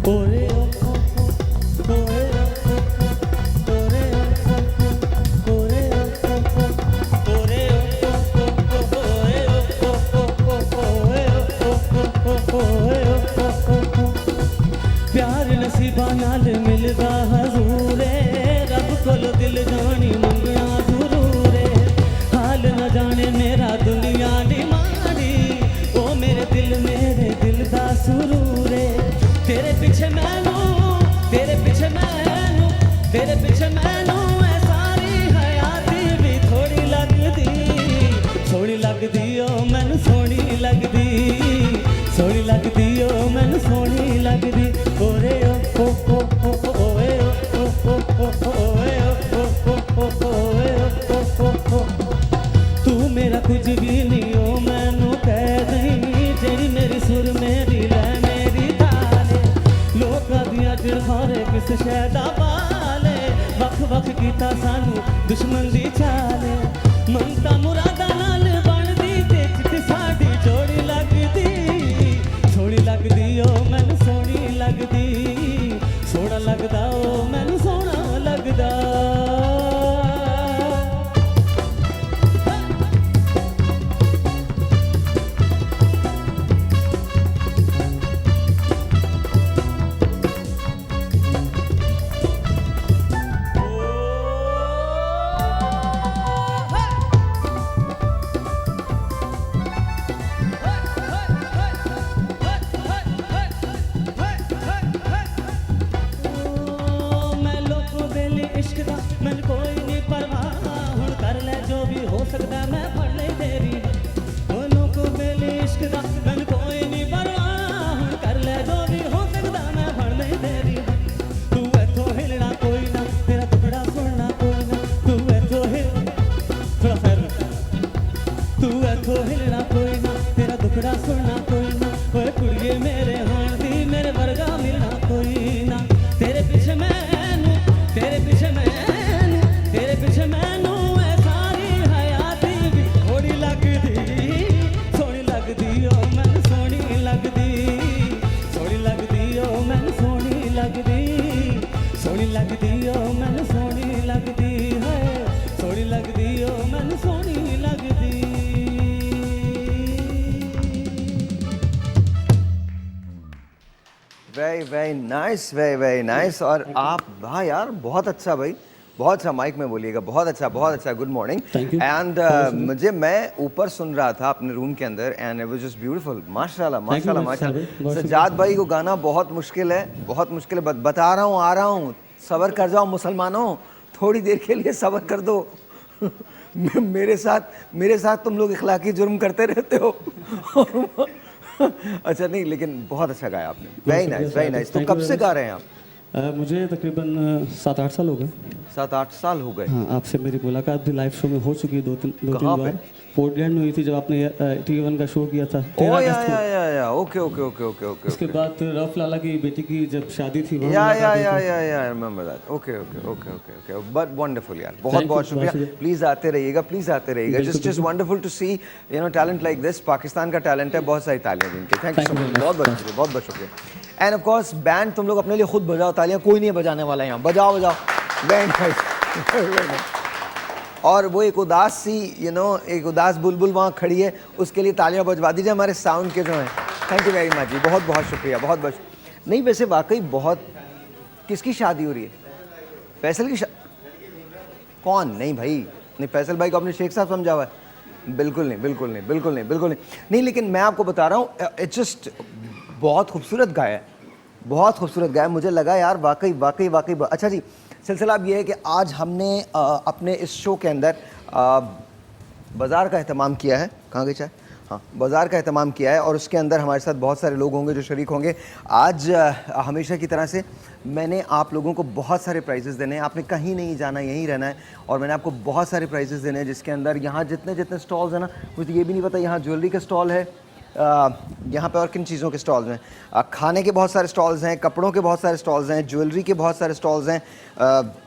ओरे ओ ओरे ओरे ओरे ओरे प्यार नसीबा नाल मिलदा हजूर रब कोल दिल जानी मंगना जरूर हाल न जाने मेरा दुनिया दी माड़ी ओ मेरे दिल दा सुरूर तेरे पीछे मैनू तेरे पीछे मैनू तेरे पीछे मैनू ऐ सारी हयाती भी थोड़ी लगदी ओ मैनू सोहनी लगदी ओ मैनू सोहनी लगदी ओरे ओ ओए ओ ओए ओ तू मेरा कुछ भी नहीं ओ मैनू कह दई जेड़ी मेरी सुर मेरी लै मेरी ताले लोकां दियां जड़खारे किस शै दा पाले वख वख कीता सानू दुश्मन दी चाले मनता मुरादा नाल बनदी ते चित साडी जोड़ी लगदी ओ मैनू सोहनी लगदी सोहना लगदा ओ मैनू सोहना लगदा मैनू कोई नहीं परवाह हुण कर ले जो भी हो सकता मैं फड़ ले तेरी ओ लोको बेली इश्क दा मैनू कोई नहीं परवाह हुण कर ले जो भी हो सकता मैं फड़ ले तेरी तू इथों हिलना कोई ना तेरा टुकड़ा सुनना कोई ना तू इथों हिल थोड़ा फैर तू इथों हिलना कोई ना तेरा टुकड़ा सुनना कोई ना ओए कुड़िए मेरे हाण दी मेरे वर्गा मिलना कोई ना तेरे पीछे मैनू तेरे पीछे मैनू ऐ सारी हयाती भी थोड़ी लगदी सोहनी लगदी ओ मैनू सोहनी लगदी ओ मैनू सोहनी लगदी ओ मैनू सोहनी लगदी है सोहनी लगदी ओ मैनू सोहनी लगदी वेरी नाइस और आप वाह यार बहुत अच्छा भाई बहुत अच्छा माइक में बोलिएगा बहुत अच्छा गुड मॉर्निंग एंड मैं ऊपर सुन रहा था अपने रूम के अंदर and it was just beautiful माशाल्लाह सज्जाद भाई को गाना बहुत मुश्किल है बता रहा हूँ आ रहा हूँ सब्र कर जाओ मुसलमानों थोड़ी देर के लिए सब्र कर दो मेरे साथ तुम लोग इखलाकी जुर्म करते रहते हो अच्छा नहीं लेकिन बहुत अच्छा गाया आपने वेरी नाइस तो कब से गा रहे हैं आप मुझे तकरीबन 7-8 साल हो गए 7-8 साल हो गए हाँ आपसे मेरी मुलाकात भी लाइव शो में हो चुकी है दो तीन बार पोर्टलैंड में हुई थी जब आपने TV1 का शो किया था ओके उसके बाद रफ लाला की बेटी की जब शादी थी remember that okay but wonderful यार बहुत शुक्रिया प्लीज आते रहिएगा just wonderful to see talent like this Pakistan का टैलेंट है बहुत सारी तालियां जिनके थैंक यू सो मच बहुत शुक्रिया एंड ऑफ कोर्स बैंड तुम लोग अपने लिए खुद बजाओ तालियां कोई नहीं बजाने वाला यहाँ बजाओ बैंड और वो एक उदास सी एक उदास बुलबुल वहाँ खड़ी है उसके लिए तालियां बजवा दीजिए हमारे साउंड के जो हैं थैंक यू वेरी मच जी बहुत शुक्रिया बहुत नहीं वैसे वाकई बहुत किसकी शादी हो रही है फैसल की कौन नहीं भाई नहीं फैसल भाई को आपने शेख साहब समझा हुआ है बिल्कुल नहीं लेकिन मैं आपको बता रहा हूँ इट्स जस्ट बहुत खूबसूरत गाया मुझे लगा यार वाकई अच्छा जी सिलसिला अब ये है कि आज हमने अपने इस शो के अंदर बाज़ार का एहतमाम किया है कहाँ गई चाय हाँ बाज़ार का एहतमाम किया है और उसके अंदर हमारे साथ बहुत सारे लोग होंगे जो शरीक होंगे आज हमेशा की तरह से मैंने आप लोगों को बहुत सारे प्राइजेज़ देने हैं आपने कहीं नहीं जाना यहीं रहना है और मैंने आपको बहुत सारे प्राइजेज़ देने हैं जिसके अंदर यहाँ जितने स्टॉल्स हैं ना मुझे ये भी नहीं पता यहाँ ज्वेलरी का स्टॉल है यहाँ पे और किन चीज़ों के स्टॉल्स हैं खाने के बहुत सारे स्टॉल्स हैं कपड़ों के बहुत सारे स्टॉल्स हैं ज्वेलरी के बहुत सारे स्टॉल्स हैं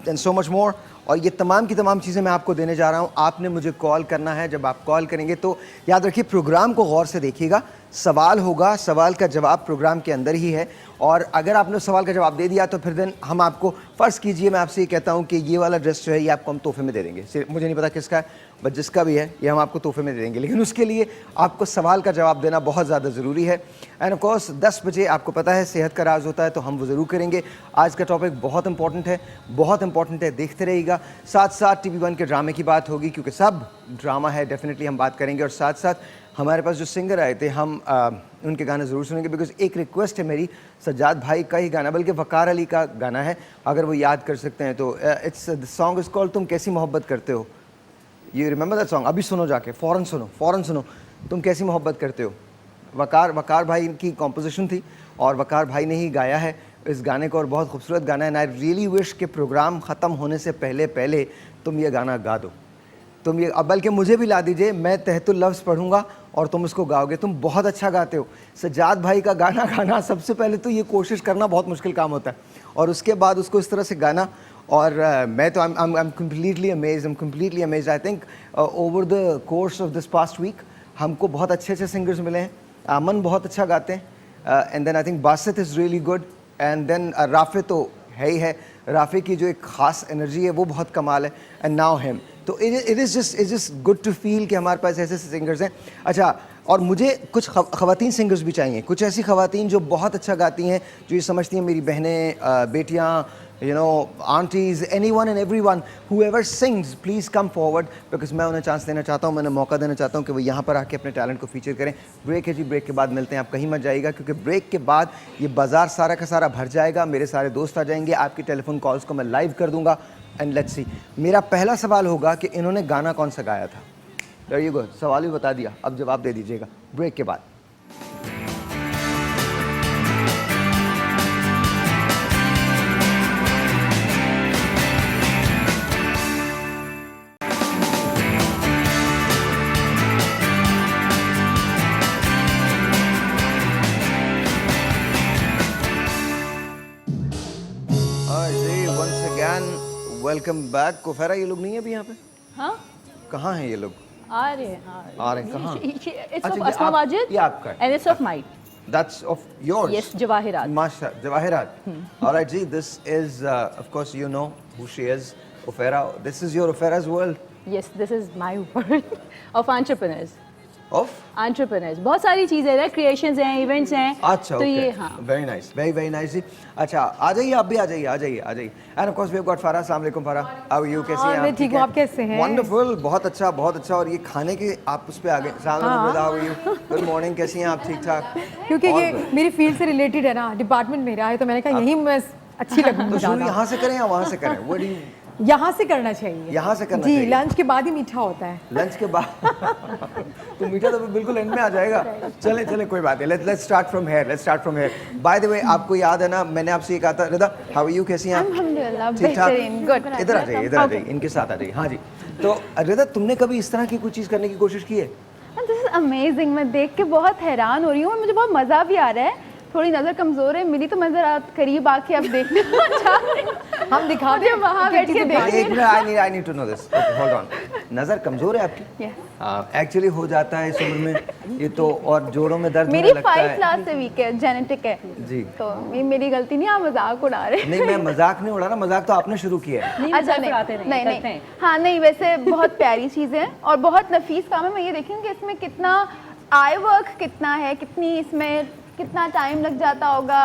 एंड सो मच मोर और ये तमाम की तमाम चीज़ें मैं आपको देने जा रहा हूँ आपने मुझे कॉल करना है जब आप कॉल करेंगे तो याद रखिए प्रोग्राम को गौर से देखिएगा सवाल होगा, सवाल का जवाब प्रोग्राम के अंदर ही है, और अगर आपने उस सवाल का जवाब दे दिया तो फिर दिन हम आपको, फ़र्ज़ कीजिए मैं आपसे ये कहता हूँ कि ये वाला ड्रेस जो है ये आपको हम तोहफे में दे देंगे, मुझे नहीं पता किसका है, बट जिसका भी है ये हम आपको तोहफे में दे देंगे, लेकिन उसके लिए आपको सवाल का जवाब देना बहुत ज़्यादा ज़रूरी है। एंड ऑफ कोर्स 10 बजे आपको पता है सेहत का राज होता है, तो हम वो ज़रूर करेंगे। आज का टॉपिक बहुत इंपॉर्टेंट है, बहुत इंपॉर्टेंट है, देखते रहिएगा। साथ साथ TV1 के ड्रामे की बात होगी, क्योंकि सब ड्रामा है, डेफिनेटली हम बात करेंगे। और साथ साथ हमारे पास जो सिंगर आए थे, हम उनके गाने ज़रूर सुनेंगे, बिकॉज एक रिक्वेस्ट है मेरी, सज्जाद भाई का ही गाना, बल्कि वकार अली का गाना है, अगर वो याद कर सकते हैं तो। It's the song is called तुम कैसी मोहब्बत करते हो। You remember that song? अभी सुनो जाके, फ़ौरन सुनो, तुम कैसी मोहब्बत करते हो। वकार भाई की कॉम्पोजिशन थी और वकार भाई ने ही गाया है इस गाने को, और बहुत खूबसूरत गाना है। एंड आई रियली विश कि प्रोग्राम ख़त्म होने से पहले तुम ये गाना गा दो, तुम ये, अब बल्कि मुझे भी ला दीजिए, मैं तहतुल लफ्ज़ पढ़ूंगा और तुम उसको गाओगे। तुम बहुत अच्छा गाते हो। सज्जाद भाई का गाना गाना, सबसे पहले तो ये कोशिश करना बहुत मुश्किल काम होता है, और उसके बाद उसको इस तरह से गाना। और मैं तो I am completely amazed. I think over the course of this past week हमको बहुत अच्छे सिंगर्स मिले हैं। अमन बहुत अच्छा गाते हैं, and then I think Basit is really good, and then Rafay तो है ही है। राफ़े की जो एक ख़ास एनर्जी है वो बहुत कमाल है, एंड नाउ हिम। तो it is just good to feel कि हमारे पास ऐसे सिंगर्स हैं। अच्छा, और मुझे कुछ ख़वातीन सिंगर्स भी चाहिए, कुछ ऐसी ख़वातीन जो बहुत अच्छा गाती हैं, जो ये समझती हैं मेरी बहनें, बेटियाँ, you know, aunties, anyone and everyone, whoever sings, please come forward, because मैं उन्हें चांस देना चाहता हूँ, मैंने मौका देना चाहता हूँ कि वो यहाँ पर आके अपने टैलेंट को फीचर करें। ब्रेक है जी, ब्रेक के बाद मिलते हैं, आप कहीं मत जाइएगा, क्योंकि ब्रेक के बाद ये बाज़ार सारा का सारा भर जाएगा, मेरे सारे दोस्त आ जाएंगे, आपकी टेलीफोन कॉल्स को मैं लाइव कर दूँगा, एंड लेट्स सी। मेरा पहला सवाल होगा कि इन्होंने गाना कौन सा गाया था। देयर यू गो, सवाल भी बता दिया, अब जवाब दे दीजिएगा ब्रेक के बाद। Welcome back. कुफेरा, ये लोग नहीं है अभी यहाँ पे? हाँ, कहाँ हैं ये लोग? आ रहे हैं कहाँ? It's of Asma Majid ये आपका है? and it's of mine. That's of yours? Yes, Jawahirat. Masha, Jawahirat. All right, ji, this is of course you know who she is, Ufera. This is your Ufera's world. Yes, this is my world of entrepreneurs. Of? Entrepreneurs. बहुत सारी चीज़ें हैं, creations हैं, events हैं। अच्छा, तो okay. ये हाँ। Very nice, very nice जी। अच्छा, आ जाइए, आप भी आ जाइए। And of course we have got Farah. अस्सलाम वालेकुम Farah. How are you? कैसी हैं आप? मैं ठीक हूँ, आप कैसे हैं? Wonderful, बहुत अच्छा। और ये खाने के आप उस पे आ गए। अस्सलाम वालेकुम, how are you? Good morning, कैसी हैं आप? ठीक ठाक? क्योंकि ये मेरी फील्ड से रिलेटेड है ना, डिपार्टमेंट मेरा है, तो मैंने कहा यही मैं अच्छी लगूंगी तो शुरू ज़्यादा। यहाँ से करें या वहाँ से करें? What do you? यहाँ से करना चाहिए। यहाँ से करना जी, चाहिए। लंच के बाद ही मीठा होता है। लंच के बाद तो मीठा तो बिल्कुल एंड में आ जाएगा। चले कोई बात नहीं। Let's start from here. By the way, आपको याद है ना, मैंने आपसे ये कहा था, रिदा हाउ आर यू, कैसी हैं आप? अल्हम्दुलिल्लाह, ठीक ठाक? बेहतरीन, गुड। इधर आ जाइए, इनके साथ आ जाइए। हाँ जी। तो रिदा, तुमने कभी इस तरह की कोई चीज़ करने की कोशिश की है? This is amazing. मैं देख के बहुत हैरान हो रही हूँ और मुझे बहुत मज़ा भी आ रहा है। थोड़ी नज़र कमज़ोर है मेरी, तो नज़र आप करीब आके अब देखना। हम दिखा मुझे वहाँ बैठ के देखिए। एक minute, I need to know this. Hold on. नज़र कमज़ोर है आपकी? एक्चुअली हो जाता है इस उम्र में ये तो, और जोड़ों में दर्द होने मेरी लगता 5 है। क्लास से वीक है, जेनेटिक है जी। तो ये मेरी गलती नहीं, आप मजाक उड़ा रहे। नहीं, मैं मजाक नहीं उड़ा रहा, मजाक तो आपने शुरू किया है। अच्छा, नहीं, हाँ नहीं, वैसे बहुत प्यारी चीज़ है और बहुत नफीस काम है। मैं ये देखूँ कि इसमें कितना आई वर्क कितना है, कितनी इसमें कितना टाइम लग जाता होगा,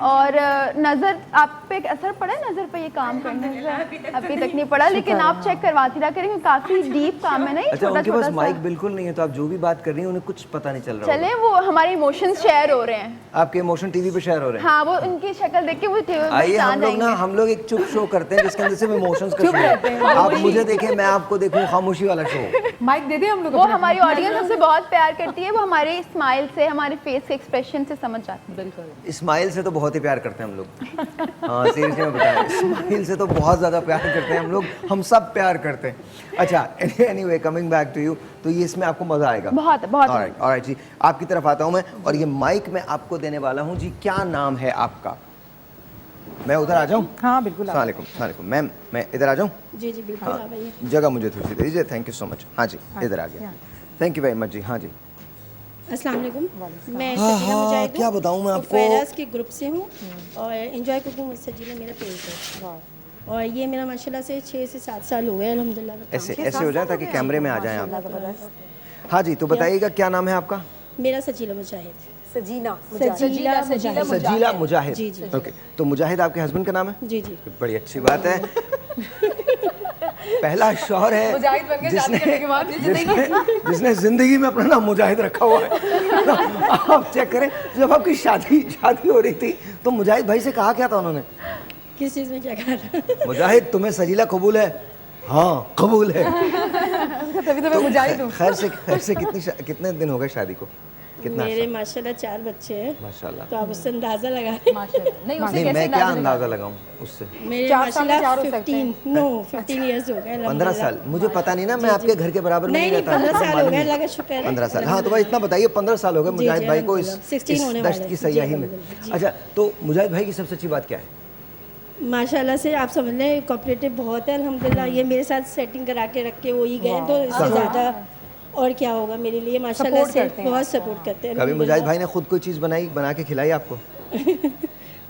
और नज़र आप पे असर पड़ा है नज़र पे ये काम करने से? अभी तक नहीं पड़ा, लेकिन आप चेक करवाती रहा करेंगे, काफ़ी डीप काम है ना ये। अच्छा, उनके पास माइक बिल्कुल नहीं है, तो आप जो भी बात कर रही हैं उन्हें कुछ पता नहीं चल रहा। चले, वो हमारे इमोशंस शेयर हो रहे हैं। आपके इमोशन टीवी पे शेयर हो रहे हैं? हाँ, वो उनकी शक्ल देख के वो आइए हम लोग एक चुप शो करते हैं जिसके अंदर सिर्फ इमोशंस का शो है। आप मुझे देखें, मैं आपको देखूं, खामोशी वाला शो। माइक दे दे हम लोग। वो हमारी ऑडियंस हमसे बहुत प्यार करती है, वो हमारे स्माइल से, हमारे फेस के एक्सप्रेशन से समझ जाती है। बिल्कुल, स्माइल से तो बहुत ही प्यार करते हैं हम लोग। हाँ, सीरियसली मैं बता रहा हूं, स्माइल से तो बहुत ज़्यादा प्यार करते हैं हम लोग, हम सब प्यार करते हैं। अच्छा, anyway, coming back to you, तो ये इसमें आपको मज़ा आएगा? बहुत। ऑलराइट जी, आपकी तरफ आता हूँ मैं, और ये माइक मैं आपको देने वाला हूँ जी। क्या नाम है आपका? मैं उधर आ जाऊँ? हाँ बिल्कुल। सलामुअलैकुम मैम, मैं इधर आ जाऊँ? जी बिल्कुल। हाँ, जगह मुझे थोड़ी सी दीजिए। Thank you so much. हाँ जी, इधर आ गया। थैंक यू वेरी मच जी। हाँ जी, अस्सलाम वालेकुम। मैं सजीला मुजाहिद क्या बताऊं मैं आपको? फैराज के ग्रुप से हूँ और एंजॉय कुकिंग विद सजीला मेरा पेज है। और ये मेरा माशाल्लाह से 6 से 7 साल हो गए अल्हम्दुलिल्लाह। ऐसे ऐसे हो जाए ताकि कैमरे में आ जाएं आप। हाँ जी, तो बताइएगा क्या नाम है आपका? मेरा सजीला मुजाहिद। सजीना सजीला मुजाहिद। जी, जी। ओके, तो मुजाहिद आपके हस्बैंड का नाम है? जी जी। बड़ी अच्छी बात है। पहला शौहर है मुजाहिद बन गए शादी करने के बाद। जिसने जिंदगी में अपना नाम मुजाहिद रखा हुआ है। आप चेक करें, जब आपकी शादी हो रही थी तो मुजाहिद भाई से कहा क्या था उन्होंने? किस चीज़ में क्या कहा था? मुजाहिद तुम्हें सजीला कबूल है? हाँ कबूल है। तभी तो मैं मुजाहिद हूँ। खैर से कितने दिन हो गए शादी को? कितना मेरे माशाल्लाह 4 बच्चे हैं। माशाल्लाह। तो आप उससे अंदाज़ा लगा लें। नहीं, मैं क्या अंदाजा लगाऊं उससे? मेरे 4 साल में माशाल्लाह 4 हो सकते हैं। 15 इयर्स हो गए। 15 साल? मुझे पता नहीं ना, मैं आपके घर के बराबर में नहीं, नहीं रहता। 15 साल हो मालूम गए, नहीं। अल्लाह का शुक्र है। 15 साल, हाँ। तो भाई इतना बताइए, 15 साल हो गए मुजाहिद भाई को इस 16 होने दश्त वाले की हैं। सयाही जी, में। जी। अच्छा, तो मुजाहिद भाई की सबसे अच्छी बात क्या है? माशाल्लाह से आप समझ लें कोऑपरेटिव बहुत है अल्हम्दुलिल्लाह। ये मेरे साथ सेटिंग करा के रख के वो ही गए, तो इससे ज़्यादा और क्या होगा मेरे लिए। माशाल्लाह से बहुत सपोर्ट करते हैं। कभी मुजाहिद भाई ने खुद कोई चीज़ बना के खिलाई आपको?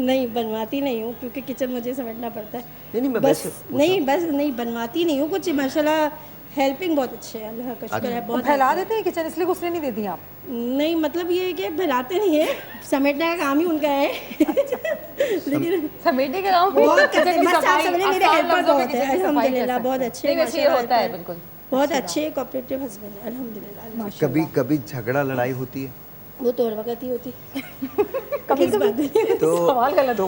नहीं, बनवाती नहीं हूँ क्योंकि किचन मुझे समेटना पड़ता है। नहीं, मैं बस वैसे नहीं बनवाती नहीं हूँ कुछ। माशाल्लाह हेल्पिंग बहुत अच्छे है, अल्लाह का शुक्र है। बहुत फैला देते हैं किचन, इसलिए गुस्से नहीं देती आप? नहीं, मतलब ये है कि फैलाते नहीं है, समेटने का काम ही उनका है। लेकिन समेटने का काम बहुत करते हैं। बस आप समझ लें, मेरे हेल्पर बहुत है अल्हम्दुलिल्लाह, बहुत अच्छे। वैसे ये होता है बिल्कुल। बहुत अच्छे कोऑपरेटिव हस्बैंड है अल्हम्दुलिल्लाह। कभी झगड़ा लड़ाई होती है? वो तो हर वक्त ही होती है। तो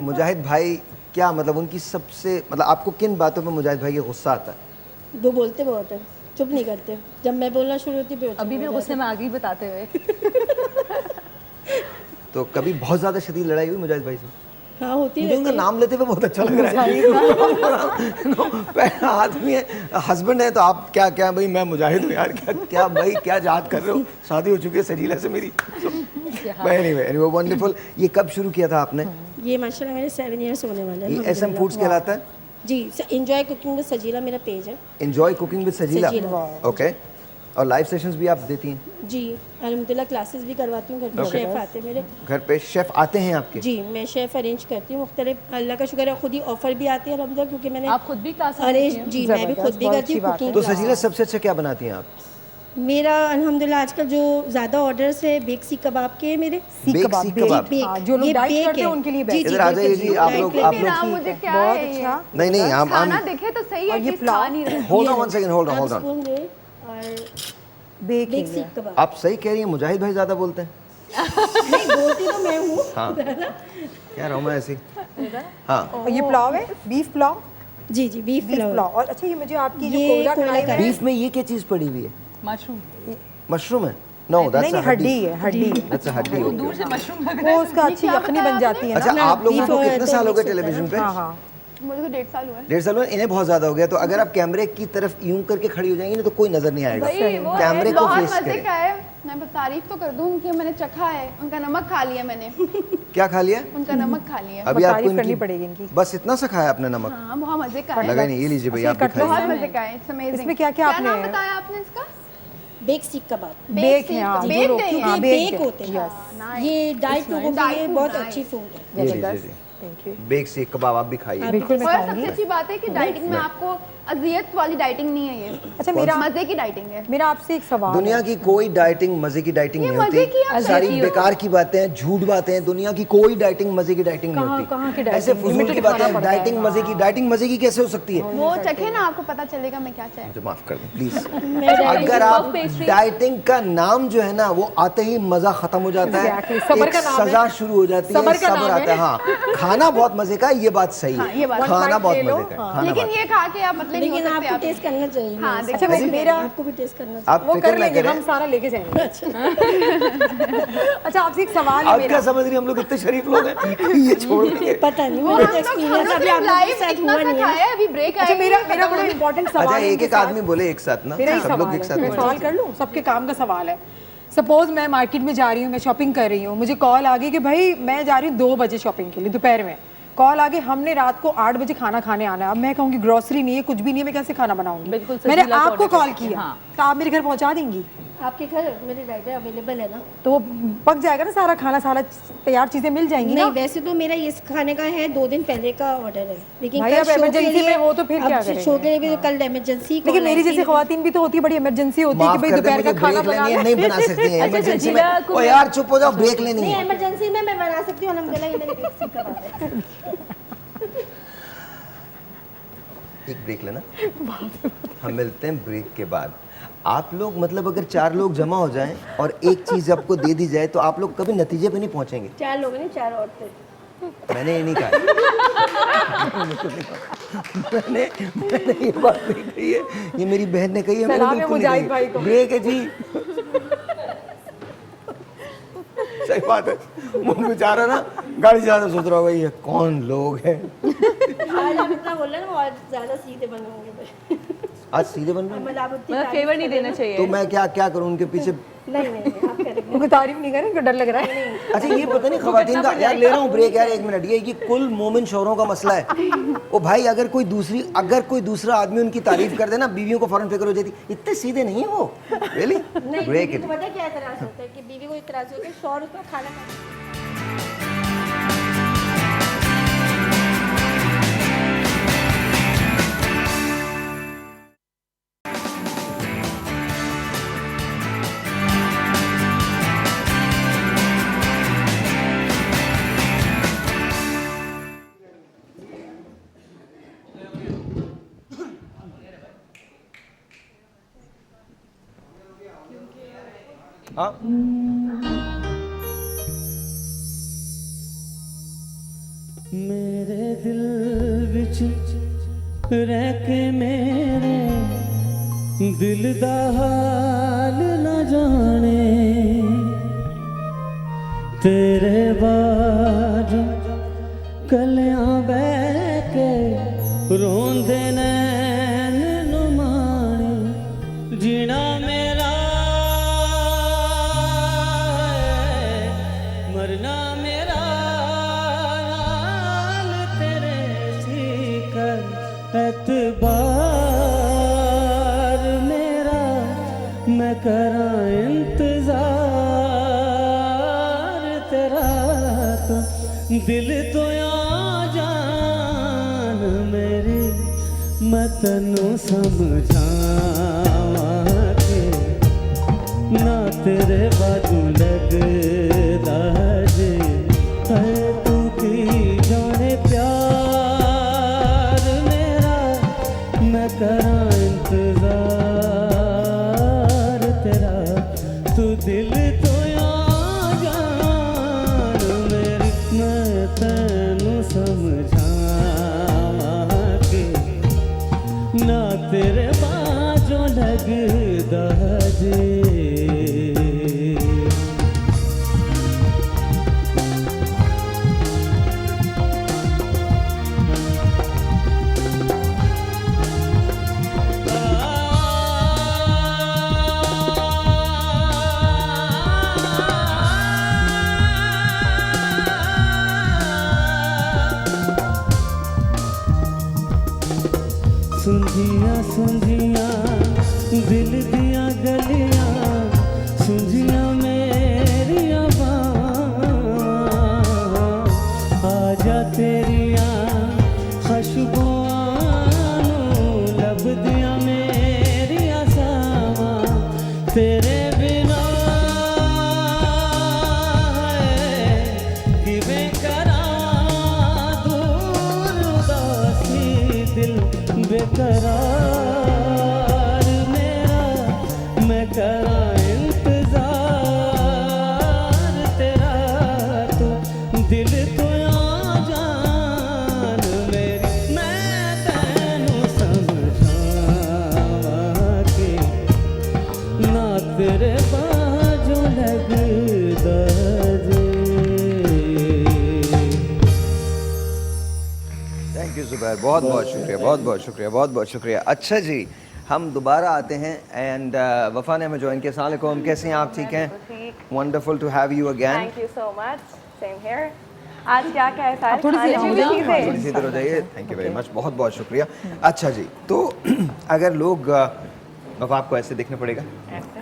मुजाहिद भाई क्या मतलब उनकी सबसे मतलब आपको किन बातों पे मुजाहिद भाई का गुस्सा आता है? वो बोलते बहुत है, चुप नहीं करते। जब मैं बोलना शुरू होती है अभी भी गुस्से में आगे ही बताते हुए। तो कभी बहुत ज्यादा शदीद लड़ाई हुई मुजाहिद भाई से? हाँ, होती मुझे उनका है। नाम लेते हुए बहुत अच्छा लग रहा है। पहला आदमी है, हस्बैंड है, तो आप क्या भाई मैं मुजाहिद हूँ यार, क्या भाई क्या याद कर रहे हो? शादी हो चुकी है सजीला से मेरी। Anyway wonderful. ये कब शुरू किया था आपने? ये माशाल्लाह मेरे 7 इयर्स होने वाले हैं। ये SM फूड्स कहलाता है? जी, एंजॉय कुकिंग विद सजीला मेरा पेज है। Enjoy cooking with Sajeela. Sajeela. Okay. और लाइव सेशंस भी आप देती हैं? जी अल्हम्दुलिल्लाह, क्लासेस भी करवाती हूँ। घर पे शेफ आते हैं मेरे। घर पे शेफ आते हैं आपके? जी, मैं शेफ अरेंज करती हूँ मुख्तलिफ। अल्लाह का शुक्र है, खुद ही ऑफर भी आती है अल्हम्दुलिल्लाह, क्योंकि मैंने आप खुद भी क्लास अरेंज। जी, मैं भी खुद भी करती हूँ कुकिंग। तो सजीला सबसे अच्छा क्या बनाती हैं आप? मेरा अल्हम्दुलिल्लाह आजकल जो ज़्यादा ऑर्डर्स है बेक सीख कबाब के हैं मेरे। बेक सीख कबाब। हाँ, जो लोग डाइट करते हैं उनके लिए बेस्ट। इधर आ जाइए जी, आप लोग मुझे क्या बहुत है अच्छा। नहीं हम खाना देखे तो सही है और ये कि पुलाव। खा नहीं रहे। Hold on 1 second, hold on. Spoon दे और बेक बेक सीख कबाब। आप सही कह रही हैं, मुजाहिद भाई ज्यादा बोलते हैं। नहीं, बोलती तो मैं हूँ। हाँ क्या रहा हूँ मैं ऐसे। हाँ और ये पुलाव है, बीफ पुलाव। जी जी, बीफ पुलाव। और अच्छा, ये मुझे आपकी जो ये कोयला कोयला कढ़ाई कढ़ाई। है, बीफ में ये क्या चीज पड़ी हुई है? मशरूम। मशरूम है? नो दैट्स नहीं अ हड्डी है, हड्डी है। दैट्स अ हड्डी। दूर से मशरूम लग वो उसका अच्छी यखनी बन जाती है अच्छा, ना। आप लोगों को बीफ कितने तो साल हो गए मिक्स होता है टेलीविजन पे? हाँ हाँ। मुझे तो 1.5 साल हुआ है। 1.5 साल में? इन्हें बहुत ज्यादा हो गया। तो अगर आप कैमरे की तरफ यूं करके खड़ी हो जाएंगी ना तो कोई नजर नहीं आएगा। कैमरे को बहुत फेस मजे करें। का है। मैं तारीफ तो कर दूं उनकी, मैंने चखा है, उनका नमक खा लिया मैंने। क्या खा लिया? उनका नमक खा लिया। अभी आपको तारीफ करनी पड़ेगी इनकी। बस इतना सा खाया आपने नमक? हाँ, बहुत मजे का है। लगा नहीं, ये लीजिए भाई आप भी बहुत खाइए। मजे का है। It's amazing। इसमें क्या-क्या क्या नाम आपने- बताया आपने इसका? बेक सीख कबाब। बेक है, हाँ, बेक जो लोग- नहीं है। हाँ, बेक बेक होते हैं। nice। ये डाइट लोगों के Diet लिए food, बहुत nice। अच्छी फूड है। ये लीजिए जी। Thank you. बेक सीख कबाब आप भी खाइए। बिल्कुल मैं और खाऊंगी। सबसे अच्छी बात है कि डाइटिंग में आपको अजियत वाली डाइटिंग नहीं है ये। अच्छा, मेरा मजे की डाइटिंग है। मेरा आपसे एक सवाल दुनिया है। की कोई डाइटिंग मजे की डाइटिंग ये नहीं मजे की होती। आप सारी बेकार की बातें हैं, झूठ बातें हैं। दुनिया की कोई डाइटिंग मजे की डाइटिंग नहीं कहाँ की होती। डाइटिंग? ऐसे फजूल की Limited बातें खाना हैं। पड़ता है। डाइटिंग मजे की कैसे हो सकती है? वो चखे ना, आपको पता चलेगा मैं क्या चाहे। मुझे माफ कर दें प्लीज। अगर आप डाइटिंग का नाम जो है ना वो आते ही मजा खत्म हो जाता है। Exactly। सब्र एक का नाम है। सजा शुरू हो जाती है, सब्र का सब्र नाम आता है। हाँ, खाना बहुत मजे का है, ये बात सही हाँ, है। ये बात। खाना बहुत ले लो। मजे का है। खाना लेकिन बहुत- ये खा के आप मतलब नहीं हो लेकिन सकते आपको आप। टेस्ट करना चाहिए। हाँ, अच्छा, मेरा आपको भी टेस्ट करना चाहिए। आप वो फिक्र कर ना लेंगे, करें। हम सारा लेके जाएंगे। अच्छा, आपसे एक सवाल है आप मेरा। क्या समझ रही हैं, हम लोग इतने शरीफ लोग हैं ये छोड़ देंगे। पता नहीं, वो मेरा हम तो लोग एक्सपीरियंस अभी आप लोगों के लाइव साथ इतना हुआ सा नहीं है। खाया है, अभी ब्रेक अच्छा, आएगी, मेरा बड़ा इंपॉर्टेंट सवाल अच्छा, है एक इनके एक साथ। आदमी बोले एक साथ ना, मेरा ही सब लोग सवाल एक है। साथ मैं बोले। सवाल कर लूँ? सबके काम का सवाल है। सपोज मैं मार्केट में जा रही हूँ, मैं शॉपिंग कर रही हूँ, मुझे कॉल आ गई कि भाई मैं जा रही हूँ 2 बजे शॉपिंग के लिए, दोपहर में कॉल आ गई, हमने रात को 8 बजे खाना खाने आना है। अब मैं कहूँगी ग्रोसरी नहीं है, कुछ भी नहीं है, मैं कैसे खाना बनाऊंगी? बिल्कुल, मैंने सजीला को आपको order कॉल करके, किया, हाँ। तो आप मेरे घर पहुँचा देंगी? आपके घर मेरे राइटर अवेलेबल है ना? तो वो पक जाएगा ना सारा खाना, सारा तैयार चीजें मिल जाएंगी नहीं ना? वैसे तो मेरा इस खाने का है 2 दिन पहले का ऑर्डर है, लेकिन भाई कल अब शो के emergency लिए में हो तो फिर क्या करेंगे? शो के लिए भी तो कल इमरजेंसी। लेकिन मेरी जैसी खवातीन भी तो होती है, बड़ी इमरजेंसी होती है कि माफ भाई कर दे, दोपहर का मुझे खाना ब्रेक लेनी है, बनाना नहीं बना सकती है अच्छा, इमरजेंसी में। शीला को ओ यार चुप हो जाओ, ब्रेक लेनी नहीं है। इमरजेंसी में मैं बना सकती हूँ, अलहमदुलिल्लाह ये मेरे फिक्स करवा दे। एक ब्रेक लेना, हम मिलते हैं ब्रेक के बाद। आप लोग मतलब अगर 4 लोग जमा हो जाएं और एक चीज आपको दे दी जाए तो आप लोग कभी नतीजे पे नहीं पहुंचेंगे। 4 लोग नहीं 4 औरतें। मैंने ये नहीं कहा मैंने ये बात नहीं कही है, ये मेरी बहन ने कही है, मैंने सलाम है बिल्कुल मुजाहिद नहीं भाई कही। को। ब्रेक है जी। सही बात है, वो बेचारा ना गाड़ी चलाना सोच रहा होगा ये कौन लोग हैं। आज आप इतना बोल रहे हैं ना, और ज़्यादा सीधे बनोगे। आज सीधे बन रहे हैं? मतलब आप उतनी मतलब तारीफ फेवर नहीं करें देना ना। चाहिए। तो मैं क्या क्या करूं उनके पीछे? नहीं आप करेंगे। उनको तारीफ नहीं करें, उनको डर लग रहा है। अच्छा ये पता नहीं खवातीन का, यार ले रहा हूँ ब्रेक यार 1 मिनट। ये कुल मोमिन शौहरों का मसला है। ओ भाई अगर कोई दूसरा आदमी उनकी तारीफ कर देना, बीवियों को फौरन फिक्र हो जाती, इतने सीधे नहीं है वो। रियली नहीं ब्रेक बीवी को पता है क्या एतराज़ होता है कि बीवी को एतराज़ होता है शौहर उसका खाना खा। हाँ मेरे दिल विच रह के मेरे दिल दा हाल न जाने, तेरे बाद कलियां बह के रोंदे नैन नु माने, जीना मेरा मरना मेरा नाल तेरे सीकर एतबार मेरा, मैं करा इंतजार तेरा तो दिल तो आ जान मेरी, मैं तन्नू समझावा के ना तेरे बाजू लगदा जे है तू की जाने प्यार मेरा, मैं करा इंतजार तेरा तू दिल तो आ जान मेरी, मैं तैनू समझावा के ना तेरे बाजू लगदा जे। सुंझिया सुंझिया दिल दिया गलियां, सुंझिया मेरिया बां, आजा तेरिया खुशबुआं लब दिया मेरिया सावां, तेरे बिना किवें करां दूर उदासी दिल बेकरार मेरा, मैं करा इंतजार तेरा तो दिल तो आ जान मेरी, मैं तैनू समझावा के ना तेरे बाजू लगदा जे। थैंक यू जुबैर, बहुत बहुत शुक्रिया, बहुत बहुत शुक्रिया, बहुत बहुत शुक्रिया। अच्छा जी हम दोबारा आते हैं एंड वफ़ा ने हमें ज्वाइन किया। अस्सलाम वालेकुम, कैसे हैं आप? ठीक हैं? Wonderful to have you again. Thank you so much. Same here. आज क्या क्या है सारे थोड़ी सी खाने की आवाज़ भी आओ। चीजें। थोड़ी सी इधर हो जाइए। थैंक यू वेरी मच, बहुत बहुत शुक्रिया। अच्छा जी तो अगर लोग वफ़ा आपको ऐसे देखना पड़ेगा।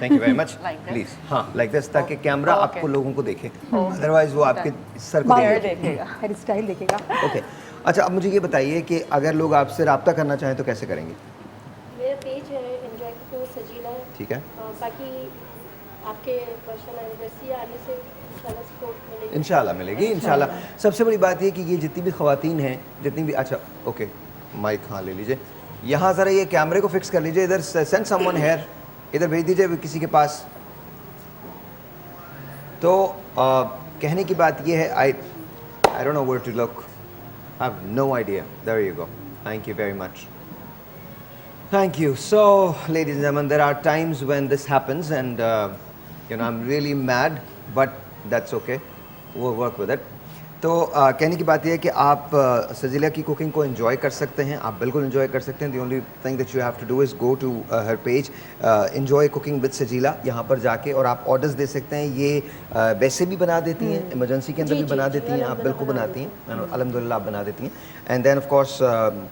Thank you very much Like this? Please हाँ लाइक दिस ताकि कैमरा आपको लोगों को देखे अदरवाइज वो आपके सर को बाल देखे देखेगा। हेयर स्टाइल देखेगा। ओके अच्छा अब मुझे ये बताइए कि अगर लोग आपसे रब्ता करना चाहें तो कैसे करेंगे मेरा पेज है एंजॉय कुकिंग सजीला। ठीक है बाकी आपके पर्सनल एनिवर्सरी आने से इंशाल्लाह सपोर्ट मिलेगी। इंशाल्लाह मिलेगी इंशाल्लाह। सबसे बड़ी बात ये कि ये जितनी भी ख़वातीन हैं जितनी भी अच्छा ओके माइक हाँ ले लीजिए यहाँ ज़रा ये कैमरे को फिक्स कर लीजिए इधर सेंड समवन हेयर इधर भेज दीजिए किसी के पास। तो कहने की बात ये है I don't know where to look I have no idea there you go thank you very much Thank you. So, ladies and gentlemen, there are times when this happens, and I'm really mad, but that's okay. We'll work with it. तो कहने की बात यह है कि आप सजीला की cooking को एंजॉय कर सकते हैं, आप बिल्कुल एंजॉय कर सकते हैं। The only thing that you have to do is go to her page enjoy cooking with Sajeela यहाँ पर जाके और आप ऑर्डर्स दे सकते हैं। ये वैसे भी बना देती हैं, इमरजेंसी के अंदर भी बना देती हैं, आप बिल्कुल बनाती हैं, अल्हम्दुलिल्लाह आप बना देती हैं। एंड देन ऑफ कोर्स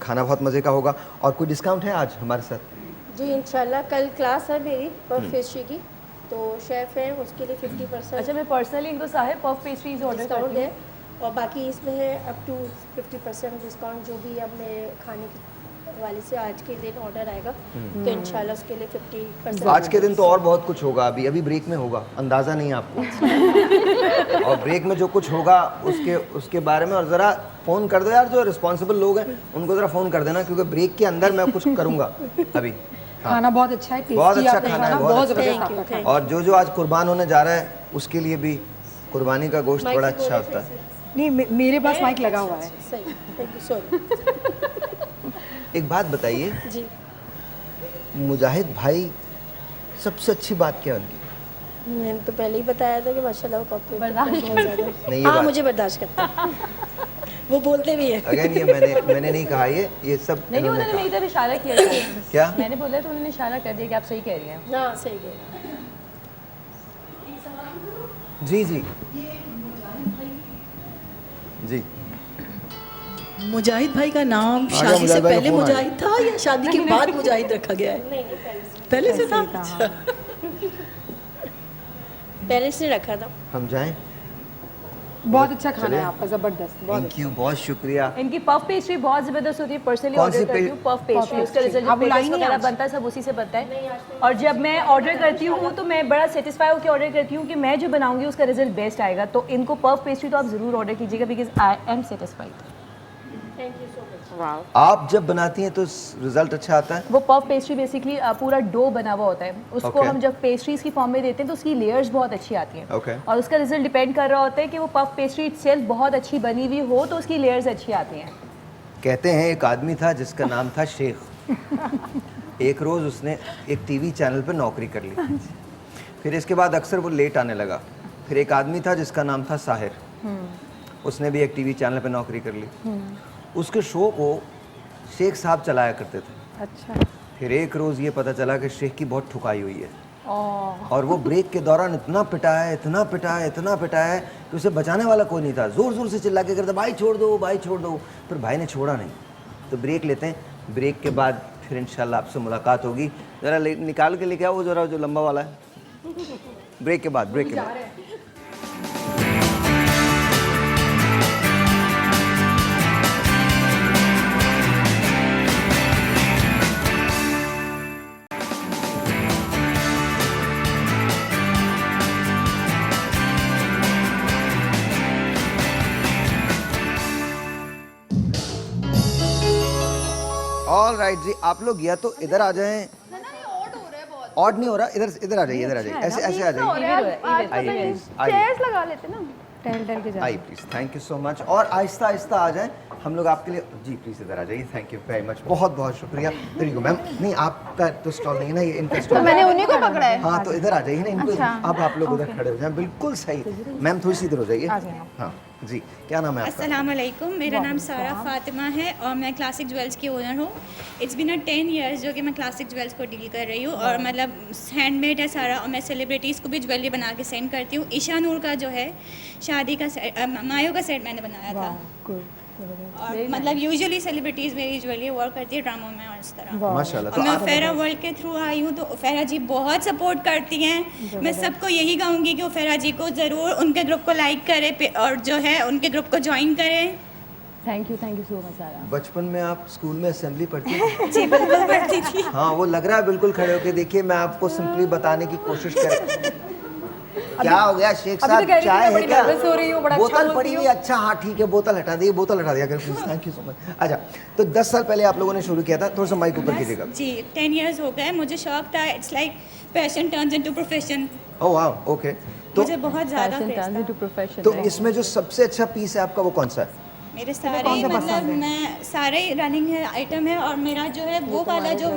खाना बहुत मज़े का होगा। और कोई डिस्काउंट है आज हमारे साथ? जी इंशाल्लाह कल क्लास है मेरी पफ पेस्ट्री की, तो शेफ़ है उसके लिए 50% अच्छा मैं पर्सनली इनको Sahib puff pastries order discount करती है हूँ। और बाकी इसमें है अप टू 50% डिस्काउंट जो भी अब मेरे खाने के वाले से आज के दिन ऑर्डर आएगा तो इंशाल्लाह उसके लिए 50%। आज के दिन तो और बहुत कुछ होगा, अभी अभी ब्रेक में होगा, अंदाज़ा नहीं है आपको। और ब्रेक में जो कुछ होगा उसके बारे में और ज़रा फ़ोन कर दो यार, जो रिस्पॉन्सिबल लोग हैं उनको ज़रा फ़ोन कर देना, क्योंकि ब्रेक के अंदर मैं कुछ करूँगा अभी। खाना बहुत अच्छा है, बहुत टेस्टी अच्छा आपका खाना है, खाना, बहुत बहुत अच्छा। ज़बरदस्त आपका खाना। और जो आज कुर्बान होने जा रहा है उसके लिए भी कुर्बानी का गोश्त बड़ा अच्छा होता है। नहीं मेरे पास माइक लगा हुआ है। सही, थैंक यू सॉरी। एक बात बताइए जी मुजाहिद भाई सबसे अच्छी बात क्या उनकी? मैंने तो पहले ही बताया था कि माशाल्लाह वो कॉपरेट बहुत ज़्यादा। नहीं, ये हाँ बात- मुझे बर्दाश्त करता है। वो बोलते भी है। अगेन ये मैंने नहीं कहा, ये सब नहीं इन्होंने उन्होंने मेरी कहा। तरफ इशारा किया था। क्या? मैंने बोला तो उन्होंने इशारा कर दिया कि आप सही कह रही हैं। हाँ सही है। जी जी जी मुजाहिद भाई का नाम गया शादी से मुजाहिद भाई का पहले फोन आ गया। मुजाहिद था या शादी के बाद मुजाहिद रखा गया है? नहीं नहीं पहले से था। अच्छा। पेरेंट्स ने रखा था। हम जाएं? बहुत अच्छा खाना चलिए। है आपका, जबरदस्त। बहुत थैंक यू, बहुत शुक्रिया। इनकी पफ पेस्ट्री बहुत ज़बरदस्त होती है। पर्सनली कौन सी ऑर्डर करती हूँ पफ पेस्ट्री, उसका रिजल्ट आप जो बुलाई पेस्ट नहीं वगैरह आज? बनता है सब उसी से बनता है। और जब मैं ऑर्डर करती हूँ तो मैं बड़ा सेटिस्फाई होकर ऑर्डर करती हूँ कि मैं जो बनाऊंगी उसका रिजल्ट बेस्ट आएगा। तो इनको पफ पेस्ट्री तो आप ज़रूर ऑर्डर कीजिएगा because I am satisfied. Thank you so much. Wow. आप जब बनाती हैं तो रिजल्ट अच्छा आता है? वो पफ पेस्ट्री बेसिकली पूरा डो बना हुआ होता है, उसको Okay. हम जब पेस्ट्रीज की फॉर्म में देते हैं तो उसकी लेयर्स बहुत अच्छी आती हैं। Okay. और उसका रिजल्ट डिपेंड कर रहा होता है कि वो पफ पेस्ट्री इटसेल्फ बहुत अच्छी बनी हुई हो तो उसकी लेयर्स अच्छी आती हैं। कहते हैं एक आदमी था जिसका नाम था शेख। एक रोज़ उसने एक टीवी चैनल पर नौकरी कर ली, फिर इसके बाद अक्सर वो लेट आने लगा। फिर एक आदमी था जिसका नाम था साहिर, उसने भी एक टीवी चैनल पर नौकरी कर ली। उसके शो को शेख साहब चलाया करते थे। अच्छा। फिर एक रोज़ ये पता चला कि शेख की बहुत ठुकाई हुई है और वो ब्रेक के दौरान इतना पिटा है, इतना पिटा है, इतना पिटा है कि उसे बचाने वाला कोई नहीं था। ज़ोर ज़ोर से चिल्ला के करता भाई छोड़ दो, भाई छोड़ दो। फिर भाई ने छोड़ा नहीं। तो ब्रेक लेते हैं, ब्रेक के बाद फिर इंशाल्लाह आपसे मुलाकात होगी। ज़रा निकाल के लेके आओ वो ज़रा जो लंबा वाला है। ब्रेक के बाद, ब्रेक के बाद। ऑल राइट जी, आप लोग या तो इधर आ जाएं। ऑड नहीं हो रहा, इधर आ जाइए, इधर आ जाइए, ऐसे ऐसे आ जाइए। आइए प्लीज, आइए चेयर्स लगा लेते ना। टहल टहल के जा। आइए please, thank you so much. और आहिस्ता आहिस्ता आ जाएं, हम लोग आपके लिए। जी प्लीज इधर आ जाइए, थैंक यू वेरी मच, बहुत बहुत शुक्रिया। इधर ही मैम, नहीं आपका तो स्टॉल नहीं है ना, ये इनका स्टॉल तो मैंने उन्हीं को पकड़ा है। हाँ तो इधर आ जाइए ना इनको। अब आप लोग उधर खड़े हो जाएं, बिल्कुल सही। मैम थोड़ी सी इधर हो जाइए। हाँ जी, क्या नाम है आपका? अस्सलाम वालेकुम, मेरा नाम सारा फातिमा है और मैं क्लासिक ज्वेल्स की ओनर हूँ। इट्स बिन 10 इयर्स जो कि मैं क्लासिक ज्वेल्स को डील कर रही हूँ और मतलब हैंडमेड है सारा। और मैं सेलिब्रिटीज़ को भी ज्वेलरी बना के सेंड करती हूँ। ईशा नूर का जो है शादी का सेट, मायो का सेट मैंने बनाया था। और मतलब यूजुअली सेलिब्रिटीज़ मेरी ज्वेलरी वर्क करती है ड्रामों में और इस तरह। माशाल्लाह। और मैं ओफेरा वर्ल्ड के थ्रू आई हूँ, तो ओफेरा जी बहुत सपोर्ट करती हैं। मैं सबको यही कहूँगी कि ओफेरा जी को ज़रूर उनके ग्रुप को लाइक करें और जो है उनके ग्रुप को ज्वाइन करें। थैंक यू सो मच सारा। बचपन में आप स्कूल में असेंबली पढ़ती थी? जी बिल्कुल पढ़ती थी। हाँ, वो लग रहा है बिल्कुल खड़े होके। देखिए, मैं आपको सिंपली बताने की कोशिश कर क्या हो गया शेख साहब, चाय है क्या? बोतल पड़ी हुई, अच्छा हाँ ठीक है, बोतल हटा दिए, बोतल हटा दिया कर please, thank you so much. अच्छा, तो 10 साल पहले आप लोगों ने शुरू किया था, थोड़ा सा माइक ऊपर कीजिएगा जी। 10 इयर्स हो गए, मुझे शौक था। It's like passion turns into profession. Oh वाह, ओके। तो मुझे बहुत ज़्यादा Fashion क्रेज़ turns था। into profession, तो right? इसमें जो सबसे अच्छा पीस है आपका वो कौन सा है? मेरे सारे मतलब मैं सारे रनिंग है आइटम है, और मेरा जो है वो वाला जो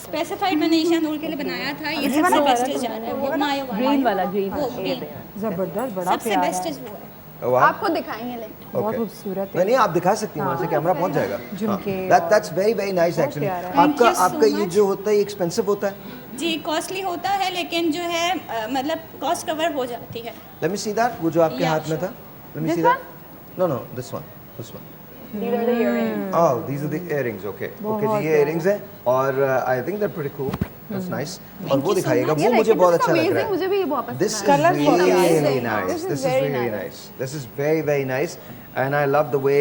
स्पेसिफाइड मैंने ईशा नूर के लिए बनाया था, ये सबसे बेस्ट जा रहा है। वो मायो ग्रीन वाला, ग्रीन वो वाला, ये देखो। जबरदस्त, बड़ा सबसे प्यारा बेस्ट है, वो है। वाह, आपको दिखाएंगे लाइक बहुत ओके। खूबसूरत नहीं है। नहीं, आप दिखा सकती हैं, वहाँ से कैमरा पहुँच जाएगा। झुमके that's very very nice actually. प्यारा है। आपका Thank you so आपका ये much. जो होता है एक्सपेंसिव होता है? जी कॉस्टली होता है, लेकिन जो है मतलब कॉस्ट कवर हो जाती है। लेट मी सी दैट, वो जो आपके Yeah, हाथ में था, let me see that. No no, this one, this one. These are the earrings. Oh, these are the earrings, okay. Okay जी, ये earrings हैं और I think they're pretty cool. That's nice. और वो दिखाइएगा, वो मुझे बहुत अच्छा लग रहा है। मुझे भी ये बहुत पसंद This is आया। really nice. This is This is very really nice. This is very very nice, and I love the way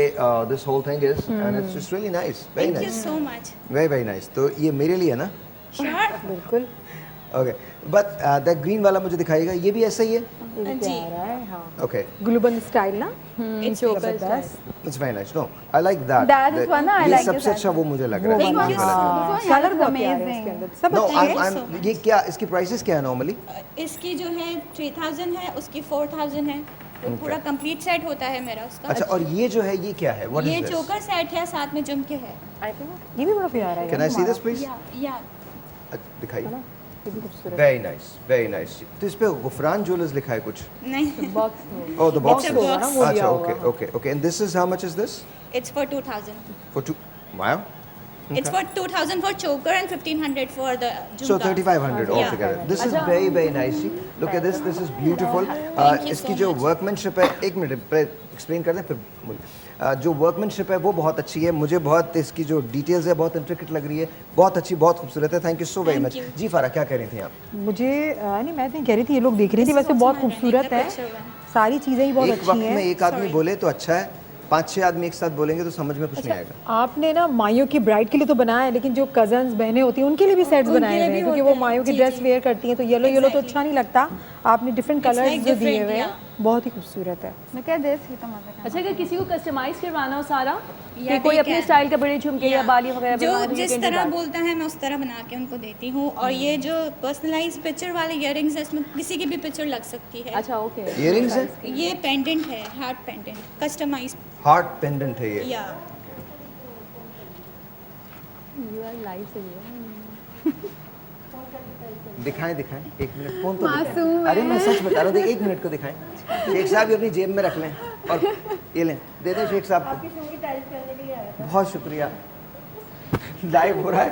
this whole thing is, and it's just really nice. Very thank you nice. So much. Very very nice. तो ये मेरे लिए है ना? Sure. बिल्कुल Okay. But that green वाला मुझे दिखाइएगा, ये भी ऐसा ही है? जी प्यारा है, हाँ। Okay. ग्लूबन स्टाइल ना, इट्स जबरदस्त। It's very nice. No, I like that. That is one, I ये like सबसे this अच्छा वो मुझे लग रहा है। Thank मुझे you लग रहा है। हाँ, कलर this is बहुत प्यारे हैं amazing. इसके अंदर, सब No, अच्छे हैं। I'm ये क्या इसकी प्राइसेस क्या है नॉर्मली? इसकी जो है 3000 है, उसकी 4000 है। वो पूरा कंप्लीट सेट होता है मेरा उसका। अच्छा, और ये जो है ये क्या है? What ये is this? चोकर सेट है, साथ में झुमके है। ये भी बड़ा प्यारा है। Can I see this please? या दिखाइए। ये भी खूबसूरत। Very nice, very nice. तो इस पे गुफरान ज्वेलर्स लिखा है कुछ? नहीं, box oh, the box. It's a box. अच्छा, okay okay okay. And this is how much is this? It's for 2000। For 2 wow. It's for 2000 for choker and 1500 for the So jhumka. 3500 Yeah. altogether. This is very very nice. See, look at this. This is beautiful. Thank you इसकी so जो much. Workmanship है, एक minute explain कर दें फिर बोलिए। जो workmanship है वो बहुत अच्छी है, मुझे बहुत इसकी जो डिटेल्स है बहुत इंट्रिकेट लग रही है, बहुत अच्छी, बहुत खूबसूरत है। Thank you so very much. जी फारा, क्या कह रही थी आप? मुझे नहीं, मैं नहीं कह रही थी, ये लोग देख रही थी, वैसे बहुत खूबसूरत है, सारी चीज़ें ही बहुत एक वक्त अच्छी में हैं। एक आदमी बोले तो अच्छा है, 5-6 आदमी एक साथ बोलेंगे तो समझ में कुछ नहीं आएगा। आपने ना माइयों की ब्राइड के लिए तो बनाया है, लेकिन जो कजन्स बहनें होती हैं उनके लिए भी सेट्स उनके बनाए लिए हुए हैं, भी क्योंकि होते वो हैं। माइयों की जी, ड्रेस जी। वेयर करती हैं, तो येलो येलो तो Exactly. अच्छा नहीं लगता। आपने डिफरेंट It's कलर्स like जो दिए different, हुए हैं, yeah. बहुत ही खूबसूरत है। मैं कह दे इसकी तो मजा अच्छा, अगर किसी को कस्टमाइज करवाना हो सारा, या कि कोई ठीक अपने है। स्टाइल के बड़े झुमके या बाली वगैरह जो बनवाने, you जिस can do तरह that. बोलता है मैं उस तरह बना के उनको देती हूँ। और ये जो पर्सनलाइज पिक्चर वाले इयरिंग्स है, इसमें किसी की भी पिक्चर लग सकती है। अच्छा, ओके। इयरिंग्स है? ये पेंडेंट है, heart pendant, customise. Heart pendant है ये। या You are live से दिखाएं दिखाएं, एक मिनट फोन तो मासूम दिखाएं। अरे मैं सच बता रहा हूँ, एक मिनट को दिखाएं। शेख साहब ये अपनी जेब में रख लें और ये लें, दे दें शेख साहब को। बहुत शुक्रिया। लाइव हो रहा है।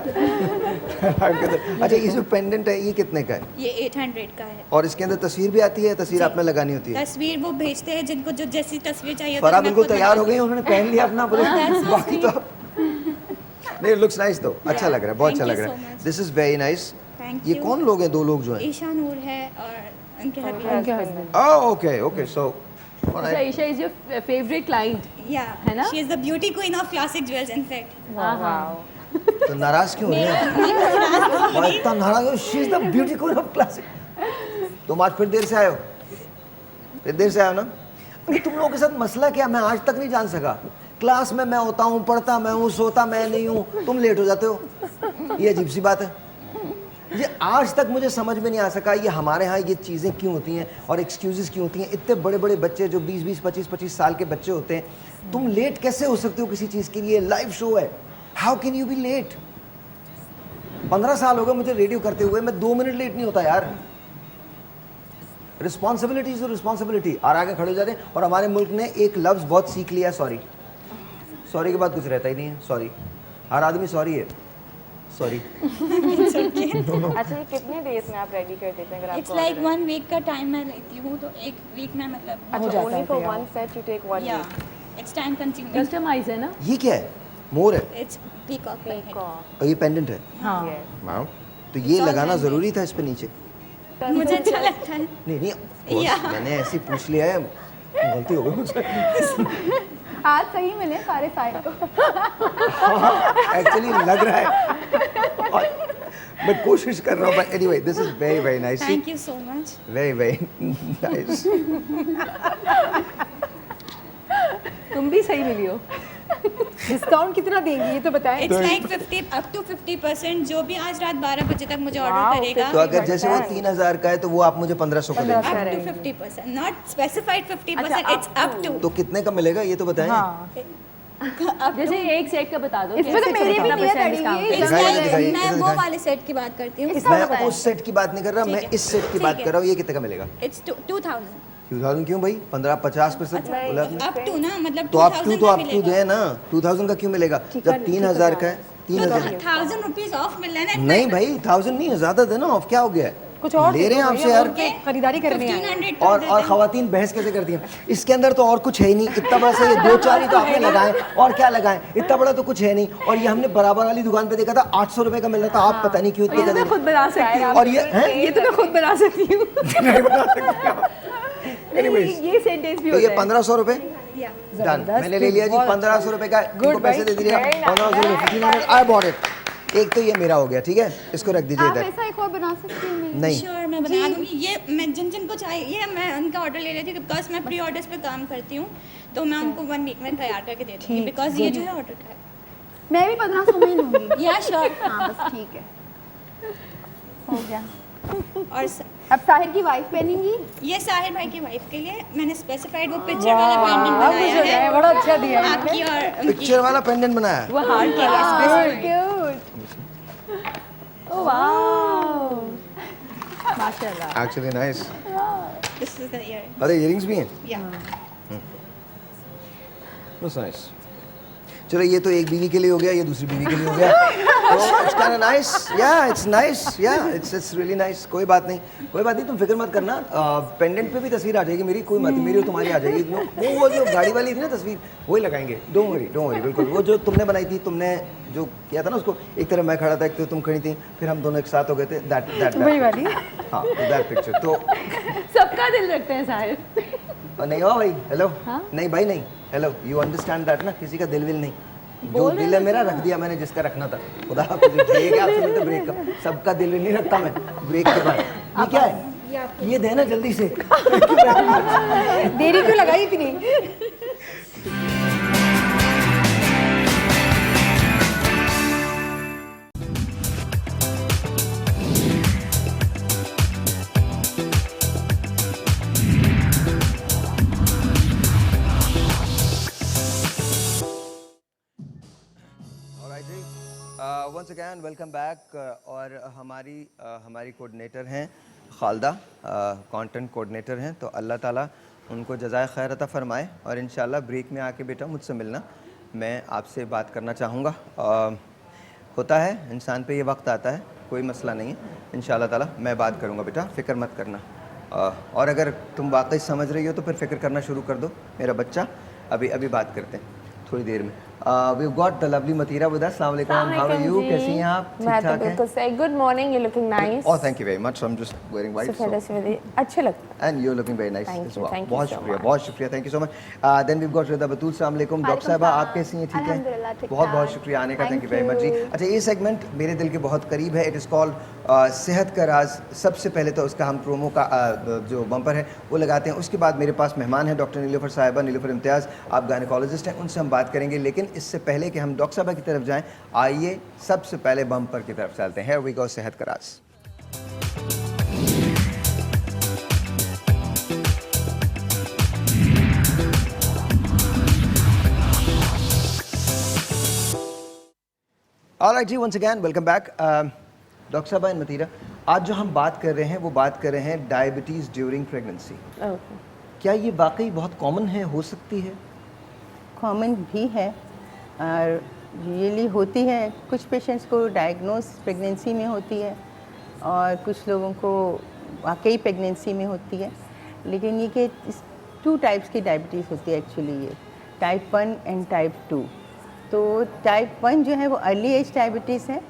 अच्छा, ये जो पेंडेंट है ये कितने का है? ये 800 का है। और इसके अंदर तस्वीर भी आती है? तस्वीर आप में लगानी होती है? तस्वीर वो भेजते हैं जिनको जो जैसी तस्वीर चाहिए होती है, फरा मैं बिल्कुल खुद तैयार हो बनाती गई, उन्होंने पहन लिया अपना बोले बाकी तो नहीं, लुक्स नाइस तो अच्छा लग रहा है, बहुत Thank अच्छा you लग रहा so है। much. This is very nice. Thank ये you. कौन लोग हैं? 2 लोग जो हूँ। हैं? ईशा नूर है और उनके उनके husband. Husband. Oh, okay okay. So अच्छा, Isha is your favourite client, या है ना? She is the beauty queen of classic jewels in fact. हाँ। तो नाराज क्यों हो रही हैं? और इतना नाराज हो? She is the beauty queen of classic. तुम आज फिर देर से आए हो? फिर देर से आए हो ना? अरे तुम लोगों के साथ मसला क्या, मैं आज तक नहीं जान सका। क्लास में मैं होता हूँ, पढ़ता मैं हूँ, सोता मैं नहीं हूँ, तुम लेट हो जाते हो। ये अजीब सी बात है। ये आज तक मुझे समझ में नहीं आ सका ये हमारे यहाँ ये चीज़ें क्यों होती हैं और एक्सक्यूजेस क्यों होती हैं। इतने बड़े बड़े बच्चे जो 20-20, 25-25 साल के बच्चे होते हैं, तुम लेट कैसे हो सकते हो किसी चीज़ के लिए? लाइव शो है, how can you be late? 15 साल हो गए मुझे रेडियो करते हुए, मैं 2 मिनट लेट नहीं होता यार। Responsibility is responsibility. और आगे खड़े हो जाते हैं। और हमारे मुल्क ने एक लफ्ज़ बहुत सीख लिया, सॉरी। सॉरी के बाद कुछ रहता ही नहीं है। सॉरी, हर आदमी सॉरी है। सॉरी। अच्छा, ये कितने डेज में आप रेडी कर देते हैं अगर इट्स आपको लाइक order है? 1 वीक का टाइम मैं लेती हूँ, तो 1 वीक में मतलब अच्छा, only for one set you take 1 या week. It's time consuming. Customise है ना? ये क्या है? मोर है इट्स पीकॉक। और ये पेंडेंट है? हाँ। वाओ, तो ये लगाना ज़रूरी था इस पे नीचे? मुझे अच्छा लगता है। नहीं of course, मैंने ऐसे ही पूछ लिया है, गलती हो गई मुझसे। आज सही मिले सारे साइड को। एक्चुअली लग रहा है और मैं कोशिश कर रहा हूँ, but anyway this is very very nice. Thank you so much. Very very nice. तुम भी सही मिली हो। डिस्काउंट कितना देंगी ये तो बताएं। It's like 50 up to 50%। जो भी आज रात 12 बजे तक मुझे ऑर्डर करेगा, तो अगर जैसे वो 3000 का है तो वो आप मुझे 1500 का देंगे? Up to 50%, not specified 50%, it's up to. तो कितने का मिलेगा ये तो बताएं। जैसे एक सेट का बता दो। इसमें तो मेरी भी नियत अड़ी हुई है। It's दिखाइए, like दिखाइए, मैं इसे वो दिखाइए। वाले सेट की बात करती हूँ। मैं उस सेट की बात नहीं कर रहा, मैं इस सेट की बात कर रहा हूँ। ये कितने का मिलेगा? इट्स 2000 2000 क्यों भाई? 15-50% बोला आपने। अप टू ना, मतलब तो आप टू दे ना, 2000 का क्यों मिलेगा जब 3000 का है? 3000 ₹1000 ऑफ मिल रहा है ना। नहीं भाई, 1000 नहीं, ज्यादा देना ऑफ, क्या हो गया है? कुछ और ले रहे हैं देखो आपसे भैया, यार। और खरीदारी करने आए। 1500 और खवातीन बहस कैसे करती हैं? इसके अंदर तो और कुछ है ही नहीं, इतना बड़ा सा ये 2-4 ही तो आपने लगाए, और क्या लगाए? इतना बड़ा तो कुछ है नहीं। और ये हमने बराबर वाली दुकान पे देखा था 800 रुपए का मिल रहा था, आप पता नहीं क्यों इतने का ये तो मैं खुद बना सकती हूँ। और ये हैं? ये तो मैं खुद बना सकती हूँ। नहीं बना सकते आप। Anyways, ये सेंटेंस भी तो ये होता है। 1500 रुपए डन, मैंने ले लिया जी। 1500 रुपए का इनको पैसे दे दिए। 1500 रुपए 1500, आई बॉट इट। एक तो ये मेरा हो गया, ठीक है, इसको रख दीजिए आप इधर। ऐसा एक और बना सकती हैं मेरी? नहीं, श्योर, मैं बना दूंगी। ये मैं जिन को चाहिए, ये मैं उनका ऑर्डर ले लेती हूँ बिकॉज मैं प्री ऑर्डर्स पे काम करती हूँ, तो मैं उनको 1 वीक में तैयार करके दे दूँगी बिकॉज ये जो है ऑर्डर का है। मैं भी 1500 में ही लूंगी। या श्योर। हाँ बस ठीक है, हो गया। और अब साहिर की वाइफ पहनेंगी। ये साहिर भाई की वाइफ के लिए मैंने स्पेसिफाइड वो पिक्चर वाला पेंडेंट बनाया है। बड़ा अच्छा दिया है आपकी और उनकी। पिक्चर वाला पेंडेंट बनाया है। वो हार्ड के लिए। क्यूट। ओह वाओ, माशाल्लाह। Actually nice. This is the year. अरे इयरिंग्स भी हैं। या बस नाइस। चलो ये तो एक बीवी के लिए हो गया, ये दूसरी बीवी के लिए हो गया। तो इट्स काइंड ऑफ नाइस, या इट्स नाइस, या इट्स रियली नाइस। कोई बात नहीं, तुम फिक्र मत करना। पेंडेंट पे भी तस्वीर आ जाएगी मेरी, कोई बात नहीं, मेरी और तुम्हारी आ जाएगी। वो जो गाड़ी वाली थी ना तस्वीर, वही लगाएंगे। डोंट वरी बिल्कुल। वो जो तुमने बनाई थी, तुमने जो किया था ना उसको, एक तरफ मैं खड़ा था, एक तरफ तुम खड़ी थी, फिर हम दोनों एक साथ हो गए थे। दैट वही वाली। हाँ, दैट पिक्चर। तो सबका दिल रखते हैं साहिर। नहीं हो भाई, हेलो। नहीं भाई नहीं, हेलो, यू अंडरस्टैंड दैट ना, किसी का दिल विल नहीं। जो दिल है मेरा रख दिया मैंने, जिसका रखना था। खुदा हाफिज़। ब्रेक है आपसे तो ब्रेक का, सबका दिल विल नहीं रखता मैं ब्रेक के बाद। ये क्या है? ये देना जल्दी से। देरी क्यों लगाई इतनी? Once again welcome back. और हमारी कोऑर्डिनेटर हैं खालदा, कंटेंट कोऑर्डिनेटर हैं। तो अल्लाह ताला उनको जज़ाए खैर अता फरमाए। और इंशाल्लाह ब्रेक में आके बेटा मुझसे मिलना, मैं आपसे बात करना चाहूँगा। होता है इंसान पे ये वक्त आता है, कोई मसला नहीं है। इंशाल्लाह ताला मैं बात करूँगा बेटा, फ़िक्र मत करना। और अगर तुम वाकई समझ रही हो तो फिर फ़िक्र करना शुरू कर दो मेरा बच्चा। अभी बात करते हैं थोड़ी देर में। We've got the lovely Matira with us. Assalamu alaikum. How are you? कैसी हैं आप? ठीक ठाक हैं? Good morning. You're looking nice. Oh, thank you very much. I'm just wearing white. अच्छे लगते हैं। And you're looking very nice Thank as you, well. thank you बहुत so शुक्रिया, much. बहुत शुक्रिया. Thank you so much. Then we've got Rida Batul. Assalamu alaikum. Doctor साहबा आप कैसी हैं? ठीक है? अल्हम्दुलिल्लाह, ठीक बहुत बहुत ठाक. शुक्रिया आने का. Thank Thank you very much ji. you. अच्छा, ये सेगमेंट मेरे दिल के बहुत करीब है. It is called सेहत का राज। सबसे पहले तो उसका हम प्रोमो का जो बम्पर है वो लगाते हैं। उसके बाद मेरे पास मेहमान हैं डॉक्टर नीलूफर साहिबा, नीलूफर इम्तियाज़। आप गायनेकोलॉजिस्ट हैं, उनसे हम बात करेंगे। लेकिन इससे पहले कि हम डॉक्टर साहबा की तरफ जाएं, आइए सबसे पहले बम्पर की तरफ चलते हैं। Here we go, सेहत का राज। ऑलराइट जी, once again welcome back. Doctor साहबा एंड मतीरा, आज जो हम बात कर रहे हैं वो बात कर रहे हैं डायबिटीज़ ड्यूरिंग प्रेगनेंसी। क्या ये वाकई बहुत कॉमन है, हो सकती है? कॉमन भी है और रियली होती है। कुछ पेशेंट्स को डायग्नोस प्रेगनेंसी में होती है और कुछ लोगों को वाकई प्रेगनेंसी में होती है। लेकिन ये कि 2 टाइप्स की डायबिटीज़ होती है एक्चुअली। ये टाइप 1 एंड टाइप 2। तो टाइप 1 जो है वो अर्ली एज डायबिटीज़ है,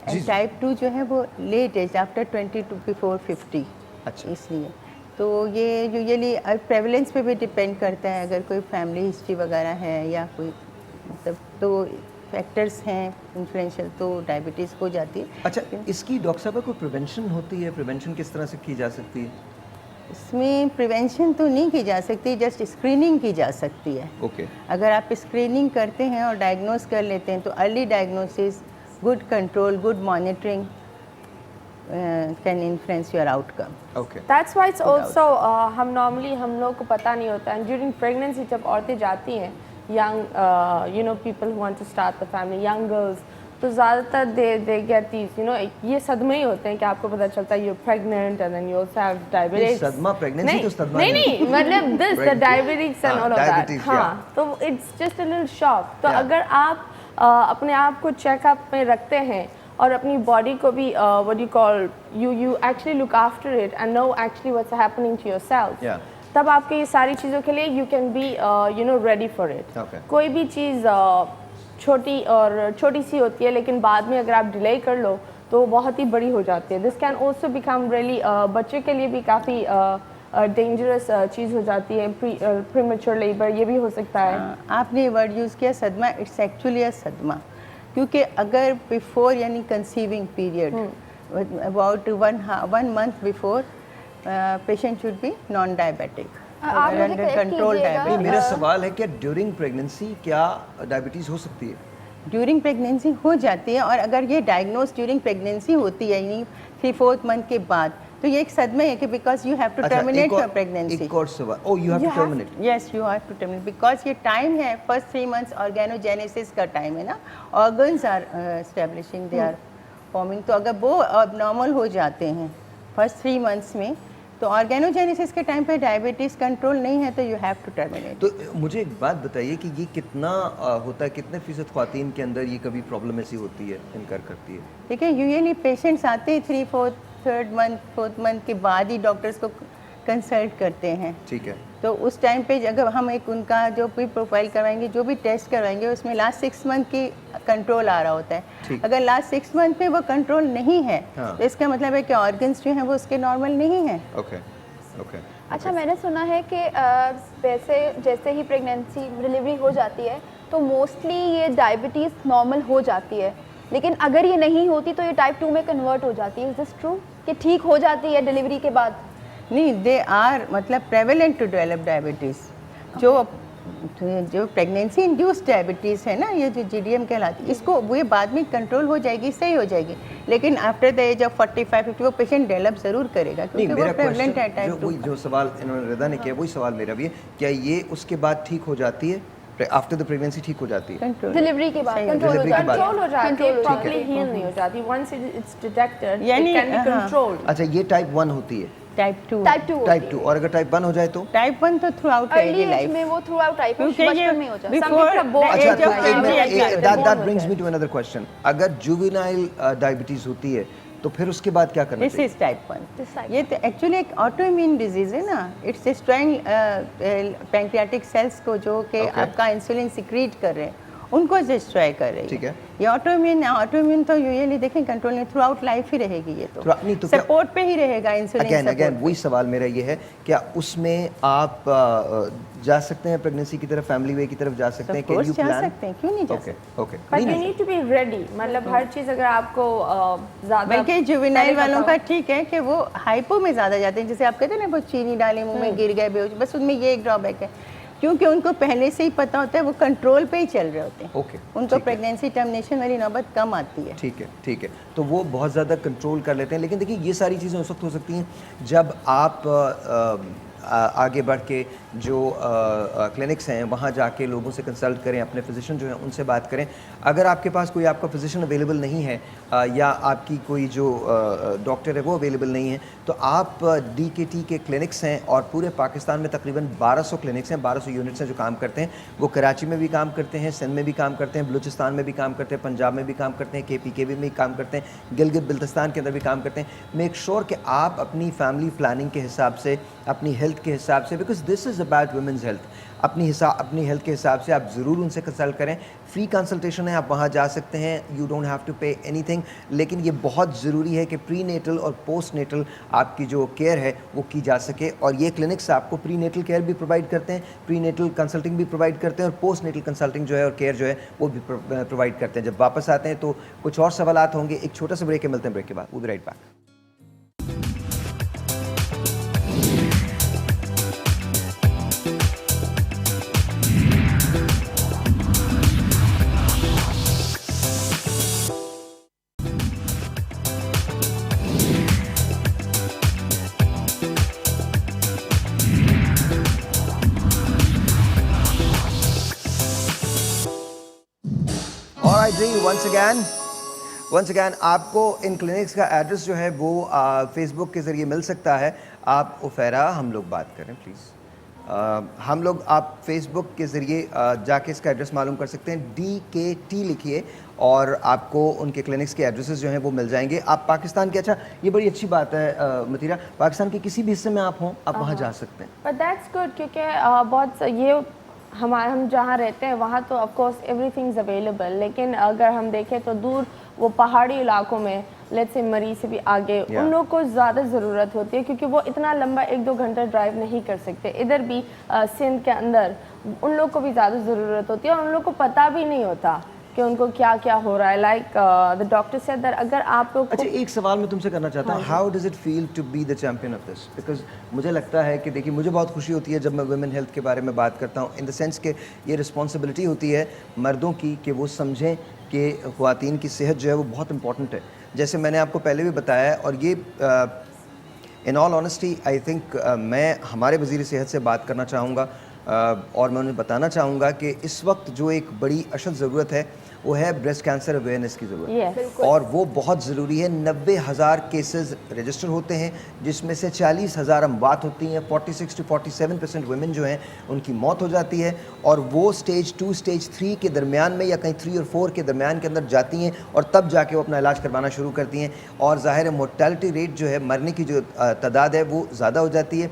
एंड टाइप 2 जो है वो लेट एज आफ्टर 22 बिफोर 50। अच्छा। इसलिए तो ये यूजुअली प्रेवलेंस पे भी डिपेंड करता है, अगर कोई फैमिली हिस्ट्री वगैरह है या कोई मतलब तो फैक्टर्स हैं इन्फ्लुएंशियल, तो डायबिटीज़ हो जाती है। अच्छा, इसकी डॉक्टर साहब कोई प्रिवेंशन होती है? प्रिवेंशन किस तरह से की जा सकती है? इसमें प्रिवेंशन तो नहीं की जा सकती, जस्ट स्क्रीनिंग की जा सकती है। ओके। अगर आप स्क्रीनिंग करते हैं और डायग्नोस कर लेते हैं तो early diagnosis, good control, good monitoring can influence your outcome. Okay. That's why it's also हम लोग को पता नहीं होता है ड्यूरिंग प्रेगनेंसी जब औरतें जाती हैं young you know people who want to start the family, young girls, तो ज़्यादातर they get these you know ये सदमे ही होते हैं कि आपको पता चलता है you pregnant and then you also have diabetes. सदमा प्रेगनेंसी तो सदमा नहीं मतलब this the diabetes and all of that. हाँ, तो it's just a little shock. तो अगर आप अपने आप को चेकअप में रखते हैं और अपनी बॉडी को भी what you call you actually look after it and know actually what's happening to yourself, तब आपके ये सारी चीज़ों के लिए you can be you know ready for it. कोई भी चीज़ छोटी सी होती है लेकिन बाद में अगर आप डिले कर लो तो वो बहुत ही बड़ी हो जाती है। This can also become really बच्चे के लिए भी काफ़ी डेंजरस चीज़ हो जाती है। प्रीमेच्योर लेबर ये भी हो सकता है। आपने वर्ड यूज़ किया सदमा, इट्स एक्चुअली अ सदमा, क्योंकि अगर बिफोर यानी conceiving period about 1 month before patient should be non diabetic, under control diabetes. मेरा सवाल है कि ड्यूरिंग प्रेगनेंसी क्या डायबिटीज़ हो सकती है? ड्यूरिंग प्रेगनेंसी हो जाती है, और अगर ये डायग्नोस ड्यूरिंग प्रेगनेंसी होती है यानी 3-4 मंथ के बाद, तो ये एक सदमे है कि because you have to terminate your pregnancy. एक और सवाल, oh you have to terminate. Yes, you have to terminate because ये टाइम है, फर्स्ट 3 मंथ्स ऑर्गेनोजेनेसिस का टाइम है ना, organs are establishing, they are forming. तो अगर वो अबनॉर्मल हो जाते हैं फर्स्ट 3 मंथ्स में, तो ऑर्गेनोजेनेसिस के टाइम पे डायबिटीज़ कंट्रोल नहीं है तो यू हैव टू टर्मिनेट। तो मुझे एक बात बताइए कि ये कितना होता है, कितने फीसद ख्वातीन के अंदर ये कभी प्रॉब्लम ऐसी होती है, इनकार करती है? देखिए यूजुअली पेशेंट्स आते हैं 3, 4th मंथ 4th मंथ के बाद ही डॉक्टर्स को कंसल्ट करते हैं। ठीक है। तो उस टाइम पे अगर हम एक उनका जो भी प्रोफाइल करवाएंगे, जो भी टेस्ट करवाएंगे, उसमें लास्ट 6 मंथ की कंट्रोल आ रहा होता है। अगर लास्ट 6 मंथ में वो कंट्रोल नहीं है तो इसका मतलब है कि ऑर्गन्स जो हैं वो उसके नॉर्मल नहीं हैं। Okay okay. अच्छा, मैंने सुना है कि वैसे जैसे ही प्रेगनेंसी डिलीवरी हो जाती है तो मोस्टली ये डायबिटीज़ नॉर्मल हो जाती है, लेकिन अगर ये नहीं होती तो ये टाइप 2 में कन्वर्ट हो जाती है। इज दिस ट्रू कि ठीक हो जाती है डिलीवरी के बाद? नहीं, दे आर मतलब प्रेवलेंट टू डेवलप डायबिटीज़। जो प्रेगनेंसी इंड्यूस्ड डायबिटीज़ है ना, ये जो GDM कहलाती है, इसको वो बाद में कंट्रोल हो जाएगी, सही हो जाएगी, लेकिन आफ्टर द एज ऑफ 45-50 वो पेशेंट डेवलप ज़रूर करेगा क्योंकि वो प्रेवलेंट है टाइप 2। जो सवाल इन्होंने रिदा ने किया वही सवाल मेरा भी है, क्या ये उसके बाद ठीक हो जाती है? आफ्टर द प्रेगनेंसी ठीक हो जाती है? डिलीवरी के बाद कंट्रोल हो जाती है, प्रॉपर्ली हील नहीं हो जाती। Once it's detected it can be controlled. अच्छा, ये टाइप 1 होती है? टाइप 2 और अगर टाइप 1 हो जाए तो? टाइप 1 तो थ्रू आउट एज लाइफ में वो थ्रू आउट टाइप बचपन में हो जाता है। That brings me to another question, अगर जुवेनाइल डायबिटीज होती है तो फिर उसके बाद क्या करना चाहिए? This is type 1। ये तो एक्चुअली एक ऑटो इम्यून डिजीज है ना, इट्स डिस्ट्रॉइंग पैंक्रियाटिक सेल्स को जो कि आपका इंसुलिन सिक्रीट कर रहे हैं, उनको डिस्ट्रॉय कर रही है। ठीक है। ये ऑटो इम्यून तो यूजुअली देखें कंट्रोल नहीं, थ्रू आउट लाइफ ही रहेगी। ये तो सपोर्ट पे ही रहेगा इंसुलिन। अगेन वही सवाल मेरा ये है, क्या उसमें आप जा सकते हैं प्रेगनेंसी की तरफ, फैमिली वे की तरफ जा सकते हैं? Can you plan? जा सकते हैं, क्यों नहीं जा सकते? Okay. But you need to be ready, मतलब हर चीज़ अगर आपको ज़्यादा, बल्कि जुवेनाइल वालों का ठीक है कि वो हाइपो में ज़्यादा जाते हैं, जैसे आप कहते हैं ना वो चीनी डाले मुंह में गिर गए बेहोश, बस उनमें ये एक ड्रॉबैक है क्योंकि उनको पहले से ही पता होता है, वो कंट्रोल पे ही चल रहे होते हैं। ओके। उनको प्रेगनेंसी टर्मिनेशन वाली नौबत कम आती है। ठीक है, ठीक है, तो वो बहुत ज़्यादा कंट्रोल कर लेते हैं। लेकिन देखिए ये सारी चीज़ें उस वक्त हो सकती हैं जब आप आगे बढ़ के जो क्लिनिक्स हैं वहाँ जाके लोगों से कंसल्ट करें, अपने फिजिशियन जो हैं उनसे बात करें। अगर आपके पास कोई आपका फिजिशियन अवेलेबल नहीं है या आपकी कोई जो डॉक्टर है वो अवेलेबल नहीं है, तो आप DKT के क्लिनिक्स हैं और पूरे पाकिस्तान में तकरीबन 1200 क्लिनिक्स हैं, 1200 यूनिट्स हैं जो काम करते हैं। वो कराची में भी काम करते हैं, सिंध में भी काम करते हैं, बलूचिस्तान में भी काम करते हैं, पंजाब में भी काम करते हैं, KPKB में भी काम करते हैं, गिलगित बिल्तिस्तान के अंदर भी काम करते हैं। मेक श्योर कि आप अपनी फैमिली प्लानिंग के हिसाब से, अपनी हेल्थ के हिसाब से, because this is about women's health. अपनी हेल्थ के हिसाब से आप ज़रूर उनसे कंसल्ट करें। फ्री कंसल्टेशन है, आप वहाँ जा सकते हैं, you don't have to pay anything. लेकिन ये बहुत ज़रूरी है कि प्री नेटल और पोस्ट नेटल आपकी जो केयर है वो की जा सके, और ये क्लिनिक्स आपको प्री नेटल केयर भी प्रोवाइड करते हैं, प्री नेटल कंसल्टिंग भी प्रोवाइड करते हैं, और पोस्ट नेटल कंसल्टिंग जो है और केयर जो है वो भी प्रोवाइड करते हैं। जब वापस आते हैं तो कुछ और सवालात होंगे। एक छोटा सा ब्रेक के मिलते हैं, ब्रेक के बाद। Will be right back. Alright जी, वंस अगैन आपको इन क्लिनिक्स का एड्रेस जो है वो फेसबुक के ज़रिए मिल सकता है। आप उफेरा, हम लोग बात करें प्लीज़। हम लोग आप फेसबुक के ज़रिए जाके इसका एड्रेस मालूम कर सकते हैं। DKT लिखिए और आपको उनके क्लिनिक्स के एड्रेसेस जो हैं वो मिल जाएंगे। आप पाकिस्तान के, अच्छा ये बड़ी अच्छी बात है मतीरा, पाकिस्तान के किसी भी हिस्से में आप हों, आप वहाँ जा सकते हैं। बट दैट्स गुड, क्योंकि बहुत ये हम जहाँ रहते हैं वहाँ तो of course everything is available, लेकिन अगर हम देखें तो दूर वो पहाड़ी इलाकों में, लेट्स से मरी से भी आगे, उन लोगों को ज़्यादा ज़रूरत होती है, क्योंकि वो इतना लंबा 1-2 घंटा ड्राइव नहीं कर सकते। इधर भी सिंध के अंदर उन लोगों को भी ज़्यादा ज़रूरत होती है, और उन लोगों को पता भी नहीं होता कि उनको क्या क्या हो रहा है। Like the doctor said that अगर आप लोग, अच्छा एक सवाल मैं तुमसे करना चाहता हूँ, how does it feel to be the champion of this? Because मुझे लगता है कि देखिए, मुझे बहुत खुशी होती है जब मैं वुमेन हेल्थ के बारे में बात करता हूँ, इन द सेंस कि ये रिस्पॉन्सिबिलिटी होती है मर्दों की कि वो समझें कि ख़वातीन की सेहत जो है वो बहुत इंपॉर्टेंट है। जैसे मैंने आपको पहले भी बताया है, और ये in all honesty I think मैं हमारे वज़ीर सेहत से बात करना चाहूँगा, और मैं उन्हें बताना चाहूँगा कि इस वक्त जो एक बड़ी अशद ज़रूरत है वो है ब्रेस्ट कैंसर अवेयरनेस की ज़रूरत। और वो बहुत ज़रूरी है। 90,000 केसेस रजिस्टर होते हैं, जिसमें से 40,000 अमवात होती हैं। 46 to 47% वुमेन जो हैं उनकी मौत हो जाती है, और वो स्टेज 2 स्टेज 3 के दरमियान में, या कहीं 3 और 4 के दरमियान के अंदर जाती हैं, और तब जाके वो अपना इलाज करवाना शुरू करती हैं। और ज़ाहिर है मोर्टेलिटी रेट जो है, मरने की जो तादाद है वो ज़्यादा हो जाती है।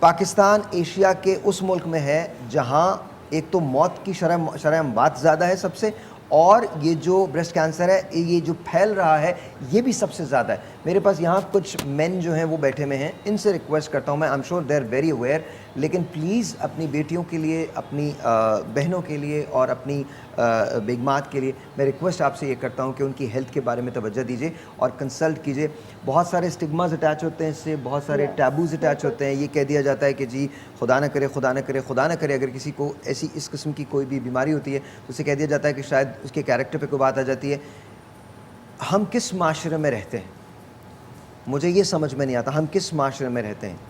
पाकिस्तान एशिया के उस मुल्क में है जहाँ एक तो मौत की शरह अमवात ज़्यादा है सबसे, और ये जो ब्रेस्ट कैंसर है ये जो फैल रहा है ये भी सबसे ज़्यादा है। मेरे पास यहाँ कुछ मेन जो हैं वो बैठे में हैं, इनसे रिक्वेस्ट करता हूँ मैं, I am sure they are very aware, लेकिन प्लीज़ अपनी बेटियों के लिए, अपनी बहनों के लिए और अपनी बेगमात के लिए मैं रिक्वेस्ट आपसे ये करता हूँ कि उनकी हेल्थ के बारे में तवज्जो दीजिए और कंसल्ट कीजिए। बहुत सारे स्टिग्मास अटैच होते हैं इससे, बहुत सारे टैबूज़ अटैच होते हैं। ये कह दिया जाता है कि जी खुदा न करे, खुदा न करे, खुदा न करे, अगर किसी को ऐसी इस किस्म की कोई भी बीमारी होती है तो उसे कह दिया जाता है कि शायद उसके कैरेक्टर पे कोई बात आ जाती है। हम किस माशरे में रहते हैं, मुझे ये समझ में नहीं आता, हम किस माशरे में रहते हैं।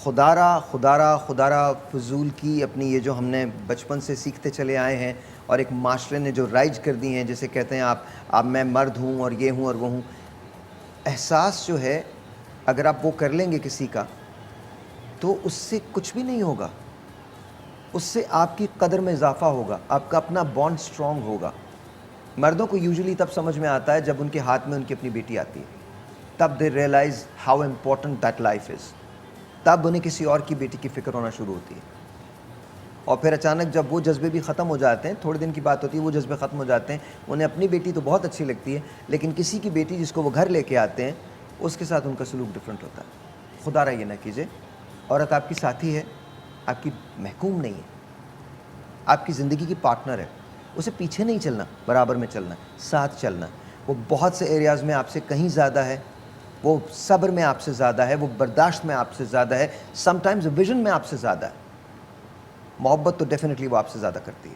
खुदारा फजूल की अपनी ये जो हमने बचपन से सीखते चले आए हैं, और एक माशरे ने जो राइज कर दी हैं, जैसे कहते हैं आप मैं मर्द हूँ और ये हूँ और वो हूँ। एहसास जो है अगर आप वो कर लेंगे किसी का, तो उससे कुछ भी नहीं होगा, उससे आपकी कदर में इजाफा होगा, आपका अपना बॉन्ड स्ट्रॉन्ग होगा। मर्दों को यूजुअली तब समझ में आता है जब उनके हाथ में उनकी अपनी बेटी आती है, तब they realize how important that life is, तब उन्हें किसी और की बेटी की फ़िक्र होना शुरू होती है। और फिर अचानक जब वो जज्बे भी ख़त्म हो जाते हैं, थोड़े दिन की बात होती है, वो जज्बे ख़त्म हो जाते हैं, उन्हें अपनी बेटी तो बहुत अच्छी लगती है, लेकिन किसी की बेटी जिसको वो घर लेके आते हैं उसके साथ उनका सलूक डिफरेंट होता है। खुदारा ये ना कीजिए, औरत आपकी साथी है, आपकी महकूम नहीं है, आपकी ज़िंदगी की पार्टनर है, उसे पीछे नहीं चलना, बराबर में चलना, साथ चलना। वो बहुत से एरियाज़ में आपसे कहीं ज़्यादा है, वो सब्र में आपसे ज़्यादा है, वो बर्दाश्त में आपसे ज़्यादा है, समटाइम्स विजन में आपसे ज़्यादा है। मोहब्बत तो डेफिनेटली वो आपसे ज़्यादा करती है।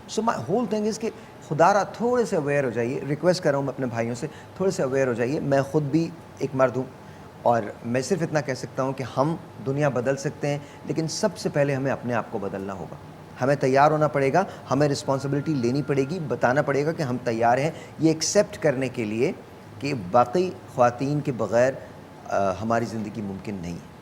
सो माई होल थिंग इज़ कि खुदारा थोड़े से अवेयर हो जाइए। रिक्वेस्ट कर रहा हूँ मैं अपने भाइयों से, थोड़े से अवेयर हो जाइए। मैं ख़ुद भी एक मर्द हूँ, और मैं सिर्फ इतना कह सकता हूँ कि हम दुनिया बदल सकते हैं, लेकिन सबसे पहले हमें अपने आप को बदलना होगा। हमें तैयार होना पड़ेगा, हमें रिस्पॉन्सिबिलिटी लेनी पड़ेगी, बताना पड़ेगा कि हम तैयार हैं ये एक्सेप्ट करने के लिए कि बाकी ख़वातीन के बग़ैर हमारी ज़िंदगी मुमकिन नहीं है।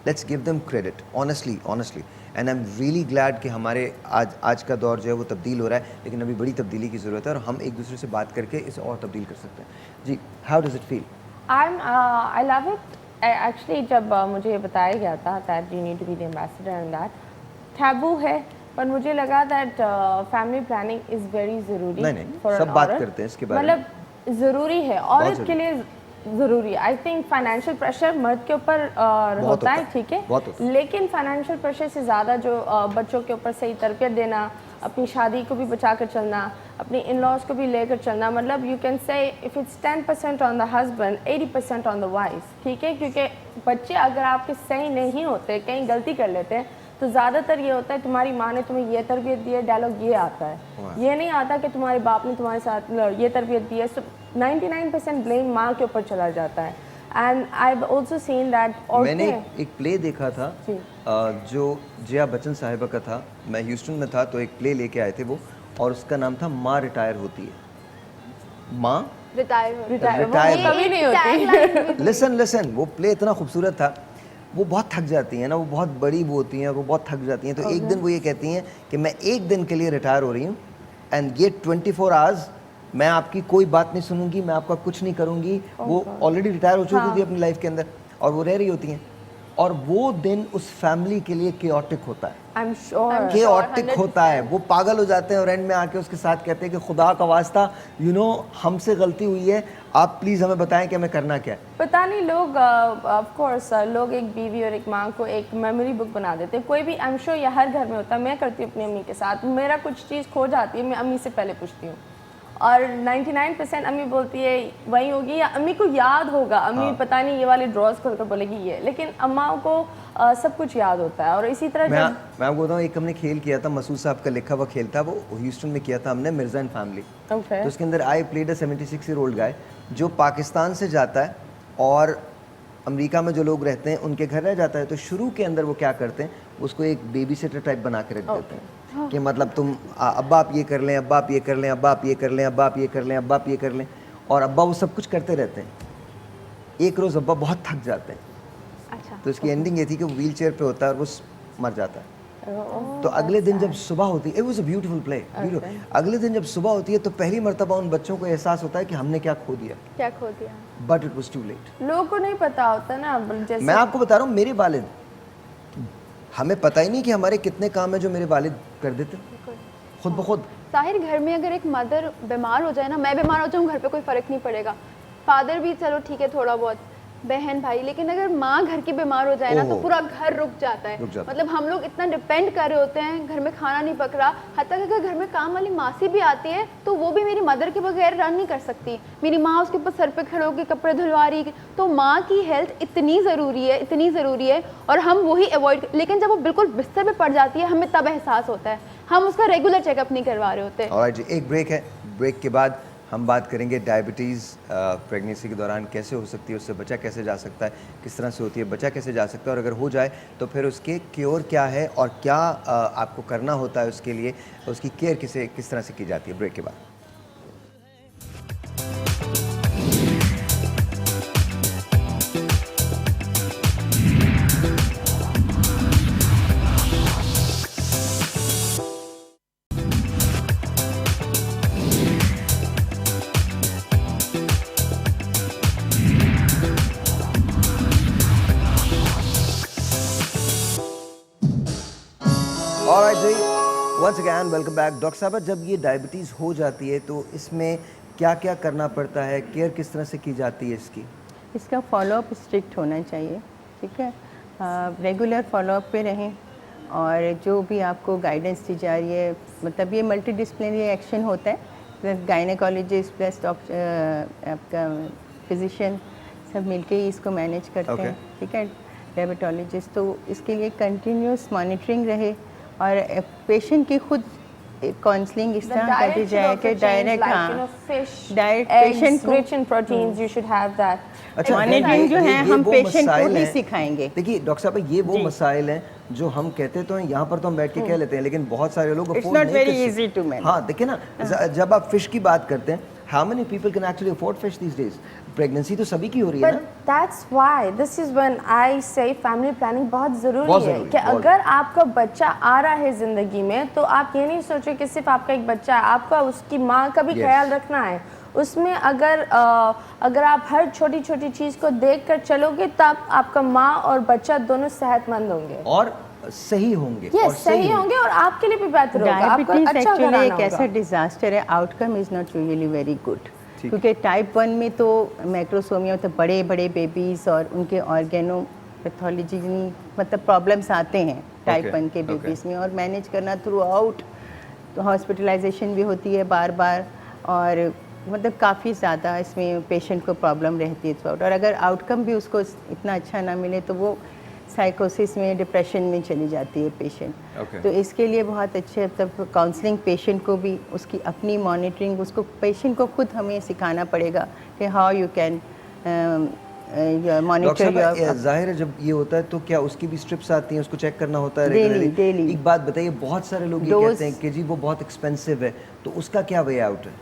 Let's give them credit, honestly and I am really glad कि हमारे आज का दौर जो है वो तब्दील हो रहा है, लेकिन अभी बड़ी तब्दीली की ज़रूरत है, और हम एक दूसरे से बात करके इसे और तब्दील कर सकते हैं। जी, how does it feel? I love it actually जब मुझे बताया गया था that you need to be the ambassador and that taboo है, पर मुझे लगा that family planning is very ज़रूरी। नहीं सब बात करते हैं इसके बारे में, मतलब ज़रूरी है, औरत के लिए ज़रूरी है। आई थिंक फाइनेंशियल प्रेशर मर्द के ऊपर होता है, ठीक है, लेकिन फाइनेंशियल प्रेशर से ज़्यादा जो बच्चों के ऊपर सही तरबियत देना, अपनी शादी को भी बचा कर चलना, अपनी इन लॉज को भी लेकर चलना, मतलब you can say if it's 10% on the husband 80% on the wife, ठीक है, क्योंकि बच्चे अगर आपके सही नहीं होते, कहीं गलती कर लेते हैं, तो ज़्यादातर ये होता है तुम्हारी माँ ने तुम्हें ये तरबियत दी है, डायलॉग ये आता है, ये नहीं आता कि तुम्हारे बाप ने तुम्हारे साथ ये तरबियत दी है। सो 99% ब्लेम माँ के ऊपर चला जाता है। And I have also seen that. मैंने एक प्ले देखा था जो जया बच्चन साहिबा का था, मैं ह्यूस्टन में था, तो एक प्ले लेके आए थे वो, और उसका नाम था माँ रिटायर होती है। माँ रिटायर कभी नहीं होती। लिसन वो प्ले इतना खूबसूरत था। वो बहुत थक जाती हैं ना, वो बहुत बड़ी वो होती हैं, वो बहुत थक जाती हैं, तो एक दिन वो ये कहती हैं कि मैं एक दिन के लिए रिटायर हो रही हूँ एंड ये 24 आवर्स मैं आपकी कोई बात नहीं सुनूंगी, मैं आपका कुछ नहीं करूंगी। वो ऑलरेडी रिटायर हो चुकी थी अपनी लाइफ के अंदर और वो रह रही होती हैं, और वो दिन उस फैमिली के लिए केओटिक होता है। I'm sure. केओटिक होता है, वो पागल हो जाते हैं और एंड में आके उसके साथ कहते हैं कि खुदा का वास्ता हमसे गलती हुई है, आप प्लीज़ हमें बताएं कि हमें करना क्या है। पता नहीं लोग ऑफ कोर्स लोग एक बीवी और एक माँ को एक मेमोरी बुक बना देते हैं। कोई भी आई एम श्योर ये हर घर में होता है। मैं करती हूँ अपनी अम्मी के साथ, मेरा कुछ चीज़ खो जाती है, मैं अम्मी से पहले पूछती हूँ और 99% अम्मी बोलती है वही होगी, या अम्मी को याद होगा, अम्मी पता नहीं ये वाले ड्रॉज खोल कर बोलेगी ये, लेकिन अम्माओं को सब कुछ याद होता है। और इसी तरह मैं आपको बताऊँ, एक हमने खेल किया था, मसूद साहब का लिखा हुआ खेल था, वो ह्यूस्टन में किया था हमने, मिर्ज़ा एंड फैमिली। तो उसके अंदर आई प्लेड अ 76-year-old गाय जो पाकिस्तान से जाता है और अमेरिका में जो लोग रहते हैं उनके घर रह जाता है। तो शुरू के अंदर वो क्या करते हैं, उसको एक बेबी सिटर टाइप बना के रख देते हैं कि मतलब तुम अब्बा आप ये कर लें, अब्बा आप ये कर लें, अब्बा आप ये कर लें, अब्बा आप ये कर लें, अब्बा आप ये कर लें, और अब्बा वो सब कुछ करते रहते हैं। एक रोज़ अब्बा बहुत थक जाते हैं। अच्छा। तो इसकी एंडिंग ये थी कि वो व्हील चेयर पर होता है और वो मर जाता है। तो अगले दिन जब सुबह होती है, it was a beautiful play, अगले दिन जब सुबह होती है तो पहली मर्तबा उन बच्चों को एहसास होता है कि हमने क्या खो दिया, but it was too late. लोगों को नहीं पता होता ना, जैसे मैं आपको बता रहा हूँ, मेरे वालिद, हमें पता ही नहीं कि हमारे कितने काम है जो मेरे वालिद कर देते खुद ब खुद। साहिर, घर में अगर एक मदर बीमार हो जाए ना, मैं बीमार हो जाऊँ घर पे कोई फ़र्क नहीं पड़ेगा, फादर भी चलो ठीक है थोड़ा बहुत, बहन भाई, लेकिन अगर माँ घर की बीमार हो जाए ना तो पूरा घर रुक जाता है। मतलब हम लोग इतना डिपेंड कर रहे होते हैं, घर में खाना नहीं पक रहा, हत्ता कि अगर घर में काम वाली मासी भी आती है तो वो भी मेरी मदर के बगैर रन नहीं कर सकती। मेरी माँ उसके ऊपर सर पे खड़े होकर कपड़े धुलवा रही, तो माँ की हेल्थ इतनी ज़रूरी है और हम वही अवॉइड, लेकिन जब वो बिल्कुल बिस्तर पे पड़ जाती है हमें तब एहसास होता है, हम उसका रेगुलर चेकअप नहीं करवा रहे होते। ऑलराइट जी, एक ब्रेक है, ब्रेक के बाद हम बात करेंगे डायबिटीज़ प्रेगनेंसी के दौरान कैसे हो सकती है, उससे बचा कैसे जा सकता है, किस तरह से होती है, बचा कैसे जा सकता है, और अगर हो जाए तो फिर उसके क्योर क्या है और क्या आपको करना होता है उसके लिए, उसकी केयर किस तरह से की जाती है। ब्रेक के बाद ऑलराइट जी, once again welcome back. Doctor साहब, जब ये डायबिटीज़ हो जाती है तो इसमें क्या क्या करना पड़ता है, केयर किस तरह से की जाती है इसकी? इसका फॉलोअप स्ट्रिक्ट होना चाहिए, ठीक है, रेगुलर फॉलोअप पे रहें, और जो भी आपको गाइडेंस दी जा रही है, मतलब ये मल्टी डिसिप्लिनरी एक्शन होता है, गायनेकोलॉजिस्ट प्लस आपका फिजिशियन सब मिलके ही इसको मैनेज करते हैं, ठीक है, डायबिटोलॉजिस्ट। तो इसके लिए कंटिन्यूस मॉनिटरिंग रहे और पेशेंट की खुद काउंसलिंग इस तरह कर दी जाए कि डायरेक्ट डाइट पेशेंट को rich in proteins you should have that. अच्छा, मॉनिटरिंग जो है हम पेशेंट को ही सिखाएंगे। देखिए डॉक्टर साहब, ये वो मसाइल हैं जो हम कहते तो हैं यहाँ पर, तो हम बैठ के कह लेते हैं, लेकिन बहुत सारे लोग it's not very easy to manage. हाँ देखिए ना, जब आप फिश की बात करते हैं, how many people can actually afford fish these days? Pregnancy तो सभी की हो रही है ना। That's why this is when I say family planning बहुत ज़रूरी है कि अगर आपका बच्चा आ रहा है ज़िंदगी में तो आप ये नहीं सोचो कि सिर्फ आपका एक बच्चा है, आपका उसकी माँ का भी ख्याल रखना है, उसमें अगर आप हर छोटी छोटी चीज़ को देख कर चलोगे तब आपका माँ और बच्चा दोनों सेहतमंद होंगे और सही होंगे। और सही होंगे और आपके लिए भी बेहतर होगा, आपको डायबिटीज अच्छा एक्चुअली घराना एक ऐसा होगा। डिजास्टर है, outcome is not really very good, क्योंकि टाइप 1 में तो मैक्रोसोमिया तो बड़े बड़े बेबीज़ और उनके ऑर्गेनो पैथोलॉजी मतलब प्रॉब्लम्स आते हैं टाइप 1 के बेबीज़ में, और मैनेज करना थ्रू आउट, तो हॉस्पिटलाइजेशन भी होती है बार बार, और मतलब काफ़ी ज़्यादा इसमें पेशेंट को प्रॉब्लम रहती है थ्रू आउट, और अगर आउटकम भी उसको इतना अच्छा ना मिले तो वो साइकोसिस में, डिप्रेशन में चली जाती है पेशेंट। तो इसके लिए बहुत अच्छे मतलब काउंसलिंग पेशेंट को भी, उसकी अपनी मॉनिटरिंग, उसको पेशेंट को खुद हमें सिखाना पड़ेगा कि how you can monitor your. जाहिर है जब ये होता है तो क्या उसकी भी स्ट्रिप्स आती हैं, उसको चेक करना होता है डेली। एक बात बताइए, बहुत सारे लोग ये कहते हैं कि जी वो बहुत एक्सपेंसिव है, तो उसका क्या वे आउट है?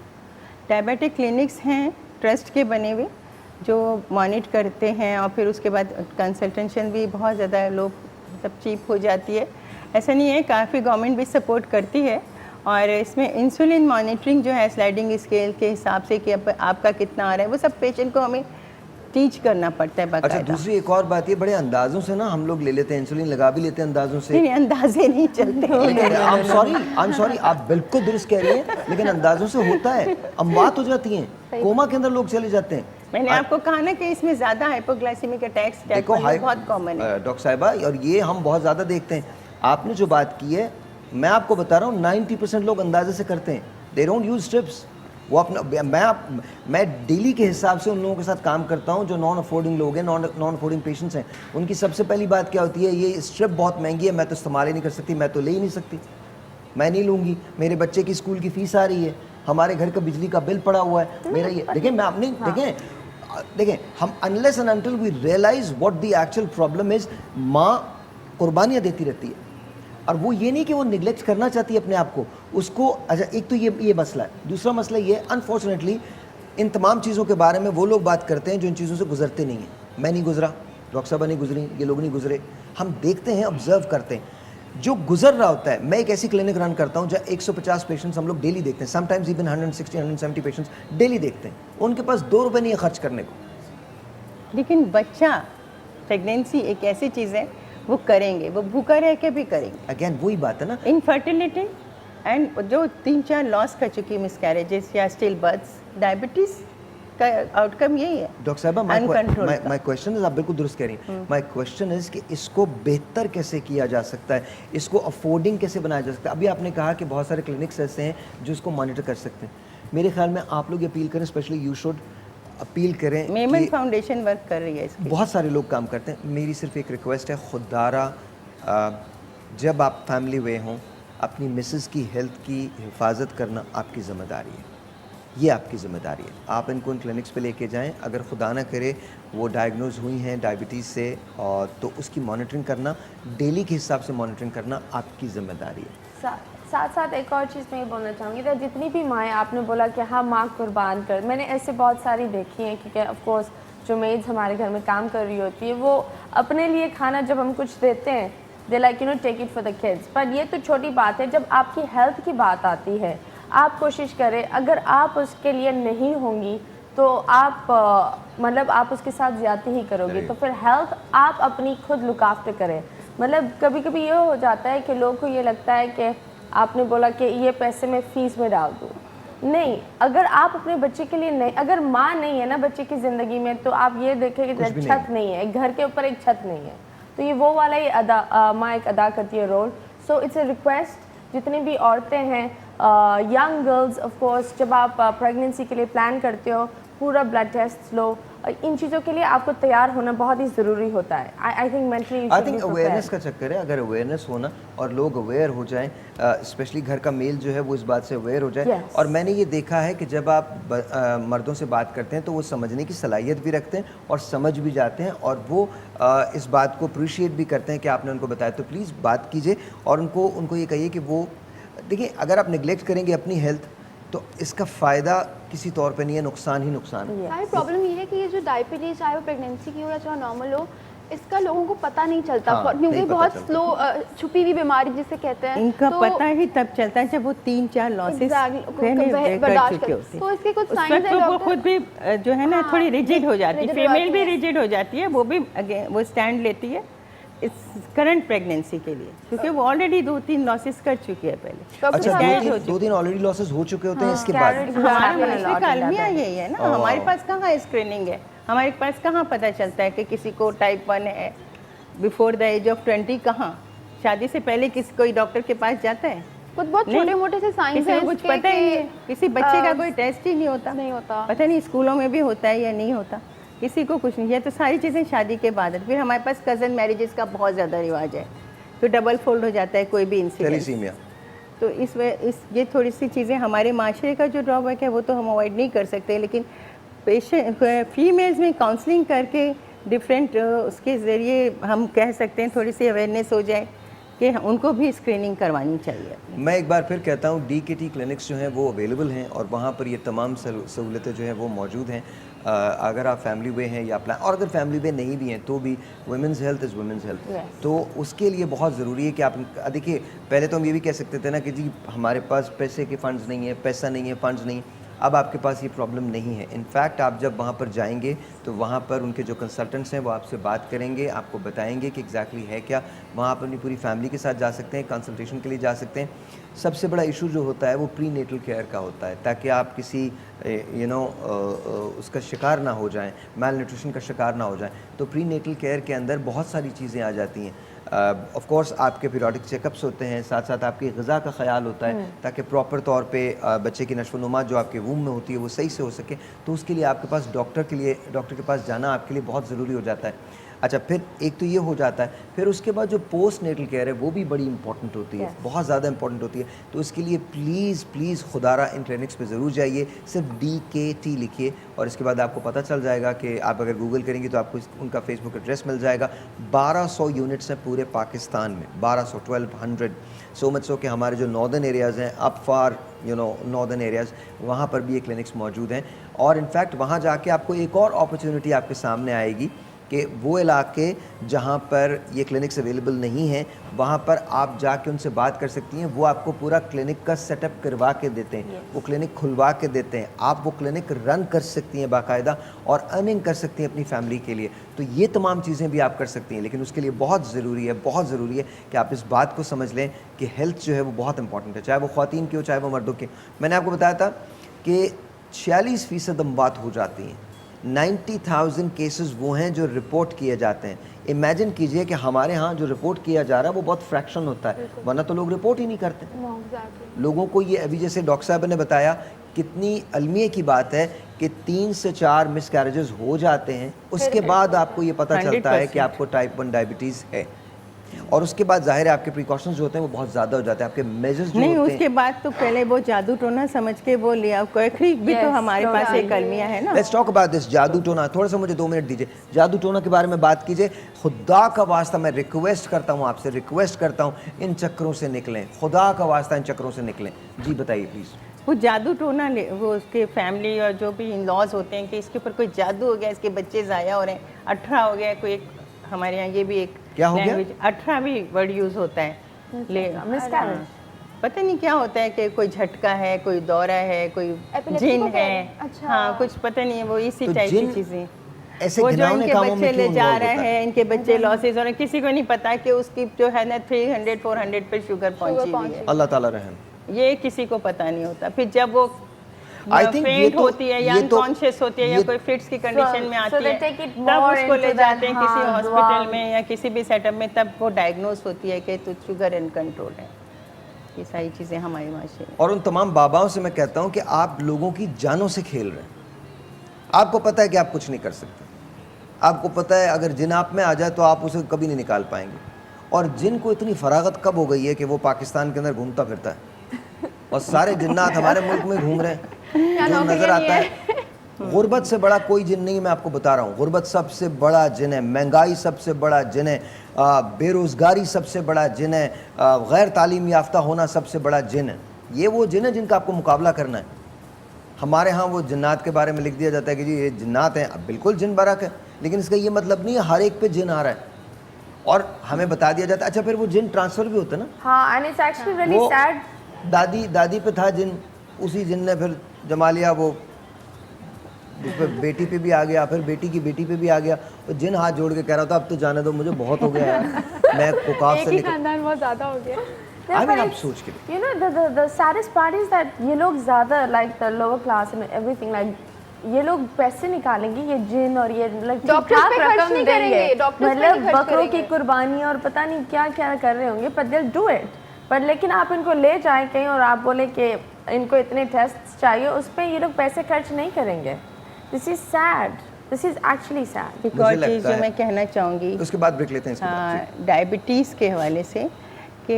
डायबिटिक क्लिनिक्स हैं ट्रस्ट के बने हुए जो मॉनिटर करते हैं, और फिर उसके बाद कंसल्टेशन भी बहुत ज़्यादा लोग मतलब चीप हो जाती है, ऐसा नहीं है, काफ़ी गवर्नमेंट भी सपोर्ट करती है। और इसमें इंसुलिन मॉनिटरिंग जो है स्लाइडिंग स्केल के हिसाब से कि आपका कितना आ रहा है, वो सब पेशेंट को हमें टीच करना पड़ता है बाकायदा। अच्छा, दूसरी एक और बात, ये बड़े अंदाजों से ना हम लोग ले लेते हैं, इंसुलिन लगा भी लेते हैं अंदाजों से। नहीं, अंदाजे नहीं चलते। I'm sorry, आप बिल्कुल दुरुस्त कह रही हैं, लेकिन अंदाजों से होता है, अमवात हो जाती हैं, कोमा के अंदर लोग चले जाते हैं। मैंने आपको कहा ना कि इसमें ज़्यादा हाइपोग्लाइसेमिक अटैक्स बहुत कॉमन है डॉक्टर साहिबा, और ये हम बहुत ज़्यादा देखते हैं। आपने जो बात की है, मैं आपको बता रहा हूँ 90% लोग अंदाजे से करते हैं, दे डोंट यूज स्ट्रिप्स। वो अपना मैं डेली के हिसाब से उन लोगों के साथ काम करता हूँ जो नॉन अफोर्डिंग लोग हैं, नॉन अफोर्डिंग पेशेंट्स हैं। उनकी सबसे पहली बात क्या होती है, ये स्ट्रिप बहुत महंगी है, मैं तो इस्तेमाल ही नहीं कर सकती, मैं तो ले ही नहीं सकती, मैं नहीं लूँगी, मेरे बच्चे की स्कूल की फ़ीस आ रही है, हमारे घर का बिजली का बिल पड़ा हुआ है, मेरा ये देखें, मैं अपनी देखें हम unless and until we realise what the actual problem is, माँ कुर्बानियाँ देती रहती है, और वो ये नहीं कि वो निगलेक्ट करना चाहती है अपने आप को, उसको। अच्छा, एक तो ये मसला है, दूसरा मसला ये अनफॉर्चुनेटली इन तमाम चीज़ों के बारे में वो लोग बात करते हैं जो इन चीज़ों से गुजरते नहीं हैं। मैं नहीं गुजरा, डॉक्टर साहबा नहीं गुजरी, ये लोग नहीं गुजरे, हम देखते हैं, ऑब्जर्व करते हैं जो गुजर रहा होता है। मैं एक ऐसी क्लिनिक रन करता हूँ जहाँ 150 पेशेंट्स हम लोग डेली देखते हैं, समटाइम्स इवन 160-170 पेशेंट्स डेली देखते हैं, उनके पास 2 रुपये नहीं है खर्च करने को। लेकिन बच्चा, प्रेगनेंसी एक ऐसी चीज़ है, वो करेंगे, वो भूखा रह के भी करेंगे। अगेन वही बात है ना, इनफर्टिलिटी एंड जो 3-4 लॉस कर चुकी मिसकैरेजेस या स्टिल बर्थ्स, डायबिटीज का आउटकम यही है। डॉक्टर साहबा, माय क्वेश्चन इज, आप बिल्कुल दुरुस्त कह रही हैं, माय क्वेश्चन इज कि इसको बेहतर कैसे किया जा सकता है, इसको अफोर्डिंग कैसे बनाया जा सकता है। अभी आपने कहा कि बहुत सारे क्लिनिक्स ऐसे हैं जो इसको मॉनिटर कर सकते हैं। मेरे ख्याल में आप लोग अपील करें, स्पेशली यू शुड अपील करें। मेमन फाउंडेशन वर्क कर रही है इसके, बहुत सारे लोग काम करते हैं। मेरी सिर्फ एक रिक्वेस्ट है, खुदारा जब आप फैमिली वे हों, अपनी मिसेस की हेल्थ की हिफाजत करना आपकी ज़िम्मेदारी है, ये आपकी ज़िम्मेदारी है। आप इनको इन क्लिनिक्स पे लेके जाएं, अगर खुदा ना करे वो डायग्नोज हुई हैं डायबिटीज़ से, और तो उसकी मॉनिटरिंग करना, डेली के हिसाब से मॉनिटरिंग करना आपकी ज़िम्मेदारी है। साथ साथ एक और चीज़ मैं ये बोलना चाहूँगी, तो जितनी भी माएँ, आपने बोला कि हाँ माँ कुर्बान कर, मैंने ऐसे बहुत सारी देखी हैं, क्योंकि ऑफ कोर्स जो मेड्स हमारे घर में काम कर रही होती है, वो अपने लिए खाना जब हम कुछ देते हैं, they like take it for the kids. पर ये तो छोटी बात है, जब आपकी हेल्थ की बात आती है, आप कोशिश करें, अगर आप उसके लिए नहीं होंगी तो आप मतलब आप उसके साथ ज़्यादती ही करोगे। तो फिर हेल्थ आप अपनी खुद लुक आफ्टर करें। मतलब कभी कभी ये हो जाता है कि लोगों को ये लगता है कि आपने बोला कि ये पैसे मैं फ़ीस में डाल दूँ, नहीं, अगर आप अपने बच्चे के लिए नहीं, अगर माँ नहीं है ना बच्चे की ज़िंदगी में, तो आप ये देखें कि छत नहीं है, घर के ऊपर एक छत नहीं है, तो ये वो वाला ही माँ एक अदा करती है role. So it's a request, जितनी भी औरतें हैं, यंग गर्ल्स, ऑफ कोर्स जब आप प्रेगनेंसी के लिए प्लान करते हो, पूरा ब्लड टेस्ट लो, इन चीज़ों के लिए आपको तैयार होना बहुत ही ज़रूरी होता है। I think mentally, I think awareness का चक्कर है, अगर अवेयरनेस होना और लोग अवेयर हो जाएं, स्पेशली घर का मेल जो है वो इस बात से अवेयर हो जाए। Yes. और मैंने ये देखा है कि जब आप मर्दों से बात करते हैं तो वो समझने की सलाहियत भी रखते हैं और समझ भी जाते हैं, और वो इस बात को अप्रिशिएट भी करते हैं कि आपने उनको बताया। तो प्लीज़ बात कीजिए और उनको ये कहिए कि वो देखिए, अगर आप निगलेक्ट करेंगे अपनी हेल्थ तो इसका फ़ायदा किसी तौर पे नहीं है, नुकसान ही नुकसान है। प्रॉब्लम ये है कि ये जो डायबिटीज़, चाहे वो प्रेगनेंसी की हो या चाहे नॉर्मल हो, इसका लोगों को पता नहीं चलता, हाँ, क्योंकि नहीं पता बहुत चलता। स्लो छुपी हुई बीमारी जिसे कहते हैं। इनका तो पता ही तब चलता है जब वो 3-4 लॉसेस बर्दाश्त कर, तो इसके कुछ साइंस है वो डॉक्टर? खुद भी जो है ना थोड़ी रिजिड हो जाती है, rigid हो फीमेल जाती भी है। रिजिड हो जाती है, वो भी वो स्टैंड लेती है इस करंट प्रेगनेंसी के लिए, क्योंकि वो ऑलरेडी 2-3 लॉसेस कर चुकी है पहले। अच्छा, Carriage हो 2 दिन ऑलरेडी लॉसेस हो चुके होते हैं इसके बाद। हमारे मानसिक अलमिया यही है ना, हमारे पास कहाँ स्क्रीनिंग है, हमारे पास कहाँ पता चलता है कि किसी को टाइप 1 है बिफोर द एज ऑफ 20, कहाँ शादी से पहले किसी कोई डॉक्टर के पास जाता है? कुछ बहुत नहीं। छोटे मोटे से साइंस किसी है को कुछ पता ही नहीं है, किसी बच्चे का कोई टेस्ट ही नहीं होता, पता नहीं स्कूलों में भी होता है या नहीं होता, किसी को कुछ नहीं है। तो सारी चीज़ें शादी के बाद है। फिर हमारे पास कज़न मैरिजेस का बहुत ज़्यादा रिवाज है, तो डबल फोल्ड हो जाता है कोई भी इंसिडेंट। थैलेसीमिया। तो ये थोड़ी सी चीज़ें हमारे माशरे का जो ड्रॉबैक है वो तो हम अवॉइड नहीं कर सकते, लेकिन पेशेंट फीमेल्स में काउंसलिंग करके डिफरेंट उसके ज़रिए हम कह सकते हैं थोड़ी सी अवेयरनेस हो जाए कि उनको भी स्क्रीनिंग करवानी चाहिए। मैं एक बार फिर कहता हूँ DKT क्लिनिक्स जो हैं वो अवेलेबल हैं और वहाँ पर ये तमाम सहूलतें जो हैं वो मौजूद हैं। अगर आप फैमिली वे हैं या प्लान, और अगर फैमिली वे नहीं भी हैं तो भी women's health is women's health. तो उसके लिए बहुत ज़रूरी है कि आप देखिए, पहले तो हम ये भी कह सकते थे ना कि जी हमारे पास पैसे के फंड्स नहीं है, पैसा नहीं है, फंड्स नहीं है। अब आपके पास ये प्रॉब्लम नहीं है। इनफैक्ट आप जब वहाँ पर जाएंगे तो वहाँ पर उनके जो कंसल्टेंट्स हैं वो आपसे बात करेंगे, आपको बताएंगे कि एग्जैक्टली है क्या। वहाँ आप अपनी पूरी फैमिली के साथ जा सकते हैं, कंसल्टेशन के लिए जा सकते हैं। सबसे बड़ा इशू जो होता है वो प्री नेटल केयर का होता है, ताकि आप किसी उसका शिकार ना हो जाएं, मैल न्यूट्रिशन का शिकार ना हो जाएं। तो प्री नेटल केयर के अंदर बहुत सारी चीज़ें आ जाती हैं। ऑफ कोर्स आपके पीरियडिक चेकअप्स होते हैं, साथ साथ आपकी ग़िज़ा का ख्याल होता है ताकि प्रॉपर तौर पे बच्चे की नशोनुमा जो आपके वूम में होती है वो सही से हो सके। तो उसके लिए आपके पास डॉक्टर के पास जाना आपके लिए बहुत ज़रूरी हो जाता है। अच्छा, फिर एक तो ये हो जाता है, फिर उसके बाद जो पोस्ट नेटल केयर है वो भी बड़ी इंपॉर्टेंट होती है, बहुत ज़्यादा इंपॉर्टेंट होती है। तो इसके लिए प्लीज़ खुदारा इन क्लिनिक्स पे ज़रूर जाइए, सिर्फ DKT लिखिए और इसके बाद आपको पता चल जाएगा कि आप अगर गूगल करेंगे तो आपको उनका फेसबुक एड्रेस मिल जाएगा। 1200 यूनिट्स हैं पूरे पाकिस्तान में, 1200 सो मच सो कि हमारे जो नॉर्दर्न एरियाज़ हैं, अप फार नॉर्दर्न एरियाज़, वहाँ पर भी ये क्लिनिक्स मौजूद हैं। और इनफैक्ट वहाँ जाके आपको एक और अपॉर्चुनिटी आपके सामने आएगी कि वो इलाके जहाँ पर ये क्लिनिक्स अवेलेबल नहीं हैं वहाँ पर आप जाके उनसे बात कर सकती हैं। वो आपको पूरा क्लिनिक का सेटअप करवा के देते हैं, वो क्लिनिक खुलवा के देते हैं। आप वो क्लिनिक रन कर सकती हैं बाकायदा और अर्निंग कर सकती हैं अपनी फैमिली के लिए। तो ये तमाम चीज़ें भी आप कर सकती हैं, लेकिन उसके लिए बहुत ज़रूरी है कि आप इस बात को समझ लें कि हेल्थ जो है वो बहुत इंपॉर्टेंट है, चाहे वो ख़वातीन की हो चाहे वो मर्दों की। मैंने आपको बताया था कि 46% अमवात हो जाती हैं, 90,000 केसेस वो हैं जो रिपोर्ट किए जाते हैं। इमेजिन कीजिए कि हमारे यहाँ जो रिपोर्ट किया जा रहा है वो बहुत फ्रैक्शन होता है, वरना तो लोग रिपोर्ट ही नहीं करते। लोगों को ये अभी जैसे डॉक्टर साहब ने बताया कितनी अलमिया की बात है कि 3 से 4 मिसकैरेजेस हो जाते हैं, उसके बाद आपको ये पता चलता है कि आपको टाइप 1 डायबिटीज़ है। और उसके बाद जाहिर है आपके प्रिकॉशंस जो होते हैं वो बहुत ज़्यादा हो जाते हैं, आपके मेजर्स जो नहीं होते उसके बाद तो पहले वो जादू टोना समझ के वो लिया, कोई भी तो हमारे पास एक अलमिया है ना। लेट्स टॉक अबाउट दिस जादू टोना। थोड़ा सा मुझे 2 मिनट दीजिए, जादू टोना के बारे में बात कीजिए। खुदा का वास्ता मैं रिक्वेस्ट करता हूँ आपसे, रिक्वेस्ट करता हूँ इन चक्रों से निकलें, खुदा का वास्ता इन चक्रों से निकलें। जी बताइए प्लीज़। वो जादू टोना वो उसके फैमिली और जो भी इन लॉज होते हैं कि इसके ऊपर कोई जादू हो गया, इसके बच्चे ज़ाया हो रहे हैं, 18 हो गया। कोई एक हमारे यहाँ ये भी एक क्या हो गया, 18 भी वर्ड यूज़ होता है। पता नहीं क्या होता है कि कोई झटका है, कोई दौरा है, कोई जिन है। अच्छा। हाँ कुछ पता नहीं है, वो इसी टाइप की चीज़ें ऐसे वो जो इनके बच्चे ले जा रहे हैं, हैं, इनके बच्चे लॉसेस और किसी को नहीं पता कि उसकी जो है ना 300-400 पे शुगर पहुंची हुई है। अल्लाह ताला रहम, ये किसी को पता नहीं होता। फिर जब वो I think फेंट होती है या अनकॉन्शियस होती है या कोई फिट्स की कंडीशन में आती है, तब उसको ले जाते हैं किसी हॉस्पिटल में या किसी भी सेटअप में, तब वो डायग्नोस होती है कि तो शुगर इन कंट्रोल है। ये सारी चीज़ें हमारे माशरे में। और उन तमाम बाबाओं से मैं कहता हूँ कि आप लोगों की जानों से खेल रहे हैं। आपको पता है कि आप कुछ नहीं कर सकते, आपको पता है अगर जिन आप में आ जाए तो आप उसे कभी नहीं निकाल पाएंगे। और जिन को इतनी फरागत कब हो गई है कि वो पाकिस्तान के अंदर घूमता फिरता है और सारे जिन्नात हमारे मुल्क में घूम रहे हैं, जो नज़र आता है। गुर्बत से बड़ा कोई जिन नहीं, मैं आपको बता रहा हूँ। गुर्बत सबसे बड़ा जिन है, महंगाई सबसे बड़ा जिन है, बेरोज़गारी सबसे बड़ा जिन है, गैर तालीम याफ्ता होना सबसे बड़ा जिन है। ये वो जिन है जिनका आपको मुकाबला करना है। हमारे यहाँ वो जिन्नात के बारे में लिख दिया जाता है कि जी ये जिन्नात हैं, अब बिल्कुल जिन बरक है, लेकिन इसका ये मतलब नहीं है हर एक पे जिन आ रहा है और हमें बता दिया जाता है। अच्छा, फिर वो जिन ट्रांसफर भी होता है ना? हाँ, and it's actually really sad. दादी पे था जिन, उसी जिन ने फिर जमा लिया, वो उस पे बेटी पे भी आ गया, फिर बेटी की बेटी पे भी आ गया। तो जिन हाथ जोड़ के कह रहा था अब तो जाने दो, मुझे बहुत हो गया यार, मैं कोकाफ से निकल। खानदान बहुत ज़्यादा हो गया। I mean, आप सोच के You know, the saddest part is that ये लोग ज़्यादा like the lower class and everything like ये लोग पैसे निकालेंगे, ये जिन और ये like डॉक्टर्स पे खर्च नहीं करेंगे, डॉक्टर्स पे मतलब नहीं खर्च बकरों की करेंगे। कुर्बानी और पता नहीं क्या क्या कर रहे होंगे, but they'll do it। पर लेकिन आप इनको ले जाएं कहीं और आप बोले कि इनको इतने टेस्ट चाहिए, उस पर ये लोग पैसे खर्च नहीं करेंगे। This is sad. This is actually sad। एक और चीज़ जो मैं कहना चाहूँगी, उसके बाद ब्रेक लेते हैं इसके बाद। हाँ, डायबिटीज़ के हवाले से कि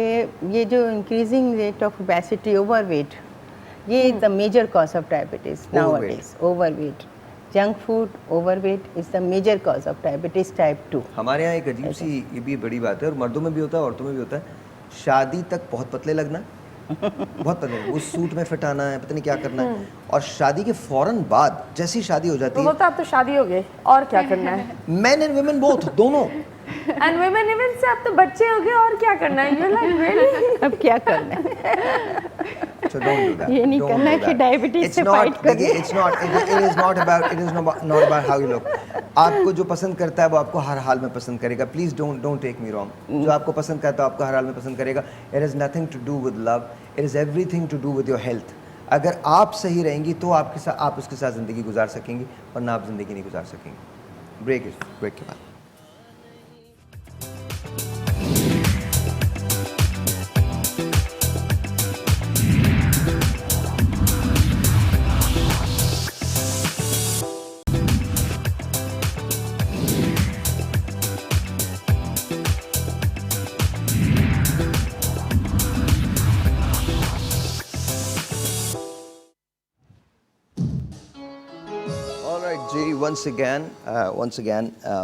ये जो increasing rate of obesity, overweight, ये the major cause of diabetes nowadays. Overweight, junk food, overweight is the major cause of diabetes type 2। हमारे यहाँ एक अजीब सी ये भी बड़ी बात है, और मर्दों में भी होता है औरतों में भी होता है, शादी तक बहुत पतले लगना बहुत पतले, वो सूट में फिट आना है, पता नहीं क्या करना है, और शादी के फौरन बाद जैसी शादी हो जाती है तो आप तो शादी हो गए और क्या करना है। मेन एंड वुमेन बोथ, दोनों। एंड वुमेन इवन से अब तो बच्चे हो गए और क्या करना है। You're like really? अब क्या करना है? So don't do that. ये नहीं Don't करना do कि that. डायबिटीज It's से not- फाइट करना। देखिए, it's not, it is not about how you look. आपको जो पसंद करता है वो आपको हर हाल में पसंद करेगा। Please don't take me wrong. जो आपको पसंद करता है आपको हर हाल में पसंद करेगा। It has nothing to do with love. It is everything to do with your health. अगर आप सही रहेंगी तो आप उसके साथ ज़िंदगी गुजार सकेंगी, वरना आप ज़िंदगी नहीं गुजार सकेंगी। ब्रेक के बाद। जी once again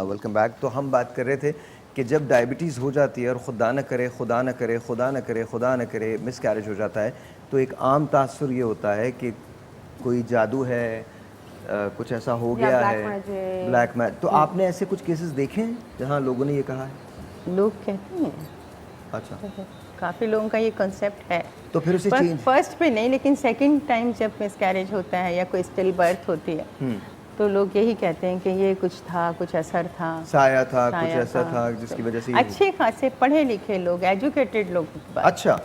वेलकम बैक। तो हम बात कर रहे थे कि जब डायबिटीज़ हो जाती है और खुदा न करे मिस कैरेज हो जाता है, तो एक आम तासुर ये होता है कि कोई जादू है, कुछ ऐसा हो गया है, ब्लैक मैजिक। तो आपने ऐसे कुछ केसेस देखे हैं जहाँ लोगों ने ये कहा है? लोग कहते हैं, अच्छा, काफ़ी लोगों का ये कॉन्सेप्ट है। तो फिर उसे चेंज, फर्स्ट पे नहीं, लेकिन सेकंड टाइम जब मिसकैरेज होता है या कोई स्टिल बर्थ होती है तो लोग यही कहते हैं कि ये कुछ था, कुछ असर था, साया था, कुछ ऐसा था जिसकी वजह से अच्छे खासे पढ़े लिखे लोग, एजुकेटेड लोग। अच्छा,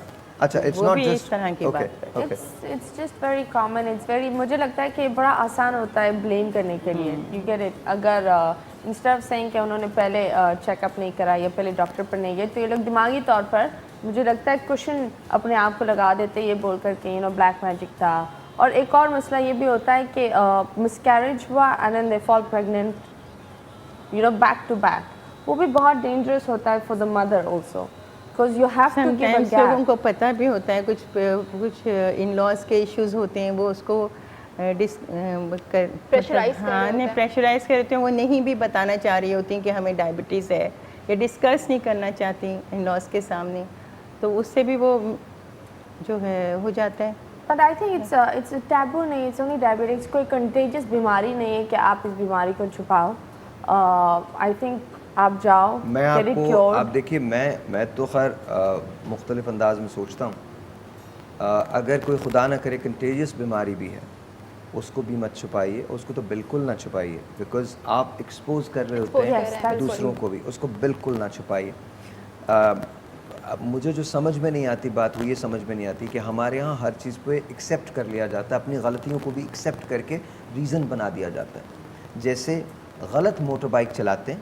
इट्स नॉट जस्ट इस तरह की बात। It's just very common, it's very, मुझे लगता है कि बड़ा आसान होता है ब्लेम करने के लिए। You get it. अगर इंस्टेड ऑफ सेइंग कि उन्होंने पहले चेकअप नहीं करा या पहले डॉक्टर पर नहीं गए, तो ये लोग दिमागी तौर पर मुझे लगता है क्वेश्चन अपने आप को लगा देते ये बोल कर के ब्लैक मैजिक था। और एक और मसला ये भी होता है कि मिसकैरेज हुआ and then they fall pregnant, back to back. वो भी बहुत डेंजरस होता है for the mother also, because you have to give a gap. लोगों को पता भी होता है, कुछ इन लॉज के इश्यूज होते हैं, वो उसको प्रेशराइज प्रेशराइज करते हैं, वो नहीं भी बताना चाह रही होती कि हमें डायबिटीज़ है, या डिस्कस नहीं करना चाहती इन लॉज के सामने, तो उससे भी वो जो है हो जाता है। But I think it's taboo नहीं, इट्स ओनली डायबिटिक्स। कोई कंटेजियस बीमारी नहीं है कि आप इस बीमारी को छुपाओ। आई थिंक आप जाओ, मैं आपको, आप देखिए, मैं तो खैर मुख्तलिफ अंदाज में सोचता हूँ, अगर कोई खुदा ना करे कंटेजियस बीमारी भी है, उसको भी मत छुपाइए, उसको तो बिल्कुल ना छुपाइए, बिकॉज आप एक्सपोज कर रहे होते हैं दूसरों को भी, उसको बिल्कुल ना छुपाइए। मुझे जो समझ में नहीं आती बात, वो ये समझ में नहीं आती कि हमारे यहाँ हर चीज़ पे एक्सेप्ट कर लिया जाता है, अपनी गलतियों को भी एक्सेप्ट करके रीज़न बना दिया जाता है। जैसे गलत मोटर बाइक चलाते हैं,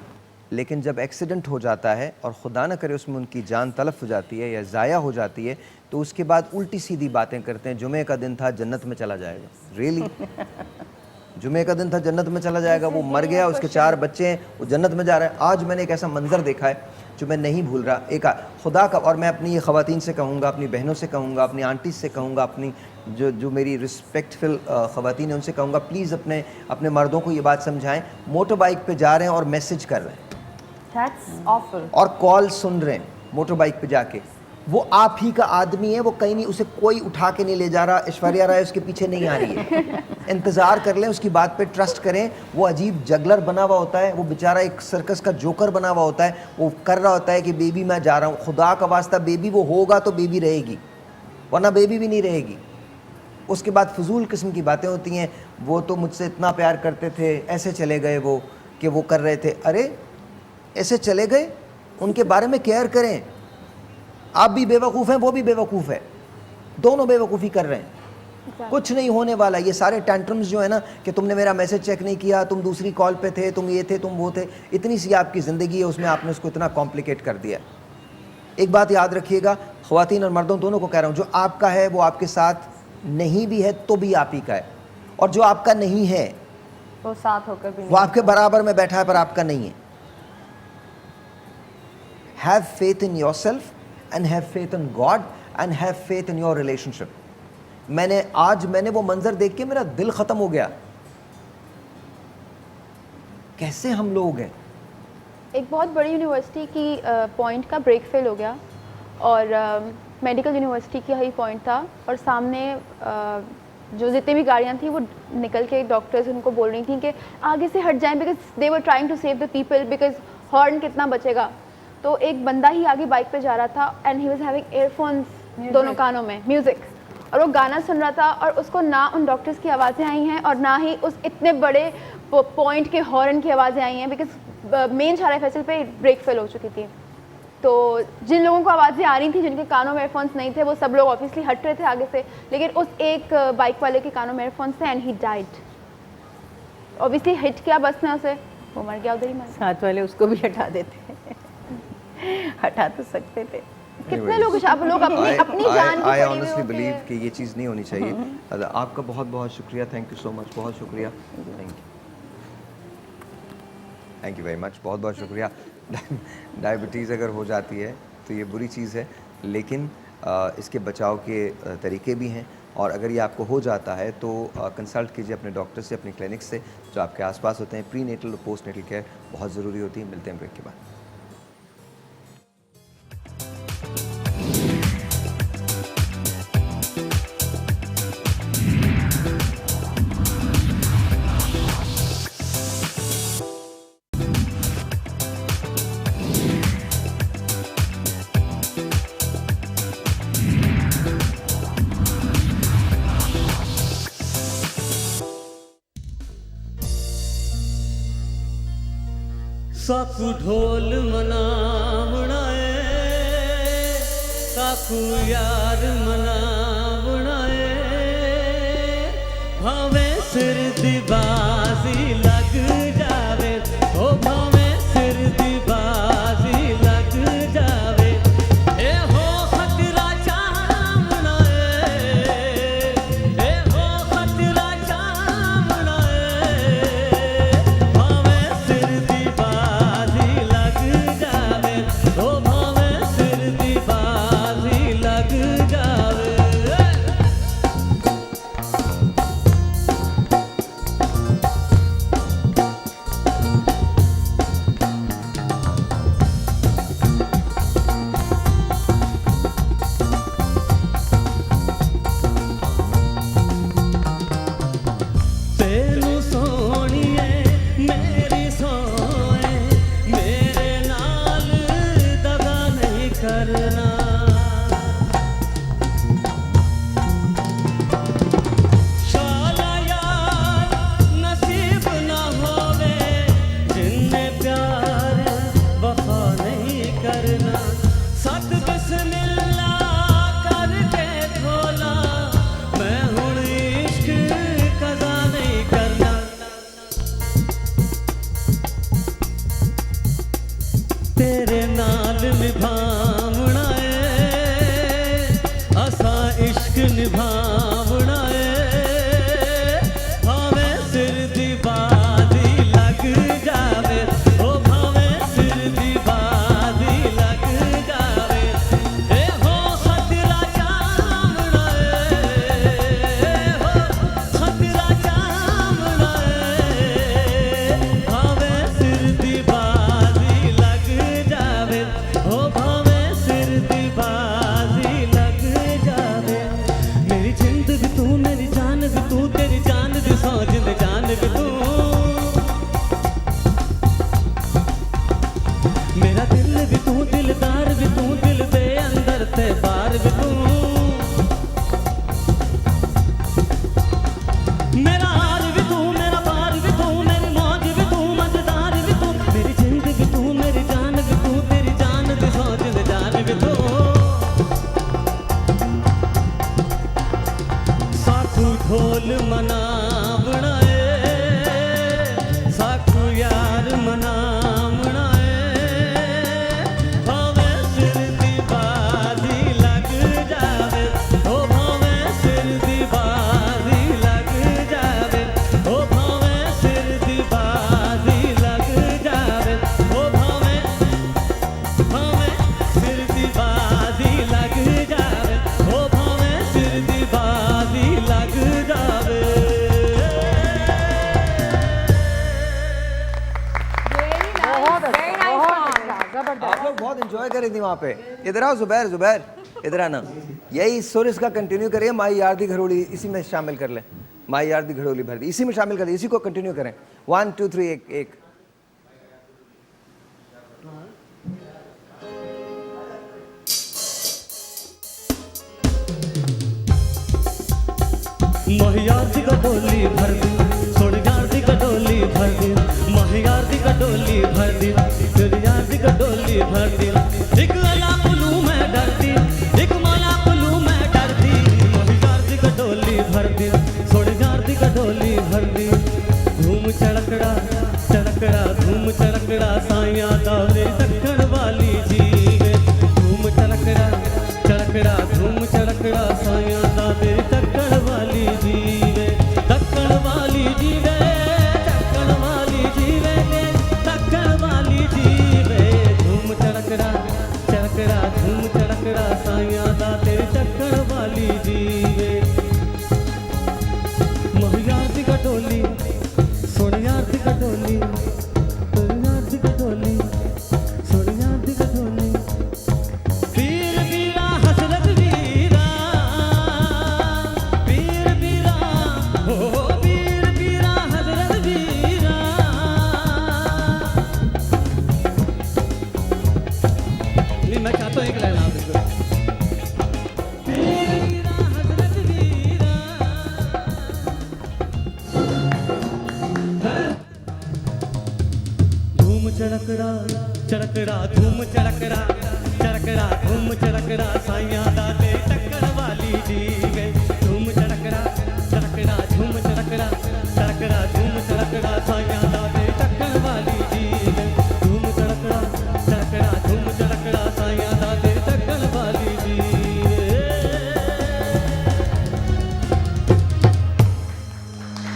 लेकिन जब एक्सीडेंट हो जाता है और खुदा न करे उसमें उनकी जान तलफ हो जाती है या ज़ाया हो जाती है, तो उसके बाद उल्टी सीधी बातें करते हैं, जुमे का दिन था जन्नत में चला जाएगा। रियली जुमे का दिन था जन्नत में चला जाएगा, वो मर गया, उसके 4 बच्चे हैं, वो जन्नत में जा रहे हैं। आज मैंने एक ऐसा मंजर देखा है जो मैं नहीं भूल रहा, एक खुदा का, और मैं अपनी ख़वातीन से कहूँगा, अपनी बहनों से कहूँगा, अपनी आंटी से कहूँगा, अपनी जो मेरी रिस्पेक्टफुल ख़वातीन हैं उनसे कहूँगा, प्लीज़ अपने मर्दों को ये बात समझाएं, मोटर बाइक पे जा रहे हैं और मैसेज कर रहे हैं, That's awful. और कॉल सुन रहे हैं मोटर बाइक पे जाके, वो आप ही का आदमी है, वो कहीं नहीं, उसे कोई उठा के नहीं ले जा रहा, ऐश्वर्या राय उसके पीछे नहीं आ रही है। इंतज़ार कर लें, उसकी बात पे ट्रस्ट करें। वो अजीब जगलर बना हुआ होता है, वो बेचारा एक सर्कस का जोकर बना हुआ होता है, वो कर रहा होता है कि बेबी मैं जा रहा हूँ। खुदा का वास्ता बेबी वो होगा तो बेबी रहेगी, वरना बेबी भी नहीं रहेगी। उसके बाद फजूल किस्म की बातें होती हैं, वो तो मुझसे इतना प्यार करते थे, ऐसे चले गए वो, कि वो कर रहे थे। अरे ऐसे चले गए, उनके बारे में केयर करें। आप भी बेवकूफ़ हैं, वो भी बेवकूफ़ है, दोनों बेवकूफ़ी कर रहे हैं। कुछ नहीं होने वाला। ये सारे टैंट्रम्स जो है ना कि तुमने मेरा मैसेज चेक नहीं किया, तुम दूसरी कॉल पे थे, तुम ये थे, तुम वो थे, इतनी सी आपकी ज़िंदगी है, उसमें आपने उसको इतना कॉम्प्लिकेट कर दिया। एक बात याद रखिएगा, ख़वातीन और मर्दों दोनों को कह रहा हूँ, जो आपका है वो आपके साथ नहीं भी है तो भी आप ही का है, और जो आपका नहीं है वो साथ होकर भी वो आपके बराबर में बैठा है पर आपका नहीं है। Have faith in yourself and have faith in God and have faith in your relationship. मैंने वो मंजर देख के मेरा दिल खत्म हो गया। कैसे हम लोग हैं। एक बहुत बड़ी यूनिवर्सिटी की पॉइंट का ब्रेक फेल हो गया, और मेडिकल यूनिवर्सिटी का ही पॉइंट था, और सामने जो जितनी भी गाड़ियाँ थी वो निकल के डॉक्टर्स उनको बोल रही थी कि आगे से हट जाएं, because they were trying to save the people, because हॉर्न कितना बचेगा। तो एक बंदा ही आगे बाइक पे जा रहा था and he was having earphones दोनों कानों में, म्यूज़िक, और वो गाना सुन रहा था, और उसको ना उन डॉक्टर्स की आवाज़ें आई हैं और ना ही उस इतने बड़े पॉइंट के हॉर्न की आवाज़ें आई हैं, बिकॉज मेन शाहरा फैसल पे ब्रेक फेल हो चुकी थी। तो जिन लोगों को आवाज़ें आ रही थी, जिनके कानों में एयरफोन्स नहीं थे, वो सब लोग ऑब्वियसली हट रहे थे आगे से, लेकिन उस एक बाइक वाले के कानों में एयरफोन्स थे and he died. Obviously hit किया बस ने उसे, वो मर गया, उधर ही मर गया। साथ वाले उसको भी हटा देते हटा तो सकते थे। कितने लोग अपनी जान की आई पड़ी हुई ऑनेस्टली होती बिलीव है। कि ये चीज़ नहीं होनी चाहिए। आपका बहुत बहुत शुक्रिया, थैंक यू सो मच, बहुत शुक्रिया, थैंक यू वेरी मच, बहुत बहुत शुक्रिया। डायबिटीज़ अगर हो जाती है तो ये बुरी चीज़ है, लेकिन इसके बचाव के तरीके भी हैं, और अगर ये आपको हो जाता है तो कंसल्ट कीजिए अपने डॉक्टर से, अपने क्लिनिक से जो आपके आसपास होते हैं। प्री नेटल और पोस्ट नेटल केयर बहुत ज़रूरी होती है। मिलते हैं ब्रेक के बाद। साकू ढोल मनावणाए, साकू यार मनावणाए, भावे सिर दी बाजी लग जावे, ओ भावे सिर दी बाजी लग जावे, ए हो खतरा चामणाए, ए हो खतरा चामणाए, भावे सिर दी बाजी लग जावे, ओ भावे सिर दी बाजी लग जावे। मेरा हार भी तू, मेरा पार भी तू, मेरी मौज भी तू, मजेदार भी तू, मेरी जिंद भी तू, मेरी जान भी तू, तेरी जान भी सोच में जान भी तू। साखू ढोल मना बनाए, साखू यार मना बनाए, भावे सिर दी बाजी लग जावे, ओ भावे सिर दी बाजी लग जावे, ओ भावे सिर दी बाजी लग जावे, ओ भावे सिर दी बाजी लग जावे, ओ भावे सिर दी बाजी लग जावे। आप लोग बहुत एंजॉय कर रही थी वहाँ पे। इधर आओ जुबैर, जुबैर इधर आना। यही सुर इसका कंटिन्यू करिए। माई यार दी घड़ोली इसी में शामिल कर लें। माई यार दी घड़ोली भर दी, इसी में शामिल कर दी, इसी को कंटिन्यू करें। 1 2 3 एक महियार दी कटोली भर दी, छोड़ यार दी कटोली भर दी, महियार दी कटोली भर दी, फिर यार दी कटोली भर दी। एक अला पुलू में डरती, एक माला पुलू में डरती, महियार दी कटोली भर दी, छोड़ यार दी कटोली भर दी। धूम चड़कड़ा चड़कड़ा धूम चड़कड़ा साइया दावे दक्कन वाली जी वे। धूम चड़कड़ा चड़कड़ा धूम चड़कड़ा साइया दावे दक्कन वाली जी वे, दक्कन वाली जी वे, दक्कन वाली जी वे, दक्कन वाली जी वे। धूम चड़कड़ा चड़कड़ा धूम चड़कड़ा साइया दावे दक्कन वाली जी वे। महियार दी कटोली, सुन यार दी कटोली, सुन यार दी कटोली, सुन यार दी कटोली। पीर पीरा हसरत वीरा, पीर पीरा हो, पीर पीरा हसरत वीरा। नहीं मैं चाहता हूँ एक लाइन आप देखो। पीर पीरा हसरत वीरा। धूम चड़कड़ा चड़कड़ा धूम चड़कड़ा चड़कड़ा धूम चड़कड़ा साइया दाते टक्कर वाली जी गई। धूम चड़कड़ा चड़कड़ा धूम चड़कड़ा चड़कड़ा धूम चड़कड़ा साइया दाते टक्कर वाली जी गई। धूम चड़कड़ा चड़कड़ा धूम चड़कड़ा साइया दाते टक्कर वाली जी गई।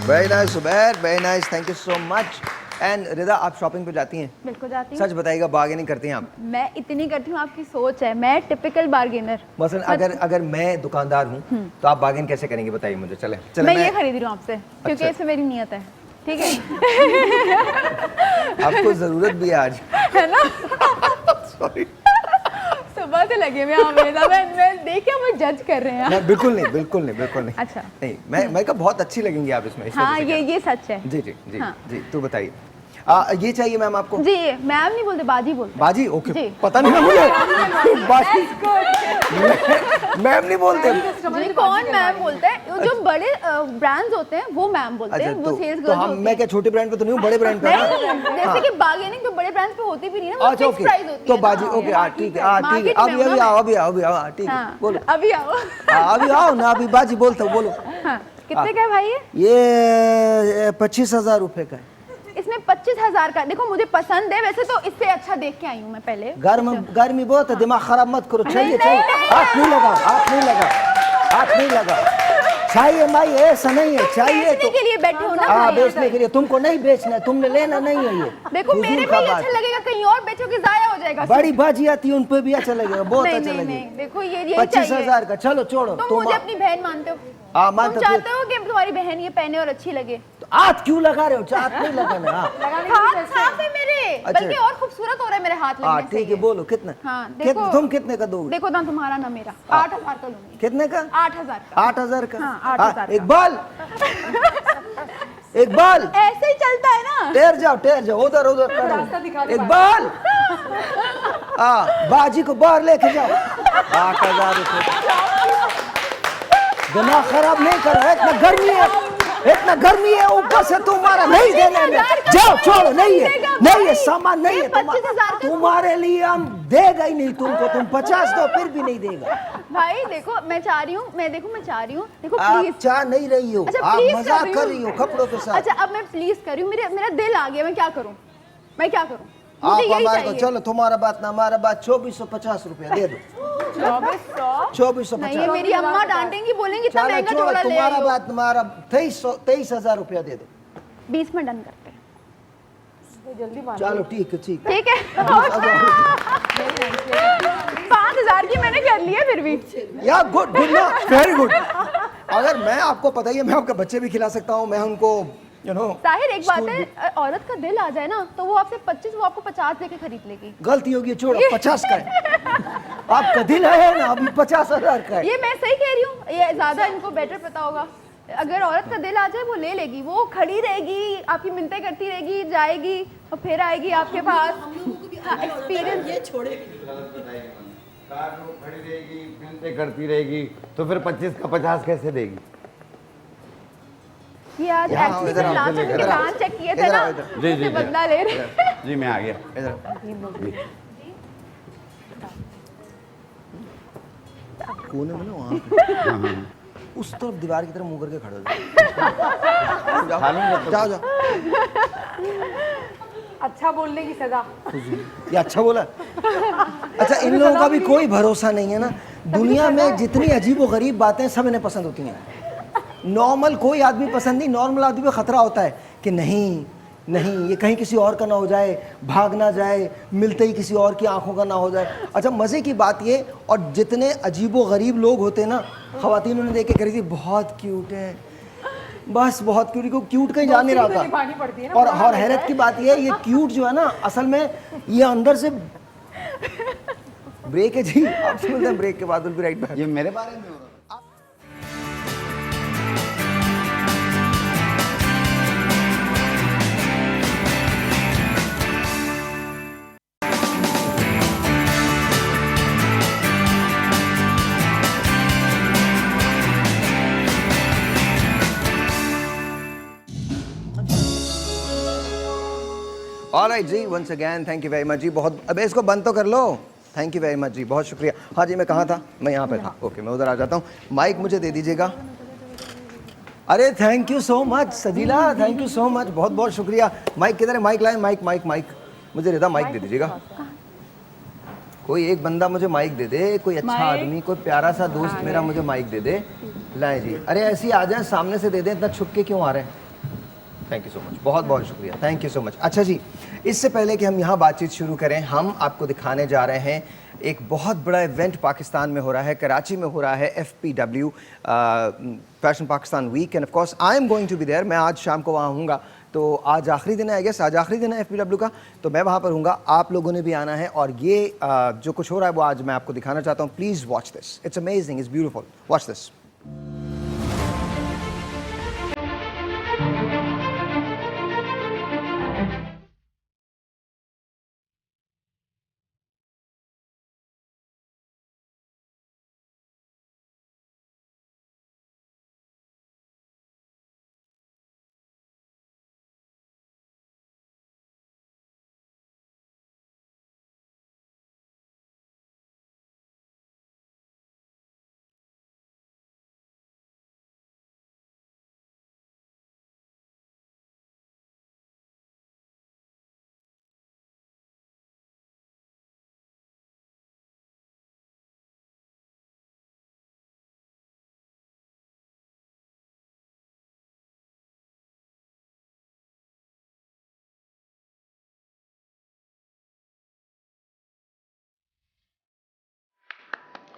Very nice Zubair, very nice, thank you so much. And Rida, आप शॉपिंग पे जाती हैं? बिल्कुल जाती हूँ। सच बताइएगा, बार्गेनिंग करती हैं आप? मैं इतनी करती हूँ, आपकी सोच है, मैं टिपिकल बार्गेनर। मसलन अगर मैं दुकानदार हूँ तो आप बार्गेन कैसे करेंगे बताइए मुझे। चले मैं ये खरीद रही हूँ आपसे क्योंकि अच्छा। इसमें मेरी नियत है, ठीक है? आपको जरूरत भी है आज, है ना? सॉरी। सुबह से लगे हुए हैं हमेशा, मैं देखिए मुझे जज कर रहे हैं। नहीं, बिल्कुल नहीं, बिल्कुल नहीं, बिल्कुल नहीं। अच्छा। नहीं, मैं कहा बहुत अच्छी लगेंगी आप इसमें। इस हाँ, वजह से ये सच है। जी जी जी हाँ। जी, तो बताइए। ये चाहिए मैम आपको? जी, मैम नहीं बोलते, बाजी बोलते। बाजी, ओके। जी। पता नहीं ना मुझे। बाजी मैम नहीं बोलते। जी, कौन मैम बोलता है? जो बड़े ब्रांड्स होते हैं वो मैम बोलते हैं, वो सेल्स तो गर्ल्स हम, होती मैं क्या छोटे ब्रांड पे तो नहीं हूँ, बड़े ब्रांड पे ना। नहीं, जैसे कि बार्गेनिंग तो बड़े ब्रांड्स पे होती भी नहीं ना, वो अच्छा, फिक्स ओके, प्राइस होती तो है। बाजी, ओके, हाँ ठीक है, हाँ ठीक है। अभी अभी आओ, अभी आओ, अभी आओ, हाँ ठीक है, बोलो। अभी आओ। अभी आओ ना, अभी बाजी बोलता हूँ, बोलो। हाँ, कितने का है भाई ये 25,000 रुपए का है। इसमें 25,000 का। देखो मुझे पसंद है, वैसे तो इससे अच्छा देख के आई हूँ मैं पहले। गर्मी बहुत है, दिमाग खराब मत करो। चाहिए नहीं, चाहिए, नहीं, आप नहीं लगा, आप नहीं लगा, आप नहीं लगा। चाहिए माई, ऐसा नहीं है, चाहिए बेचने तो के लिए बैठे हो ना हाँ, भाई। बेचने के लिए। तुमको नहीं बेचना है, तुमने लेना नहीं है ये। देखो हुजूर मेरे का पे ही बात। अच्छा लगेगा, कहीं और बेचोगे जाया हो जाएगा। बड़ी बाजी आती है, उन पे भी अच्छा लगेगा, बहुत नहीं, अच्छा नहीं, लगेगा। नहीं, देखो ये 25,000 का, चलो छोड़ो। तुम मुझे अपनी बहन मानते हो? हाँ, तुम मानते चाहते हो कि तुम्हारी बहन ये पहने और अच्छी लगे? तो हाथ क्यों लगा रहे हो? हाथ नहीं लगाना। हाथ है मेरे, अच्छा। बल्कि और खूबसूरत हो रहा है मेरे हाथ लगने हाँ से ठीक है, ये। बोलो कितना। हाँ, देखो तुम कितने का दोगे? देखो ना, तुम्हारा ना मेरा 8,000 का लूंगी। कितने का? 8,000 का। 8,000 का। हाँ, 8,000 का। इकबाल, इकबाल, ऐसे ही चलता है ना। ठहर जाओ, ठहर जाओ, उधर उधर करो। इकबाल, हाँ, बाजी को बाहर लेके जाओ। 8,000 रुपए। दिमाग खराब नहीं करो, इतना गर्मी है। इतना गर्मी है ऊपर से तुम्हारा नहीं देने में, जाओ छोड़ो, नहीं है सामान नहीं है तुम्हारे लिए, हम देगा ही नहीं तुमको, तुम 50 दो फिर भी नहीं देगा। भाई देखो मैं चाह रही हूँ, देखो आप प्लीज। चाह नहीं रही हो, अच्छा, आप please मजाक कर रही हो कपड़ों के साथ। अच्छा अब मैं प्लीज कर रही हूँ, मेरा दिल आ गया, मैं क्या करूँ? आप हमारे को चलो, तुम्हारा बात ना हमारा बात, 2450 रुपया दे दो। 2450 नहीं, मेरी अम्मा डांटेंगी, बोलेंगी इतना महंगा चलो, जोड़ा ले तुम्हारा आई हो। बात तुम्हारा 23,000 रुपया दे दो। 20 में डन करते हैं। चलो ठीक है ठीक है 5000 की मैंने कर लिया फिर भी। या गुड गुड ना, वेरी गुड। अगर मैं, आपको पता ही है, मैं आपके बच्चे भी खिला सकता हूँ, मैं उनको ताहिर एक बात है, औरत का दिल आ जाए ना तो वो आपसे 25, वो आपको 50 देके खरीद लेगी। गलती होगी, छोड़ो 50 का है आपका दिल है ना, अभी 50,000 का है। ये मैं सही कह रही हूँ, ये ज्यादा इनको बेटर पता होगा। अगर औरत का दिल आ जाए वो ले लेगी, वो खड़ी रहेगी, आपकी मिन्नतें करती रहेगी, जाएगी और फिर आएगी आपके पास। एक्सपीरियंस ये छोड़ेगी खड़ी रहेगी, मिन्नतें करती रहेगी, तो फिर 25 का 50 कैसे देगी? ये आज एक्चुअली लास्ट टाइम के कान चेक किए थे ना, उससे बदला ले रहे। जी मैं आ गया। कोने में ना वहाँ पे उस तरफ दीवार की तरफ मुंह करके खड़े हो जाओ। जाओ अच्छा बोलने की सजा। ये अच्छा बोला। अच्छा, इन लोगों का भी कोई भरोसा नहीं है ना, दुनिया में जितनी अजीबोगरीब बातें सब इन्हें पसंद होती हैं। नॉर्मल कोई आदमी पसंद नहीं, नॉर्मल आदमी पे खतरा होता है कि नहीं ये कहीं किसी और का ना हो जाए, भाग ना जाए, मिलते ही किसी और की आंखों का ना हो जाए। अच्छा, मज़े की बात ये, और जितने अजीबोगरीब लोग होते हैं ना, ख़वातीन उन्हें देख के कह रही थी बहुत क्यूट है, बस बहुत क्यूट, को क्यूट कहीं जा नहीं रहा था। और हैरत की बात ये क्यूट जो है ना, असल में ये अंदर से ब्रेक है जी, आपसे मिलते हैं ब्रेक के बाद, विल बी राइट बैक। ये मेरे बारे में हो रहा है। ऑलराइट जी, once again thank you very much जी। बहुत, अबे इसको बंद तो कर लो। थैंक यू वेरी मच जी, बहुत शुक्रिया। हाँ जी, मैं कहाँ था? मैं यहाँ पे था। ओके, मैं उधर आ जाता हूँ। माइक मुझे दे दीजिएगा। अरे thank you so much Sajeela, thank you so much, बहुत बहुत शुक्रिया। माइक किधर है? माइक लाए, माइक मुझे रेदा माइक दे दीजिएगा। कोई एक बंदा मुझे माइक दे दे, कोई अच्छा आदमी, कोई प्यारा सा दोस्त मेरा मुझे माइक दे दे। लाए जी, अरे ऐसे ही आ जाए, सामने से दे दें, इतना छुप के क्यों आ रहे हैं? थैंक यू सो मच, बहुत बहुत शुक्रिया, थैंक यू सो मच। अच्छा जी, इससे पहले कि हम यहाँ बातचीत शुरू करें, हम आपको दिखाने जा रहे हैं एक बहुत बड़ा इवेंट पाकिस्तान में हो रहा है, कराची में हो रहा है, FPW fashion Pakistan week, and of course I am going to be there. मैं आज शाम को वहाँ हूँगा, तो आज आखिरी दिन है, आई गेस आज आखिरी दिन है FPW का, तो मैं वहाँ पर हूँगा। आप लोगों ने भी आना है, और ये जो कुछ हो रहा है वो आज मैं आपको दिखाना चाहता हूँ। Please watch this, it's amazing, it's beautiful, watch this.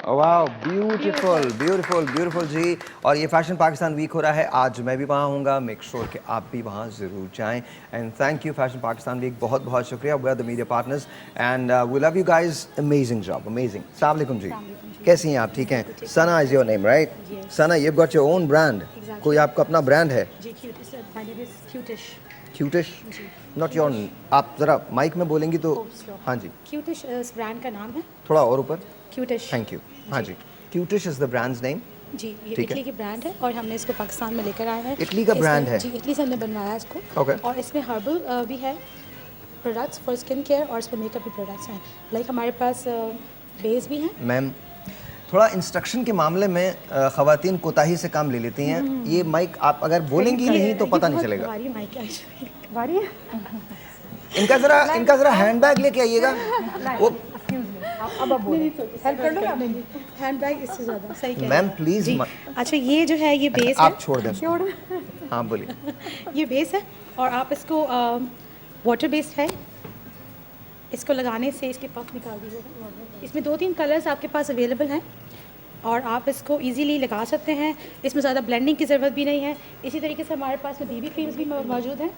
वाह, ब्यूटीफुल ब्यूटीफुल ब्यूटीफुल जी। और ये फैशन पाकिस्तान वीक हो रहा है, आज मैं भी वहाँ हूँगा, मेक श्योर कि आप भी वहाँ ज़रूर जाएं। And thank you fashion Pakistan week, बहुत बहुत शुक्रिया, we are the media partners and we love you guys, amazing job, amazing. अस्सलाम वालेकुम जी, कैसी हैं आप? ठीक हैं? Sana is your name right? Sana, you got your own brand, कोई आपका अपना ब्रांड है? क्यूटिश, नॉट योर, आप ज़रा माइक में बोलेंगी तो। हाँ जी, क्यूटिश इस ब्रांड का नाम है। थोड़ा और ऊपर। क्यूटिश, थैंक यू। हाँ जी, क्यूटिश इज़ द ब्रांड्स नेम, जी, ये ठीक है। इटली की ब्रांड है और हमने इसको पाकिस्तान में लेकर आया है। इटली का ब्रांड है? जी, इटली से हमने बनवाया है इसको। ओके। और इसमें हर्बल भी है प्रोडक्ट्स फॉर स्किन केयर और इसमें मेकअप भी प्रोडक्ट्स हैं। लाइक हमारे पास बेस भी हैं। मैम थोड़ा इंस्ट्रक्शन के मामले में ख़वातीन कोताही से काम ले लेती हैं। ये माइक आप अगर बोलेंगी नहीं तो पता नहीं चलेगा। भारी माइक है। वारी है? इनका ज़रा हैंडबैग लेके आइएगा। वो अब बोलिए, हेल्प कर लूँगा? हैंड बैग इससे ज़्यादा सही कह रही हैं। Ma'am please. जी, अच्छा ये जो है ये बेस आप है। छोड़ दें। हाँ बोलिए। ये बेस है और आप इसको वाटर बेस्ड है। इसको लगाने से इसके पफ निकाल दीजिएगा। इसमें 2-3 कलर्स आपके पास अवेलेबल हैं और आप इसको इजीली लगा सकते हैं। इसमें ज़्यादा ब्लेंडिंग की ज़रूरत भी नहीं है। इसी तरीके से हमारे पास में बीबी क्रीम्स भी मौजूद हैं,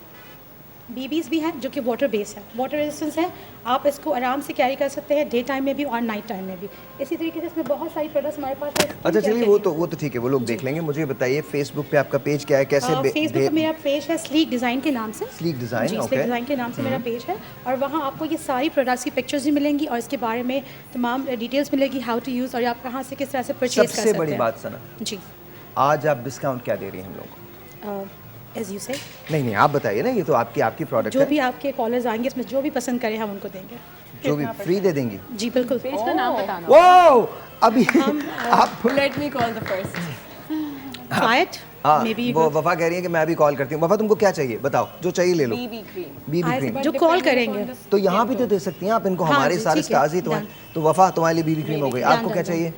बीबीज़ भी हैं जो कि वाटर बेस है, वाटर रेजिस्टेंस है। आप इसको आराम से कैरी कर सकते हैं डे टाइम में भी और नाइट टाइम में भी। इसी तरीके से इसमें बहुत सारी प्रोडक्ट्स हमारे पास है। अच्छा चलिए वो तो ठीक है, वो लोग देख लेंगे। मुझे बताइए फेसबुक पे आपका पेज क्या है, कैसे? फेसबुक पे मेरा पेज है स्लीक डिज़ाइन के नाम से। स्लीक डिज़ाइन, जी, ओके। स्लीक डिज़ाइन के नाम से मेरा पेज है और वहाँ आपको ये सारी प्रोडक्ट्स की पिक्चर्स भी मिलेंगी और इसके बारे में तमाम डिटेल्स मिलेगी, हाउ टू यूज़ और आप कहाँ से किस तरह से परचेज कर सकते हैं। सबसे बड़ी बात सना जी, आज आप डिस्काउंट क्या दे रही हैं हम लोग को? एज यू से नहीं आप बताइए ना, ये तो आपकी प्रोडक्ट जो है। भी आपके कॉलर्स आएंगे इसमें जो भी पसंद करें हम उनको देंगे। जो भी फ्री दे देंगी? जी बिल्कुल। पेज का नाम बताना। वो अभी आप let me call the first. Fight हाँ, मे बी वो वफा कह रही है कि मैं अभी कॉल करती हूँ। वफा तुमको क्या चाहिए बताओ, जो चाहिए ले लो। BB cream. बीबी क्रीम जो कॉल करेंगे तो यहाँ भी तो दे सकती हैं आप इनको। हाँ हमारे जी, सारे ठीक है, स्टार्स ही तो हैं। तो वफा तुम्हारे लिए बीबी क्रीम हो गई। आपको क्या चाहिए?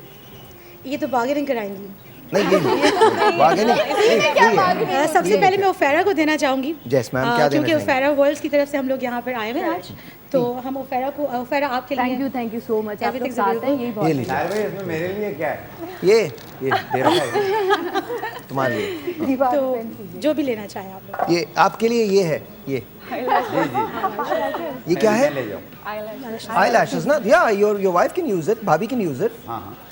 ये तो बार्गेनिंग कराएंगी। नहीं ये नहीं, बार्गेनिंग नहीं। सबसे पहले मैं ओफेरा को देना चाहूँगी। यस मैम, क्या देना क्योंकि चाहेंगी? ओफेरा वर्ल्ड्स की तरफ से हम लोग यहाँ पर आए हुए हैं आज, तो हम ओफेरा आपके लिए। Thank you so much. आप लोग Everything's साथ हैं, यही ये बहुत लीजिए। भाई इसमें मेरे लिए क्या है? ये दे रहा है तुम्हारे लिए। तो जो भी लेना चाहें आप लोग। ये आपके लिए ये है। ये क्या है? ले जाओ। Eyelashes ना? Yeah, your wife can use it. भाभी can use it.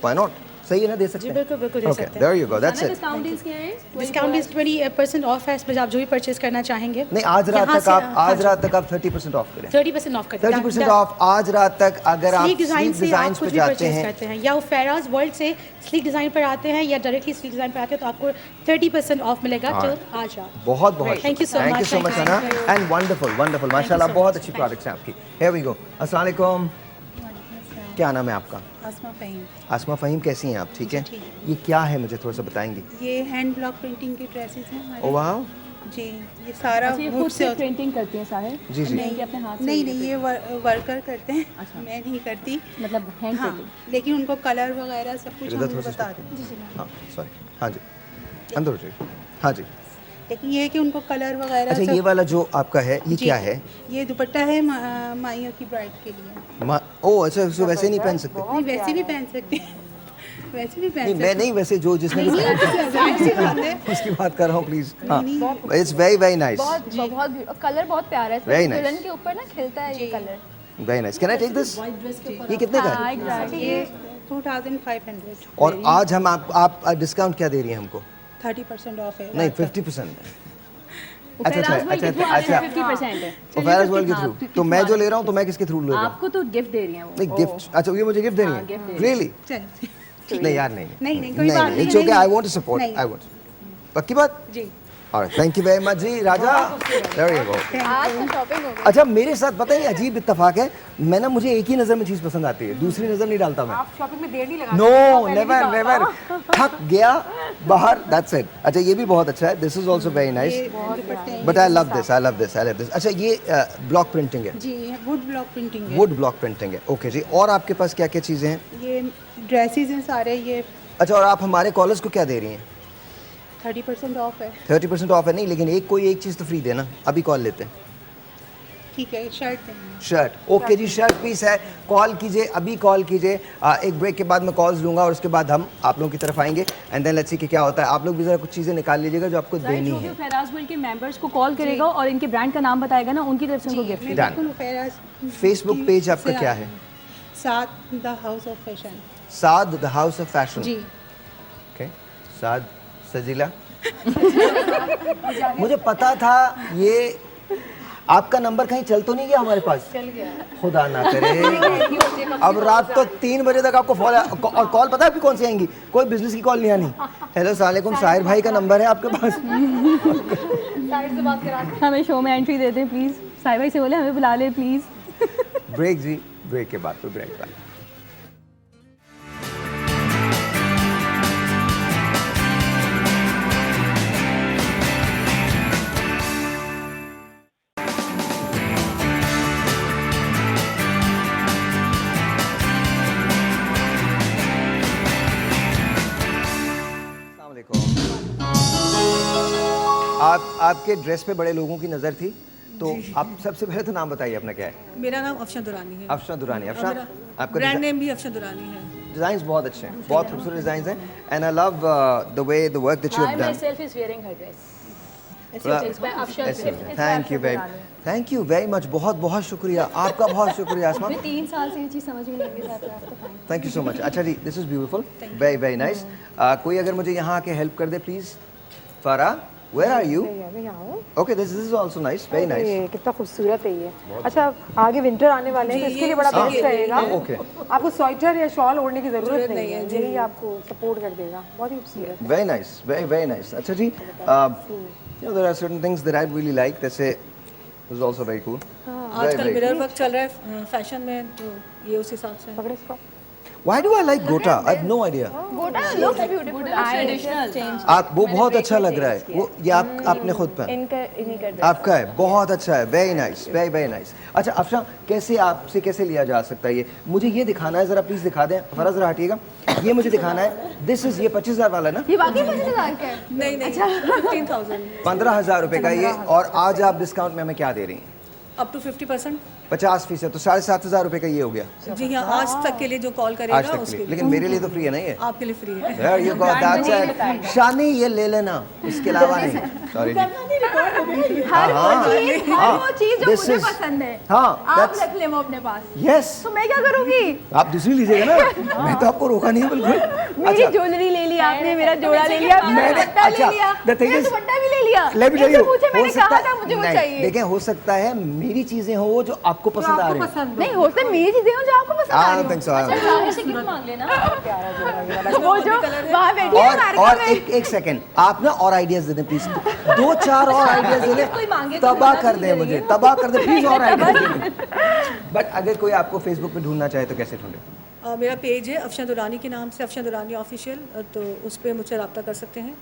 Why not? सही है ना, दे सकते हैं। बिल्कुल बिल्कुल दे Okay, सकते हैं। there you go. That's it. Discount deals क्या है? डिस्काउंट इज 20% ऑफ है इसमें, आप जो भी परचेज करना चाहेंगे। नहीं आज रात यहाँ तक से- आप हाँ जी। 30% ऑफ करें। 30% ऑफ करते हैं। 30% ऑफ आज रात तक अगर आप स्लीक डिज़ाइन स्लीक से डिजाइन आप पे कुछ भी जाते परचेज हैं। करते हैं या ओफेराज वर्ल्ड से स्लीक डिज़ाइन पर आते हैं या डायरेक्टली स्लीक डिज़ाइन पर आते हैं तो आपको 30% ऑफ मिलेगा टिल आज रात। बहुत Thank you so thank you much. So much Thank Sana you. And wonderful माशाल्लाह बहुत अच्छी प्रोडक्ट्स हैं आपकी। Here we go. अस्सलाम वालेकुम, क्या नाम है आपका? आसमा फ़हीम। आसमा फ़हीम, कैसी हैं आप? ठीक है। ये क्या है मुझे थोड़ा सा बताएंगी? ये हैंड ब्लॉक प्रिंटिंग की ड्रेसेस हैं हमारे। Oh wow. जी, ये सारा ये वुड खुद से से प्रिंटिंग करती हैं साहिल? जी जी। नहीं, अपने हाथ से नहीं ये वर्कर करते हैं। मैं नहीं करती, मतलब हैंड हाँ, प्रिंटिंग। लेकिन उनको कलर वगैरह सब कुछ इधर हम थोड़ा सा बता देते हैं। हाँ सॉरी, हाँ जी अंदर हो जाइए। हाँ जी। लेकिन ये है कि उनको कलर वगैरह अच्छा ये वाला जो आपका है ये जी, क्या है? ये दुपट्टा है माइयों की ब्राइड के लिए। ओ अच्छा, इसको वैसे नहीं पहन सकते? नहीं वैसे भी पहन सकते हैं, वैसे भी पहन नहीं सकते मैं नहीं, वैसे जो जिसने भी उसकी बात कर रहा हूँ प्लीज। हाँ इट्स वेरी नाइस, बहुत कलर बहुत प्यारा है। Very nice. दुल्हन के ऊपर ना खिलता है ये colour. Very nice. Can I take this? ये कितने का है? ये 2500। और आज हम आप डिस्काउंट क्या दे रही हैं हमको? 30% ऑफ है। नहीं 50%। अच्छा ओफेराज वर्ल्ड के थ्रू आ रहे हैं, 50% है। ओफेराज वर्ल्ड के थ्रू। तो मैं जो ले रहा हूँ तो मैं किसके थ्रू ले रहा हूँ? आपको तो गिफ्ट दे रही हैं वो। नहीं गिफ्ट, अच्छा ये मुझे गिफ्ट दे रही है? रियली? नहीं यार नहीं नहीं कोई बात नहीं। It's okay, I want to support, I want. पक्की बात? जी। Alright, thank you very much जी राजा। There you go. आज तो शॉपिंग हो गई। अच्छा मेरे साथ पता है अजीब इत्तेफाक है, मैं ना मुझे एक ही नज़र में चीज़ पसंद आती है, दूसरी नज़र नहीं डालता मैं। आप शॉपिंग में देर नहीं लगाते? नो नेवर थक गया बाहर, दैट्स इट। अच्छा ये भी बहुत अच्छा है, this is also very nice, but I love this. अच्छा ये ब्लॉक प्रिंटिंग है? जी वुड ब्लॉक प्रिंटिंग है। वुड ब्लॉक प्रिंटिंग है, ओके जी। और आपके पास क्या क्या चीज़ें हैं? ये ड्रेसेस हैं सारे। ये अच्छा और आप हमारे कॉलर्स को क्या दे रही हैं? 30% ऑफ है। 30% ऑफ है नहीं, लेकिन कोई एक चीज़ तो फ्री देना। अभी कॉल लेते हैं। ठीक है शर्ट देंगे। शर्ट, ओके जी शर्ट पीस है। कॉल कीजिए, अभी कॉल कीजिए। एक ब्रेक के बाद मैं कॉल्स लूँगा और उसके बाद हम आप लोगों की तरफ आएंगे एंड देन लेट्स सी कि क्या होता है। आप लोग भी ज़रा कुछ चीज़ें निकाल लीजिएगा जो आपको देनी है। ओफेराज वर्ल्ड के मेंबर्स को कॉल करेगा और इनके ब्रांड का नाम बताएगा ना, उनकी तरफ से उनको गिफ्ट डन। फेसबुक पेज आपका क्या है? Saad the house of fashion. Saad the house of fashion. जी। ओके साद सजीला। मुझे पता था ये आपका नंबर कहीं चल तो नहीं गया हमारे पास? चल गया। खुदा ना करे। अब रात तो 3 बजे तक आपको और कॉल पता है आपकी कौन सी आएंगी? कोई बिजनेस की कॉल नहीं आनी। हेलो अस्सलाम वालेकुम, साहिर भाई का नंबर है आपके पास? साहिर से बात करा हमें शो में एंट्री दे दें प्लीज़। साहिर भाई से बोले हमें बुला ले प्लीज़। ब्रेक जी, ब्रेक के बाद कोई ब्रेक बाद। आपके ड्रेस पे बड़े लोगों की नज़र थी, तो आप सबसे पहले तो नाम बताइए अपना क्या है? मेरा नाम अफशा दुरानी है। अफशा दुरानी। अफशा, आपका ब्रांड नेम भी अफशा दुरानी है। डिजाइन्स बहुत अच्छे हैं, बहुत खूबसूरत डिजाइन्स हैं, and I love the way the work that you have done. I myself is wearing her dress. Thank you very much, बहुत बहुत शुक्रिया आपका, बहुत शुक्रिया आसमा। 3 साल से ये चीज़ समझ में नहीं आ रही है। Thank you so much. अच्छा जी, this is beautiful, very very nice. कोई अगर मुझे यहाँ आके हेल्प कर दे please. Farah, where are you? Okay, this is also nice, very nice. कितना खूबसूरत है ये। अच्छा, आगे विंटर आने वाले हैं तो इसके लिए बड़ा बेस्ट रहेगा। ओके, आपको स्वेटर या शॉल ओढ़ने की जरूरत नहीं है, यही आपको सपोर्ट कर देगा। बहुत ही खूबसूरत। Very nice, very very nice. अच्छा जी, you know there are certain things that I really like, जैसे this is also very cool। आजकल मिरर वर्क चल रहा है फैशन में, तो ये उस हिसाब से। पकड़े इसको। Why do I like Gota? I have no idea। गोटा looks beautiful। आप वो बहुत अच्छा लग रहा है, वो ये आपने खुद पहना, आपका है, बहुत अच्छा है, very nice, very very nice. अच्छा अफशा, कैसे आपसे कैसे लिया जा सकता है ये? मुझे ये दिखाना है, जरा प्लीज दिखा दें। फराज जरा हटिएगा, ये मुझे दिखाना है। दिस इज, ये 25,000 वाला ना? ये बाकी 25,000 का है? नहीं नहीं, 15,000। 15,000 रुपए का ये, और आज आप डिस्काउंट में हमें क्या दे रही हैं? Up to 50%। 50%, तो 7,500 रुपए का ये हो गया। जी हाँ, आज तक के लिए जो कॉल करेगा आज तक के लिए, लेकिन मेरे लिए तो फ्री है ना ये? आपके लिए फ्री है। There you go, that's it। शानी ये ले लेना, इसके अलावा नहीं। सॉरी जी। हर वो चीज जो मुझे पसंद है, आप रख ले वो अपने पास। यस। तो मैं क्या करूँगी? आप दूसरी लीजिएगा ना, मैं तो आपको रोका नहीं है बिल्कुल। मेरी ज्वेलरी ले ली आपने, मेरा जोड़ा ले लिया, मेरा दुपट्टा ले लिया, मेरा दुपट्टा भी ले लिया। Let me tell you, पूछे, मैंने कहा था मुझे वो चाहिए। देखें, हो सकता है मेरी चीजें हो जो आपको पसंद आ रही हैं। नहीं, हो सकता है मेरी चीजें हो जो आपको पसंद आ रही हैं। साहिर से गिफ्ट मांग लेना। वो जो वहाँ बैठी है अमेरिका और में। एक सेकंड, आप ना और आइडियाज दे दें प्लीज, 2-4 और आइडियाज दे दें, तबाह कर दें मुझे, तबाह कर दें प्लीज, और आइडियाज दे दें। बट अगर कोई आपको फेसबुक पे ढूंढना चाहे तो कैसे ढूंढे? मेरा पेज है अफशा दुरानी के नाम से, अफशा दुरानी ऑफिशियल, तो उस पर मुझसे रब्ता कर सकते हैं।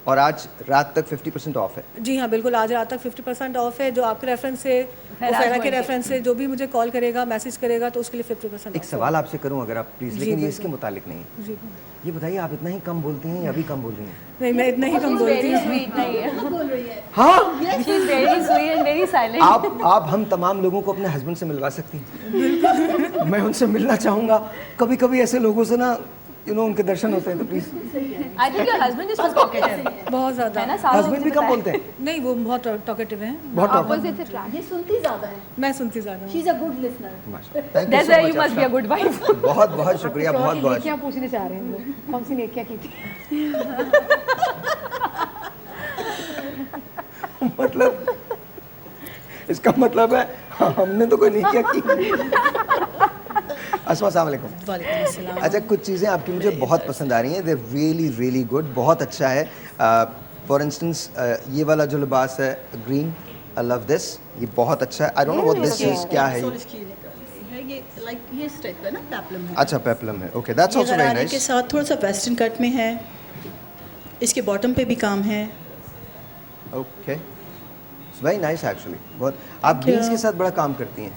और आज रात तक 50% ऑफ है? जी हाँ बिल्कुल, आज रात तक 50% ऑफ है। जो आपके रेफरेंस से, फैरा के रेफरेंस से जो भी मुझे कॉल करेगा, मैसेज करेगा, तो उसके लिए 50%। एक सवाल आपसे करूं अगर आप प्लीज, लेकिन ये इसके मुतालिक नहीं है। जी, ये बताइए, आप इतना ही कम बोलती हैं या अभी कम बोल रही हैं? नहीं, मैं इतना ही कम बोलती हूँ। हाँ, आप हम तमाम लोगों को अपने हस्बैंड से मिलवा सकती हैं। मैं उनसे मिलना चाहूँगा। कभी कभी ऐसे लोगों से ना उनके दर्शन होते हैं, तो please. I think your husband is most talkative। बहुत ज़्यादा। हस्बैंड भी कम बोलते हैं? नहीं, वो बहुत टॉकेटिव हैं। बहुत Opposite attract। ये सुनती ज्यादा है। मैं सुनती ज़्यादा हूँ। She is a good listener। That's why you must be a good wife। बहुत बहुत शुक्रिया, बहुत बहुत। क्या पूछने चाह रहे हैं लोग? कौन सी नेकियां की थी? मतलब इसका मतलब है हमने तो कोई नेकियां की। अस्सलाम वालेकुम। वालेकुम अस्सलाम। अच्छा, कुछ चीज़ें आपकी मुझे बहुत पसंद आ रही हैं, दे रियली रियली गुड, बहुत अच्छा है। फॉर इंस्टेंस ये वाला जो लिबास है ग्रीन, आई लव दिस, ये बहुत अच्छा है। I don't know what this is, क्या है ये लाइक ये इस टाइप का ना पेप्लम है। अच्छा, पेप्लम है, okay, that's also very nice. के साथ थोड़ा सा वेस्टर्न कट में है, इसके बॉटम पे भी काम है। Okay, it's very nice actually. बहुत, आप ग्रीन्स के साथ बड़ा काम करती हैं।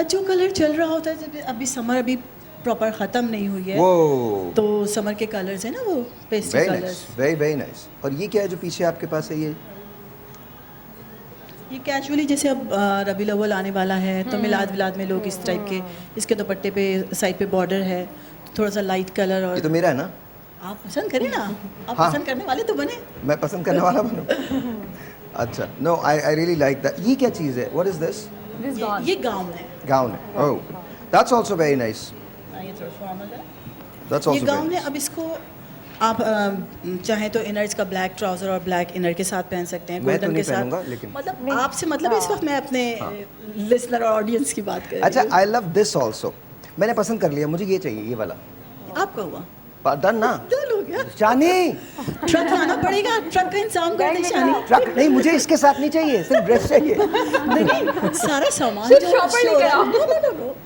जो कलर चल रहा होता है, जब अभी समर अभी प्रॉपर ख़त्म नहीं हुई है, वो तो समर के कलर्स हैं ना, वो pastel colours. Very very nice. और ये क्या है जो पीछे आपके पास है? ये कैजुअली जैसे अब रबी अव्वल आने वाला है, तो मिलाद विलाद में लोग इस टाइप के, इसके दुपट्टे पे साइड पे बॉर्डर है, तो थोड़ा सा लाइट कलर। और ये तो मेरा है ना? आप पसंद करें ना, आप हाँ, पसंद करने वाले तो बने। मैं पसंद करने वाला बनूं? अच्छा, no, I really like that. ये क्या चीज़ है? What is this? ये गाउन है। गाउन है, oh, that's also very nice. ये थोड़ा फॉर्मल है। दैट्स ये आल्सो गाउन है। अब इसको आप चाहें तो इनर्स का ब्लैक ट्राउजर और ब्लैक इनर के साथ पहन सकते हैं, मैं तो गोल्डन नहीं के साथ। पहनूंगा, लेकिन मतलब आपसे मतलब इस वक्त मैं अपने लिसनर और ऑडियंस की बात कर रही अच्छा, आई लव दिस ऑल्सो। मैंने पसंद कर लिया, मुझे ये चाहिए, ये वाला। हूँ। आपका हुआ डन ना? डन हो गया। शानी, ट्रक लाना पड़ेगा, ट्रक का इंतजाम कर दे शानी। ट्रक नहीं, मुझे इसके साथ नहीं चाहिए, सिर्फ ड्रेस चाहिए। नहीं, सारा सामान सिर्फ जो शॉपर लेके आओ।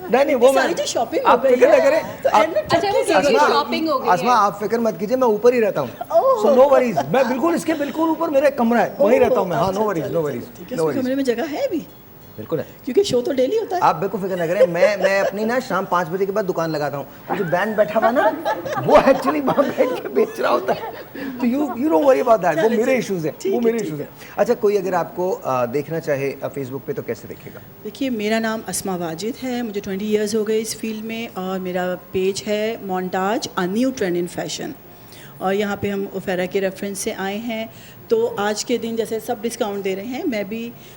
नहीं वो सारी जो शॉपिंग आप फिक्र न करें। अच्छा वो शॉपिंग हो गई आसमा, आप फिक्र मत कीजिए, मैं ऊपर ही रहता हूँ, सो नो वरीज। मैं बिल्कुल इसके बिल्कुल ऊपर मेरा एक कमरा है, वहीं रहता हूँ मैं। हाँ, no worries, no worries, no worries, कमरे में जगह है भी, बिल्कुल है। क्योंकि शो तो डेली होता है। आप बिल्कुल फिक्र न करें, मैं अपनी ना शाम 5 बजे के बाद दुकान लगाता हूँ। वो जो बैंड बैठा हुआ ना, वो एक्चुअली वहाँ बैठ के बेच रहा होता है। तो you don't worry about that, वो मेरे इश्यूज हैं, वो मेरे इश्यूज हैं। अच्छा, कोई अगर आपको देखना चाहे फेसबुक पे तो कैसे देखेगा? देखिए, मेरा नाम अस्मा वाजिद है, मुझे 20 इयर्स हो गए इस फील्ड में, और मेरा पेज है montage a new trend in fashion. और यहाँ पे हम ओफेरा के रेफरेंस से आए हैं। तो आज के दिन जैसे सब डिस्काउंट दे रहे हैं,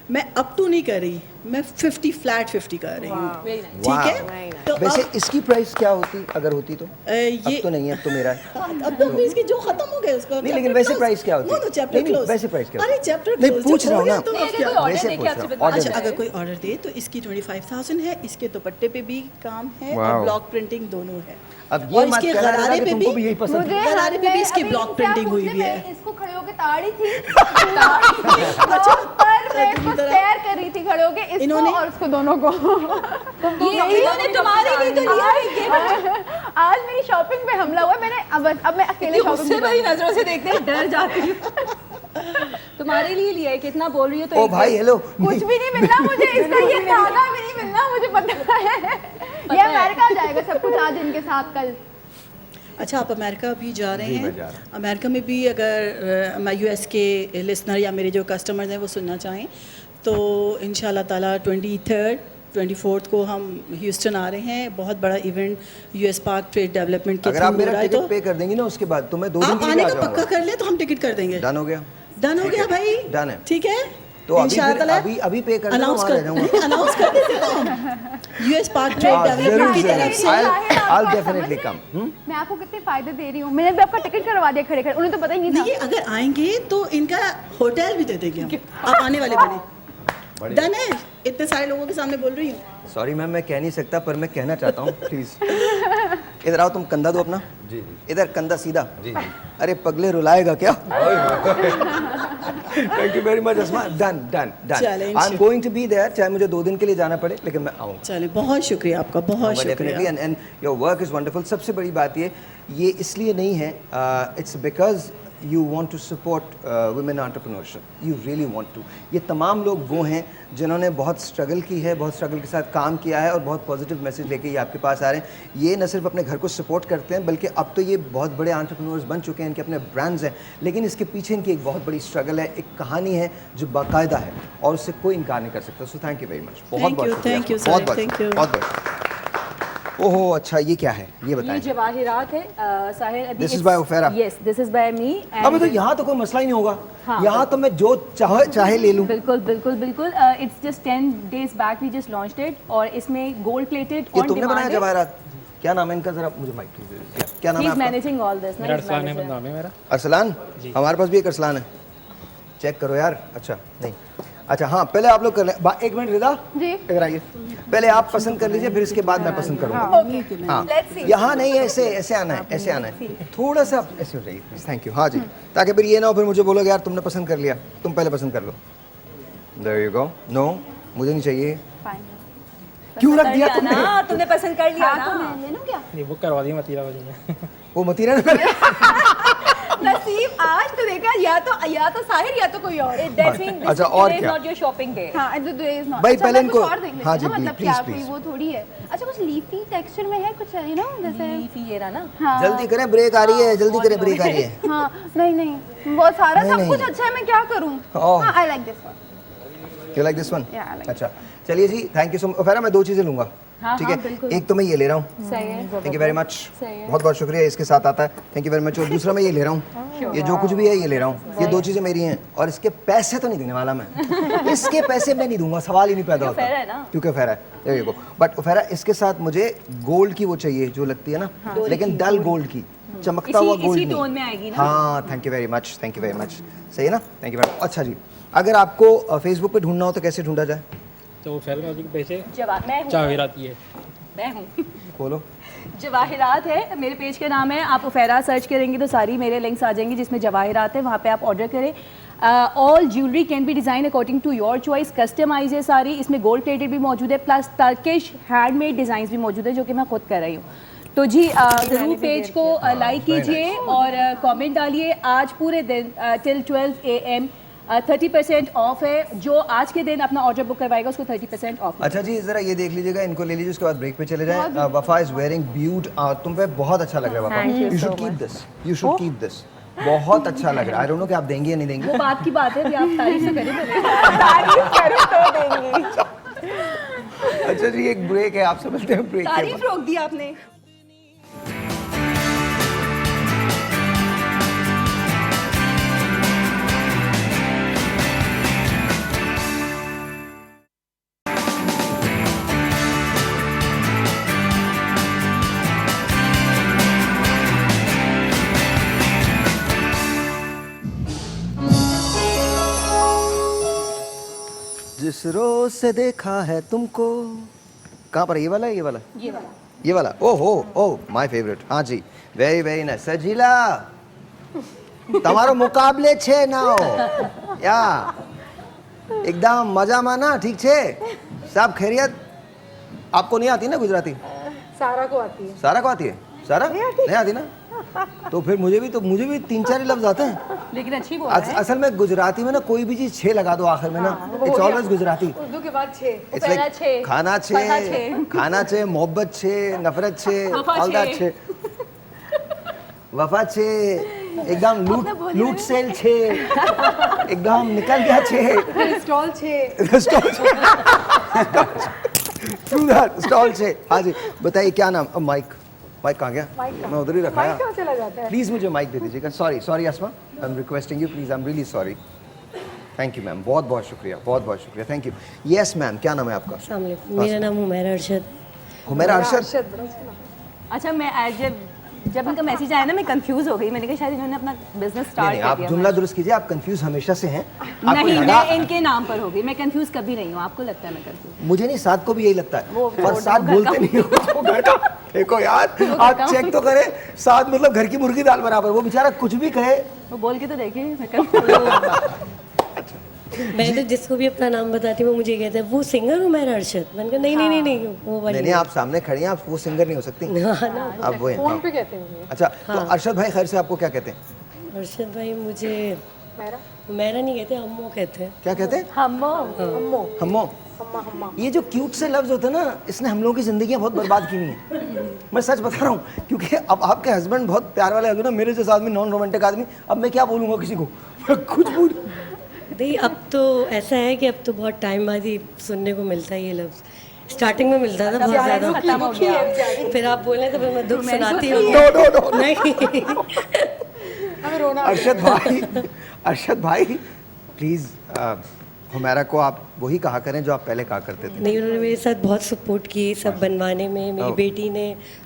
मैं अप टू नहीं कर रही, मैं 50 फ्लैट 50 कर रही हूँ, ठीक है? तो वैसे इसकी प्राइस क्या होती अगर होती तो? ये अब तो नहीं है, अब तो मेरा है। अब तो इसकी जो खत्म हो गया उसको। नहीं, लेकिन वैसे प्राइस क्या होती? No chapter close. वैसे प्राइस क्या अरे होती? चैप्टर नहीं, पूछ रहा हूँ ना, तो वैसे पूछ रहा हूँ। अच्छा, अगर कोई ऑर्डर दे तो इसकी 25,000 है, इसके दुपट्टे पे भी काम है और वाओ। ब्लॉक प्रिंटिंग दोनों है। अब और ये मत इसके कहना गरारे कि पे तुमको भी यही पसंद है। गरारे पे भी इसकी ब्लॉक प्रिंटिंग हुई हुई है। इसको खड़े होके ताड़ी थी पर मैं इसको स्टेयर कर रही थी खड़े होके, इसको और उसको दोनों को। इन्होंने तुम्हारे लिए तो लिया है। आज मेरी शॉपिंग पे हमला हुआ, मैंने अब मैं अकेले शॉपिंग उससे बड़ी नजरों से देखते हैं, डर जाती हूँ। तुम्हारे लिए लिया है, कितना बोल रही हो तो ओ भाई, हेलो। कुछ भी नहीं मिलना मुझे, इसका ये धागा भी नहीं मिलना, मुझे पता है। ये अमेरिका जाएगा सब कुछ आज इनके साथ कल। अच्छा, आप अमेरिका भी जा रहे हैं? अमेरिका में भी अगर यूएस के लिसनर या मेरे जो कस्टमर्स हैं वो सुनना चाहें तो इंशाल्लाह ताला 23rd 24th को हम ह्यूस्टन आ रहे हैं। बहुत बड़ा event US park trade development के अगर आप मेरा टिकट पे कर देंगी ना उसके बाद, तो मैं 2 दिन आप के लिए आने आ का पक्का जाऊंगा। कर ले तो हम टिकट कर देंगे। डन हो गया? डन हो गया भाई, डन है। ठीक है, तो अभी पे कर अनाउंस कर देते हैं हम यूएस पार्क ट्रेड डेवलपमेंट की तरफ से। I'll definitely come. मैं आपको कितने फायदे दे रही हूँ, मैंने भी आपका टिकट करवा दिया खड़े खड़े, उन्हें तो पता ही नहीं था। नहीं, अगर आएंगे तो इनका होटल भी दे देंगे हम, आप आने वाले बने। डन है, इतने सारे लोगों के सामने बोल रही हूँ। सॉरी मैम, मैं कह नहीं सकता, पर मैं कहना चाहता हूँ, प्लीज। इधर आओ, तुम कंधा दो अपना। जी। इधर कंधा सीधा। जी। अरे पगले रुलाएगा क्या? Thank you very much Asma. Done done done. I am going to be there, चाहे मुझे 2 दिन के लिए जाना पड़े, लेकिन मैं आऊँगा। चले, बहुत शुक्रिया आपका, बहुत शुक्रिया। And your work is wonderful. सबसे बड़ी बात ये इसलिए नहीं है, it's because you want to support women entrepreneurship, you really want to। ये तमाम लोग वो हैं जिन्होंने बहुत स्ट्रगल की है, बहुत स्ट्रगल के साथ काम किया है और बहुत पॉजिटिव मैसेज लेके ये आपके पास आ रहे हैं। ये न सिर्फ अपने घर को सपोर्ट करते हैं, बल्कि अब तो ये बहुत बड़े एंटरप्रेन्योर्स बन चुके हैं, इनके अपने ब्रांड्स हैं, लेकिन इसके पीछे इनकी एक बहुत बड़ी स्ट्रगल है, एक कहानी है जो बाकायदा है और उससे कोई इनकार नहीं कर सकता। So thank you very much. बहुत बहुत थैंक यू, बहुत बहुत। ओहो, अच्छा, ये क्या है, ये बताएं। ये जवाहिरात है साहिर। अभी This is by Ofera? Yes, this is by me। अबे तो यहाँ तो कोई मसला ही नहीं होगा। हाँ, यहाँ तो मैं जो चाहे ले लूँ। बिल्कुल बिल्कुल बिल्कुल। It's just 10 days back we just launched it और इसमें गोल्ड प्लेटेड ये तुमने बनाया जवाहरात? क्या नाम है इनका, जरा मुझे माइक दीजिए। क्या नाम है आपका? Managing all this. Arsalan Ahmed नाम है मेरा। अरसलान? हमारे पास भी एक अरसलान है, चेक करो यार। अच्छा नहीं, अच्छा हाँ, पहले आप लोग कर लें। 1 मिनट रिदा जी, इधर आइए। पहले आप पसंद कर लीजिए, फिर इसके बाद मैं पसंद करूँगा। हाँ, यहाँ नहीं, ऐसे ऐसे आना है, ऐसे आना है, थोड़ा सा ऐसे हो जाइए प्लीज। Thank you. हाँ जी, ताकि फिर ये ना हो फिर मुझे बोलोगे यार तुमने पसंद कर लिया, तुम पहले पसंद कर लो। There you go. नो, मुझे नहीं चाहिए। क्यों रख दिया तुमने? तुमने पसंद कर लिया ना, तो मैं ले लूं क्या? नहीं, वो करवा दी मतीरा वाली ने। वो मतीरा ने नसीब, आज तो देखा, या तो साहिर या तो कोई और। अच्छा, और क्या? Not your shopping day. हाँ, भाई पहले इनको, हाँ जी मतलब प्लीज क्या प्लीज। वो थोड़ी है। अच्छा, कुछ लीफी टेक्सचर में है कुछ, यू नो, जैसे लीफी ये रहा ना। हाँ। जल्दी करें, ब्रेक आ रही है, जल्दी करें, ब्रेक आ रही है। हाँ, नहीं, वो सारा सब कुछ अच्छा है, मैं क्या करूँ? हाँ, I like this one. You like this one? Yeah, I like अच्छा, चलिए जी, थैंक यू सो मच। मैं 2 चीज़ें लूँगा, ठीक है? एक तो मैं ये ले रहा हूँ, सही है, थैंक यू वेरी मच, बहुत बहुत शुक्रिया, इसके साथ आता है, थैंक यू वेरी मच। और दूसरा मैं ये ले रहा हूँ, ये जो कुछ भी है ये ले रहा हूँ। ये 2 चीज़ें मेरी हैं और इसके पैसे तो नहीं देने वाला मैं। इसके पैसे मैं नहीं दूंगा, सवाल ही नहीं पैदा होता, क्योंकि फेरा है। बट फेरा, इसके साथ मुझे गोल्ड की वो चाहिए जो लगती है ना, लेकिन डल गोल्ड की, चमकता हुआ गोल्ड इसी टोन में आएगी ना। हाँ, thank you very much, thank you very much. सही है ना, थैंक यू वेरी मच। अच्छा जी, अगर आपको फेसबुक पे ढूंढना हो तो कैसे ढूंढा जाए? तो फैल में पैसे जवाब मैं हूँ, जावेरात है। मैं हूँ बोलो। जवाहिरात है मेरे पेज का नाम है। आप उफेरा सर्च करेंगे तो सारी मेरे लिंक्स आ जाएंगी जिसमें जवाहिरात है, वहाँ पे आप ऑर्डर करें। All jewellery can be design according to your choice, customise है सारी, इसमें गोल्ड प्लेटेड भी मौजूद है, प्लस टर्किश हैंडमेड डिज़ाइन भी मौजूद है जो कि मैं खुद कर रही हूँ। तो जी ज़रूर पेज को लाइक कीजिए और कमेंट डालिए। आज पूरे दिन टिल 12 AM 30% ऑफ है। जो आज के दिन अपना ऑर्डर बुक करवाएगा उसको 30% ऑफ। अच्छा जी, जरा ये देख लीजिएगा, इनको ले लीजिए, उसके बाद ब्रेक पे चले जाएं। वफा इज वेयरिंग ब्यूट, तुम पे बहुत अच्छा लग रहा है वफा। You should keep this, you should keep this, बहुत अच्छा लग रहा है। आई डोंट नो कि आप देंगे या नहीं देंगे, वो बात की बात है कि आप तारीफ से करें तारीफ करो तो देंगे। अच्छा जी, एक ब्रेक है, आप समझते हैं ब्रेक तारीफ रोक दी आपने। जिस रोज से देखा है तुमको, कहाँ पर? ये वाला है, ये वाला, ये वाला। ओहो ओह, माय फेवरेट। हाँ जी, वेरी वेरी नाइस। सजीला તમારો મુકાબલે છે ના या एकदम मजा माना, ठीक छे? सब खैरियत? आपको नहीं आती ना गुजराती? सारा को आती है। सारा को आती है? सारा नहीं आती ना? तो फिर मुझे भी 3-4 लफ्ज आते हैं, लेकिन अच्छी बोल रहा है। असल में गुजराती में ना कोई भी चीज 6 लगा दो आखिर में ना, इट्स ऑलवेज गुजराती। उर्दू के बाद 6, इट्स लाइक खाना 6, मोहब्बत 6, नफरत 6, ऑल दैट 6, वफा 6, एकदम लूट सेल 6, एकदम निकल गया 6, स्टॉल 6, स्टॉल 6। हाँ जी, बताइए क्या नाम? माइक कहाँ गया? मैं उधर ही रखा है। चला जाता है। प्लीज मुझे माइक दे दीजिएगा। Sorry Asma, I am requesting you please, I am really sorry. Thank you ma'am, बहुत बहुत शुक्रिया, थैंक यू। यस मैम, क्या नाम है आपका? अस्सलाम वालेकुम, मेरा नाम हुमैरा अरशद। हुमैरा अरशद। अच्छा, मैं जब इनका मैसेज आया ना मैं कंफ्यूज हो गई, मैंने कहा शायद इन्होंने अपना बिजनेस स्टार्ट कर दिया। आप जुमला दुरुस्त कीजिए, आप कंफ्यूज हमेशा से हैं। नहीं, मैं इनके नाम पर हो गई, मैं कंफ्यूज कभी नहीं हूँ। आपको लगता है मैं कंफ्यूज? मुझे नहीं, साथ को भी यही लगता है, और साथ बोलते नहीं हो। देखो यार, आप चेक तो करें, साथ मतलब घर की मुर्गी दाल बराबर। वो बेचारा कुछ भी कहे, वो बोल के तो देखिए। मैं तो जिसको भी अपना नाम बताती हूँ वो मुझे कहता है वो सिंगर हुमैरा अरशद। मैंने कहा नहीं वो वाली नहीं, आप सामने खड़ी हैं, आप वो सिंगर नहीं हो सकती। आप वो हैं। फोन पे कहते हैं। अच्छा, तो अरशद भाई खैर से आपको क्या कहते हैं? अरशद भाई मुझे हुमैरा नहीं कहते, अम्मो कहते हैं। क्या कहते हैं? हम्मो। ये जो क्यूट से लफ्ज होते हैं ना, इसने हम लोगों की जिंदगी बहुत बर्बाद की हुई है। मैं सच बता रहा हूँ, क्योंकि अब आपके हस्बैंड बहुत प्यार वाले हस्बैंड ना, मेरे जैसा आदमी नॉन रोमांटिक आदमी, अब मैं क्या बोलूँगा किसी को? कुछ बोल नहीं, अब तो ऐसा है कि अब तो बहुत टाइम बाद ही सुनने को मिलता है ये लफ्ज। स्टार्टिंग में मिलता था बहुत ज़्यादा, खत्म हो गया। फिर आप बोले तो फिर मैं दुख सुनाती हूँ। नहीं अरशद भाई प्लीज़ हुमैरा को आप वही कहा करें जो आप पहले कहा करते थे। नहीं, उन्होंने मेरे साथ बहुत सपोर्ट की सब बनवाने में। मेरी बेटी ने।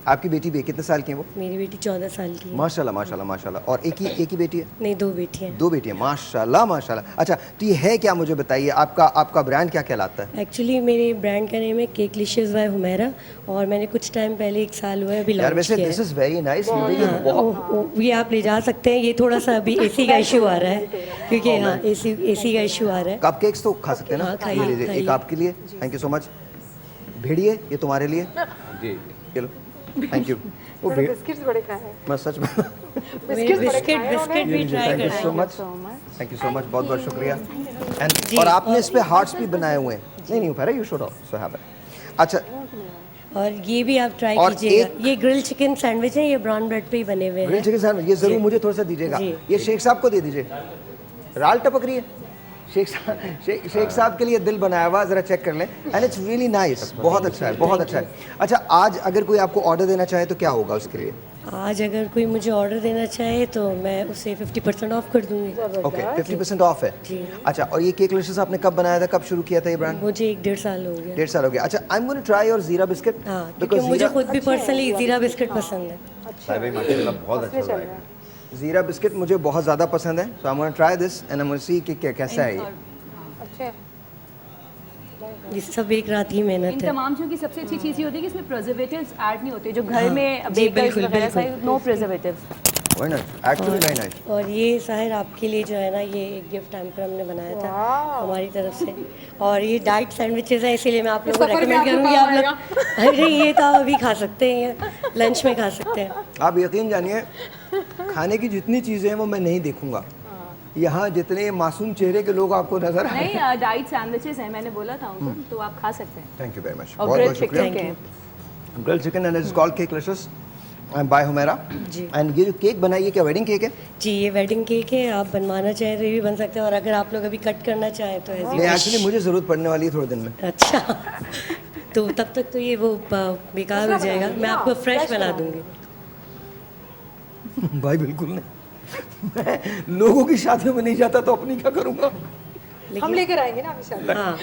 आपकी बेटी भी कितने साल की है वो? मेरी बेटी 14 साल की है। माशाल्लाह। और एक ही बेटी है? नहीं, 2 बेटियाँ। 2 बेटियाँ, माशाल्लाह। अच्छा, तो ये है क्या, मुझे बताइए, आपका ब्रांड क्या कहलाता है? एक्चुअली मेरे ब्रांड का नेम है केकलिशियस बाय हुमैरा, और मैंने कुछ टाइम पहले 1 साल हुआ है अभी लॉन्च किया है। This is very nice. ये आप ले जा सकते हैं। ये थोड़ा सा अभी एसी का इशू आ रहा है, क्योंकि हाँ एसी का इशू आ रहा है। कपकेक्स तो खा सकते हैं ना? खाइए, लीजिए, एक आपके लिए, थैंक यू सो मच। भेड़िए, ये तुम्हारे लिए जी, चलो थैंक यू। वो बिस्किट्स बड़े खाए हैं, मैं सच में बिस्किट भी try thank you so much, बहुत बहुत शुक्रिया। एंड और आपने इस पे हार्ट्स भी बनाए हुए हैं। नहीं ऊपर है, you should also have it. अच्छा, और ये भी आप ट्राई कीजिएगा। ये ग्रिल चिकन सैंडविच है, ये ब्राउन ब्रेड पे ही बने हुए हैं। ग्रिल चिकन सैंडविच, ये जरूर मुझे थोड़ा सा दीजिएगा। ये शेख साहब को दे दीजिए। राल टपक रही है। शेख साहब के लिए दिल बनाया हुआ, जरा चेक कर लें। एंड इट्स रियली नाइस, बहुत अच्छा है। अच्छा, आज अगर कोई आपको ऑर्डर देना चाहे तो क्या होगा उसके लिए? आज अगर कोई मुझे ऑर्डर देना चाहे तो मैं उसे 50% ऑफ कर दूंगी। ओके, 50% ऑफ है जी। अच्छा, और ये केकलिशियस आपने कब बनाया था, कब शुरू किया था ये ब्रांड? मुझे 1-1.5 साल हो गया। 1.5 साल हो गया। अच्छा, I am going to try your jeera biscuit. हाँ, क्योंकि मुझे खुद भी पर्सनली जीरा बिस्किट पसंद है। साहिब भाई माशाल्लाह बहुत अच्छा लग रहा है। जीरा बिस्किट मुझे बहुत ज़्यादा पसंद है, so I am gonna try this and I am gonna see कि कैसा है ये। अच्छे ये सब एक रात की इन मेहनत है। तमाम चीज़ों की सबसे अच्छी चीज़ ये होती है कि इसमें प्रिजर्वेटिव्स ऐड नहीं होते, जो घर में बेकर्स वगैरह से no preservatives. Very nice, actually very nice. और ये साहिर आपके लिए जो है ना, ये एक गिफ्ट टाइम पर हमने बनाया था हमारी तरफ से। और ये डाइट सैंडविचेस हैं, इसीलिए मैं आप लोगों को रेकमेंड करूँगी आप लोग। अरे ये तो आप अभी खा सकते हैं, लंच में खा सकते हैं। आप यकीन जानिए, खाने की जितनी चीज़ें हैं वो मैं नहीं देखूंगा। यहाँ जितने मासूम चेहरे के लोग आपको नजर आए। नहीं, डाइट सैंडविचेस हैं, मैंने बोला था उनको, तो आप खा सकते हैं। थैंक यू वेरी मच, और बहुत ग्रिल्ड बहुत शुक्रिया। Chicken grilled chicken and it's called Cakelicious by Humaira. And ये जो केक बनाई है क्या वेडिंग केक है? जी, ये वेडिंग केक है। आप बनवाना चाहें तो ये भी बन सकते हैं, और अगर आप लोग अभी कट करना चाहें तो ऐसे। नहीं, एक्चुअली मुझे ज़रूरत पड़ने वाली है थोड़े दिन में। अच्छा तो तब तक तो ये वो बेकार हो जाएगा, मैं आपको फ्रेश बना दूंगी। भाई बिल्कुल नहीं, मैं लोगों की शादियों में नहीं जाता तो अपनी क्या करूँगा? हम लेकर आएंगे ना अभी। हाँ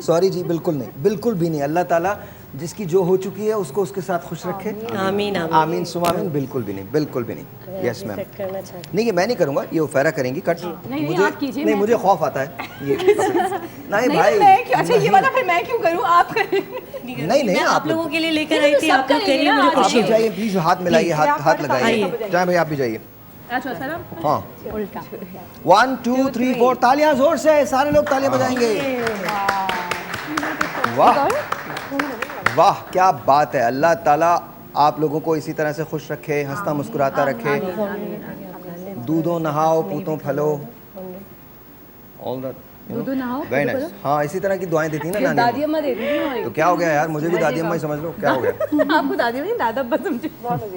सॉरी जी, बिल्कुल नहीं, बिल्कुल भी नहीं। अल्लाह ताला जिसकी जो हो चुकी है उसको उसके साथ खुश रखे। आमीन आमीन आमीन सुमामीन। बिल्कुल भी नहीं, बिल्कुल भी नहीं। Yes ma'am. कट करना चाहते नहीं, ये मैं नहीं करूँगा, ये उफेरा करेंगी कट। नहीं, आप कीजिए, नहीं, मैं मुझे खौफ आता है ये। नहीं भाई, अच्छा ये वाला फिर मैं क्यों करूँ, आप करें। नहीं नहीं, आप लोगों के लिए लेकर आई थी, आप लोग करिए, मुझे आप खुशी भी जाइए प्लीज, हाथ मिलाइए, हाथ लगाइए। जाए भाई, आप भी जाइए। अच्छा सलाम। हाँ, उल्टा 1 2 3 4 तालियां जोर से, सारे लोग तालियां बजाएंगे। वाह वाह, क्या बात है। अल्लाह ताला आप लोगों को इसी तरह से खुश रखे, हंसता मुस्कुराता रखे। दूधो नहाओ, पूतों फलो, ऑल दैट। दूधो नहाओ, वेरी नाइस। हाँ, इसी तरह की दुआएं देती है ना नानी। दादी अम्मा देती थी। तो क्या हो गया यार, मुझे भी दादी अम्मा ही समझ लो, क्या हो गया? आपको दादी नहीं, दादा बस समझे।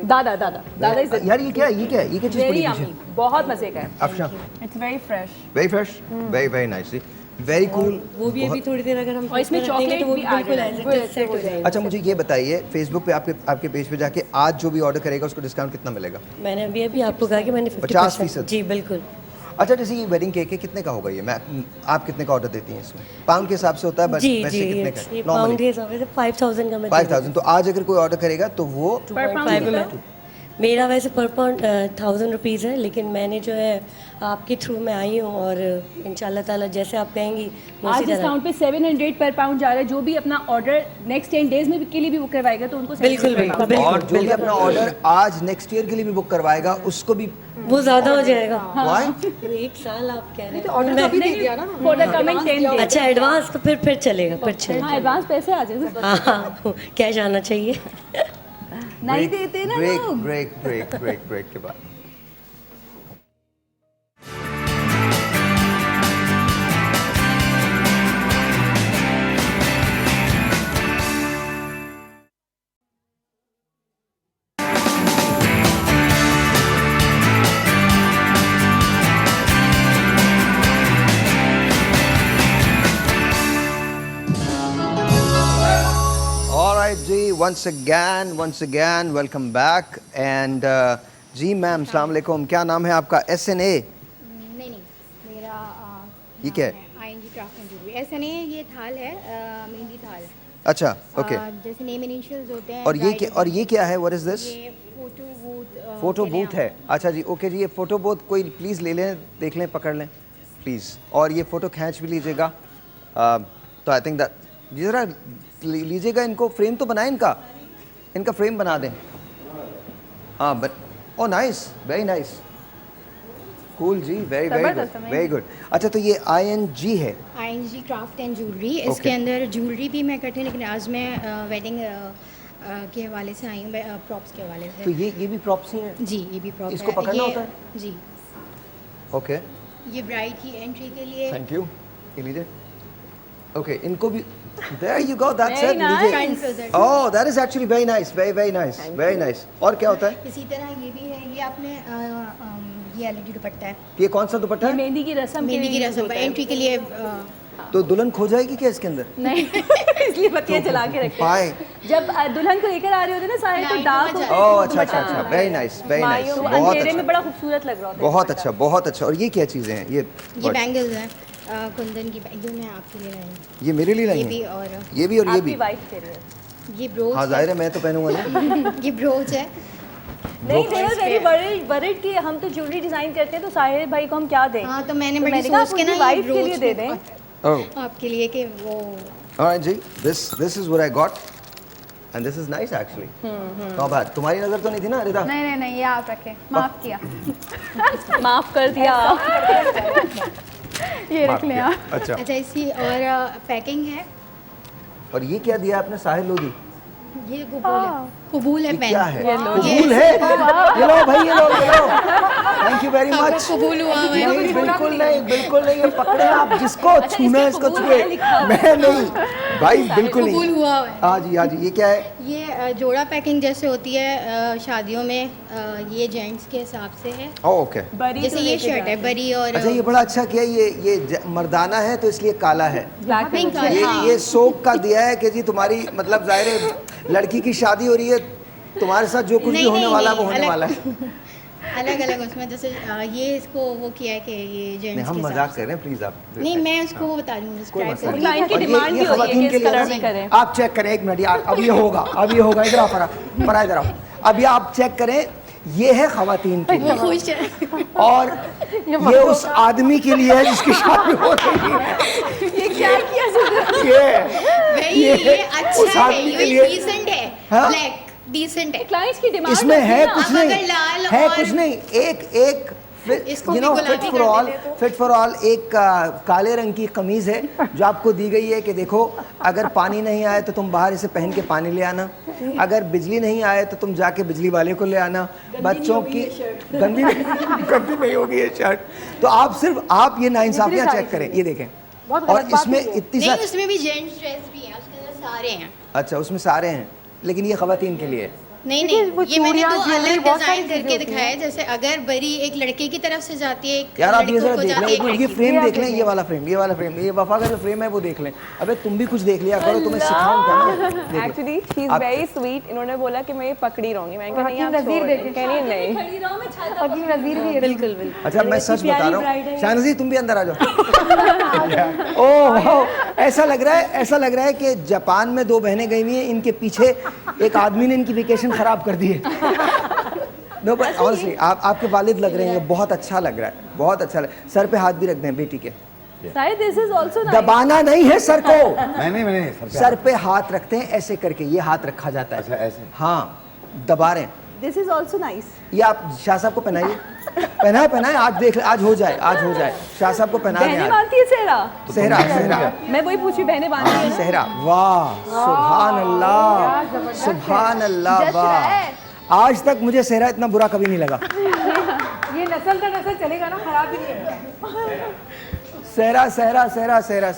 दादा दादा दादा ही यार ये क्या है, ये क्या चीज़ पड़ी है पीछे? बहुत मजे का है। Afsha, it's very fresh, very fresh, very very nice, very cool. वो भी अभी थोड़ी देर अगर हम और इसमें चॉकलेट तो वो भी बिल्कुल ऐड सेट हो जाएगा। अच्छा मुझे ये बताइए, फेसबुक पे आपके पेज पे जाके आज जो भी ऑर्डर करेगा उसको डिस्काउंट कितना मिलेगा? मैंने अभी आपको कहा कि मैंने 50%। जी बिल्कुल। अच्छा, जैसे ये वेडिंग केक है, कितने का होगा ये? मैं आप कितने का ऑर्डर देती हैं इसमें? पाउंड के हिसाब से होता है? जी वैसे जी, कितने का? ये पाउंड के हिसाब से 5000 का मैं 5000। तो आज अगर कोई ऑर्डर करेगा तो वो 2.5 में। मेरा वैसे पर पाउंड 1000 रुपीज़ है, लेकिन मैंने जो है आपके थ्रू में आई हूँ, और इंशाल्लाह ताला जैसे आप कहेंगी आज डिस्काउंट पे 700 पर पाउंड जा रहा है। जो भी अपना ऑर्डर नेक्स्ट 10 डेज में के लिए भी बुक करवाएगा तो उनको बिल्कुल बिल्कुल। और जो भी अपना ऑर्डर आज नेक्स्ट ईयर के लिए भी बुक करवाएगा उसको भी वो ज़्यादा हो जाएगा। Why? एक साल आप कह रहे हैं, ऑर्डर तो अभी दे दिया ना फॉर द कमिंग 10 डेज। अच्छा एडवांस तो फिर चलेगा, फिर चलेगा। हाँ, एडवांस पैसे आ जाएंगे। हाँ, कैश आना चाहिए। नहीं देते ना ब्रेक लोग। ब्रेक ब्रेक ब्रेक ब्रेक के बाद जी, once again welcome back and जी मैम अस्सलाम वालेकुम, क्या नाम है आपका? SNA? नहीं मेरा ये क्या है? ING craft and jewellery. SNA ये थाल है, मेहंदी थाल। अच्छा, ओके। जैसे नेम इनिशियल्स होते हैं। और ये क्या है? What is this? ये फोटो बूथ। फोटो बूथ है। अच्छा जी, ओके जी, ये फोटो बूथ कोई प्लीज़ ले लें, देख लें, पकड़ लें प्लीज़, और ये फ़ोटो खींच भी लीजिएगा। तो आई थिंक दैट ज़रा लीजिएगा, इनको फ्रेम तो बनाएं, इनका फ्रेम बना दें। हाँ, but oh nice, very nice, cool जी, वेरी वेरी गुड। अच्छा, तो ये ING है? ING craft and jewellery. इसके अंदर ज्वेलरी भी मैं करती हूँ, लेकिन आज मैं वेडिंग के हवाले से आई हूँ, प्रॉप्स के हवाले से। तो ये भी प्रॉप्स ही हैं? जी, ये भी प्रॉप्स है। इसको पकड़ना होता है? जी। ओके, ये ब्राइड की एंट्री के लिए। Thank you. ये लीजिए। ओके, इनको भी there you go, that's it. लीजिए। Oh, that is actually very nice, very nice, very nice. और क्या होता है? इसी तरह ये भी है, ये आपने ये LED दुपट्टा है। ये कौन सा दुपट्टा है? मेहंदी की रस्म एंट्री के लिए। तो दुल्हन खो जाएगी क्या इसके अंदर? नहीं, इसलिए बत्तियां जला के रखते हैं। जब दुल्हन को लेकर आ रहे होते हैं ना सारे, तो डार्क होता है। ओह, अच्छा, वेरी नाइस, बहुत अंधेरे में अच्छा, बड़ा खूबसूरत लग रहा होता है। बहुत अच्छा। और ये क्या चीज़ें हैं? ये बैंगल्स हैं, कुंदन की। ये मैं आपके लिए लाई हूँ। ये मेरे लिए लाई ये हैं? भी और ये भी आपकी वाइफ के लिए। ये ब्रोच। हाँ, जाहिर है मैं तो पहनूंगा ना। ये ब्रोच है। नहीं, they were very worried कि हम तो ज्वेलरी डिजाइन करते हैं तो साहिर भाई को हम क्या दें। हाँ, तो मैंने बड़ी मैंने कहा सोच के ना वाइफ के लिए दे दें आपके लिए कि वो Alright ji, this is what I got and this is nice actually. तो बात तुम्हारी नजर तो नहीं थी ना रिदा? नहीं, ये आप रखें, माफ किया। माफ कर दिया। ये रख लें आप। अच्छा इसी और पैकिंग है। और ये क्या दिया आपने साहिल लोधी? ये कबूल है पेन। क्या है? कबूल है? ये लो भाई, ये लो। Thank you very much. कबूल हुआ है। नहीं, बिल्कुल नहीं, ये पकड़े आप, जिसको छूना है इसको छुए, मैं नहीं भाई, बिल्कुल नहीं। कबूल हुआ है। हाँ जी, ये क्या है? ये जोड़ा पैकिंग जैसे होती है शादियों में, ये जेंट्स के हिसाब से है। ओके। जैसे ये शर्ट है बरी और अच्छा, ये बड़ा अच्छा किया, ये मर्दाना है तो इसलिए काला है। पिंक। ये सोक का दिया है कि जी तुम्हारी मतलब जाहिर है लड़की की शादी हो रही है, तुम्हारे साथ जो कुछ भी होने वाला है वो होने वाला है। अलग उसमें जैसे ये इसको वो किया है कि ये जेंट्स नहीं, हम मजाक कर रहे हैं, प्लीज आप। नहीं, मैं उसको वो बता दूंगी क्लाइंट की डिमांड भी होती है कि इस कलर में करें। आप चेक करें एक मिनट यार, अब ये होगा इधर आओ, परा इधर आओ। अब ये आप चेक करें, ये है खवातीन के लिए खुश है और ये उस आदमी के लिए है जिसकी शादी हो रही है। ये क्या किया ये अच्छा है, ये डिसेंट है, ब्लैक डिसेंट है। क्लाइंट्स की डिमांड इसमें है कुछ नहीं, लाल है और कुछ नहीं, एक फिट फॉर ऑल एक काले रंग की कमीज है जो आपको दी गई है कि देखो अगर पानी नहीं आए तो तुम बाहर इसे पहन के पानी ले आना, अगर बिजली नहीं आए तो तुम जाके बिजली वाले को ले आना। बच्चों की गंदी नहीं होगी ये शर्ट। तो आप ये नाइंसाफियां चेक करें, ये देखें। और इसमें इतनी नहीं, उसमें भी जेंट्स ड्रेस भी है, उसके अंदर सारे हैं। अच्छा, उसमें सारे हैं, लेकिन ये खवातीन के लिए है। नहीं, ये मैंने तो अलग डिजाइन करके दिखाया है। जैसे अगर बरी एक लड़के की तरफ से जाती है, एक यार आप ये जरा को देख जाती लें, है। ये फ्रेम देख लें, ये वाला फ्रेम, ये वफा का जो फ्रेम है वो देख लें। अबे तुम भी कुछ देख लिया करो, तुम्हें सिखाऊं क्या ना। Actually she is very sweet. इन्होंने बोला कि मैं ये पकड़ी रहूंगी, मैंने कहा नहीं आप नज़ीर छोड़ देखें। कहनी नहीं। हकीम नज़ीर भी है। बिल्कुल। अच्छा, मैं सच बता रहा हूँ, शाहनज़ी तुम भी अंदर आ जाओ। ओह, ऐसा लग रहा है कि जापान में दो बहनें गई हुई हैं, इनके पीछे एक आदमी ने इनकी वेकेशन खराब कर दी है। नो बट ऑनेस्टली आपके वालिद लग रहे हैं, बहुत अच्छा लग रहा है, बहुत अच्छा सर पे हाथ भी रख दें बेटी के। शायद दिस इज आल्सो नाइस। दबाना नहीं है सर को, मैंने सर पे हाथ रखते हैं ऐसे करके, ये हाथ रखा जाता है। अच्छा, ऐसे? हाँ, दबा रहे हैं। This is also nice. ये आप शाह साहब को पहनाइए, पहनाए, आज देख ले, आज हो जाए। शाह साहब को पहना दें। बहनें बांधती है सेहरा। मैं वही पूछी, बहनें बांधती है ना? सेहरा। वाह, सुभान अल्लाह, वाह। आज तक मुझे सेहरा इतना बुरा कभी नहीं लगा। ये नस्ल का नस्ल चलेगा ना, खराब ही नहीं है।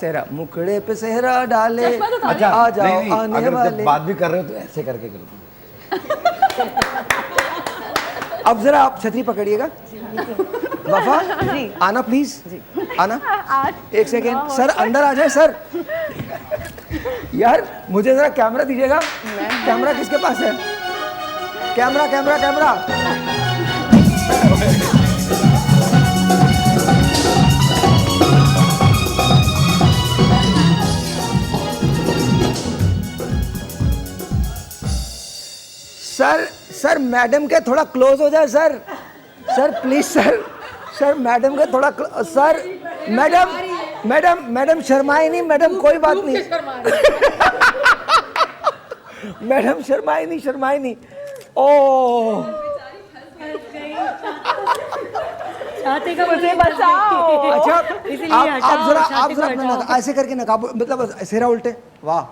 सेहरा मुखड़े पे सेहरा डाले। अच्छा, आ जाओ नहीं, आने अगर वाले। जब बात भी कर रहे हो तो ऐसे करके करो। अब जरा आप छतरी पकड़िएगा। वफा जी, आना प्लीज, आना। एक सेकेंड सर, अंदर आ जाए सर। यार मुझे जरा कैमरा दीजिएगा। कैमरा किसके पास है? कैमरा। सर मैडम के थोड़ा क्लोज हो जाए सर प्लीज सर मैडम के थोड़ा सर मैडम शर्माए नहीं, मैडम कोई बात नहीं। मैडम शर्माए नहीं। ओह, मुझे बचाओ। अच्छा, आप जरा ऐसे करके नकाब, मतलब सेहरा उल्टे। वाह,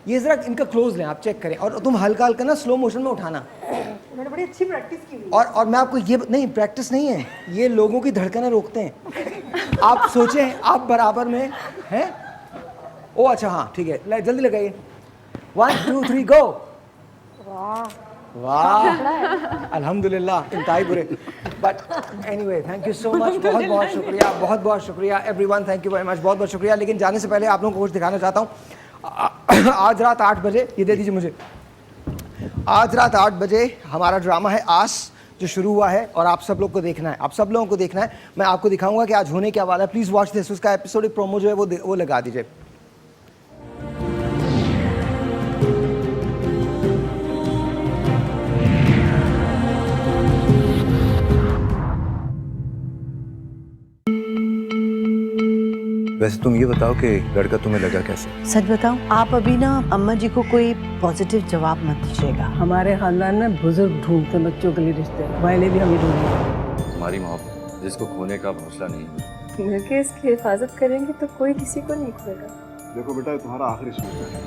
ये जरा इनका क्लोज लें, आप चेक करें, और तुम हल्का ना स्लो मोशन में उठाना। मैंने बड़ी अच्छी प्रैक्टिस की हुई। और मैं आपको ये नहीं, प्रैक्टिस नहीं है, ये लोगों की धड़कनें रोकते हैं। आप सोचें आप बराबर में हैं। ओ अच्छा, हाँ ठीक है, जल्दी लगाइए। 1 2 3 गो। वाह, अल्हम्दुलिल्लाह, इंतहाई बुरे। But anyway, thank you so much, बहुत शुक्रिया everyone, thank you very much, बहुत शुक्रिया। लेकिन जाने से पहले आप लोगों को कुछ दिखाना चाहता हूँ। आज रात 8 बजे, ये दे दीजिए मुझे। आज रात 8 बजे हमारा ड्रामा है आस, जो शुरू हुआ है, और आप सब लोग को देखना है, आप सब लोगों को देखना है। मैं आपको दिखाऊंगा कि आज होने क्या वाला है। Please watch this. उसका एपिसोडिक प्रोमो जो है वो लगा दीजिए। वैसे तुम ये बताओ कि लड़का तुम्हें लगा कैसे? सच बताऊं, आप अभी ना अम्मा जी को कोई पॉजिटिव जवाब मत दीजिएगा। हमारे खानदान में बुजुर्ग ढूंढते बच्चों के लिए रिश्ते, पहले भी हमें ढूंढे। तुम्हारी मोहब्बत जिसको खोने का हौसला नहीं, मिलके इसकी हिफाजत करेंगे तो कोई किसी को नहीं खोएगा। देखो बेटा, ये तुम्हारा आखिरी सूत्र है।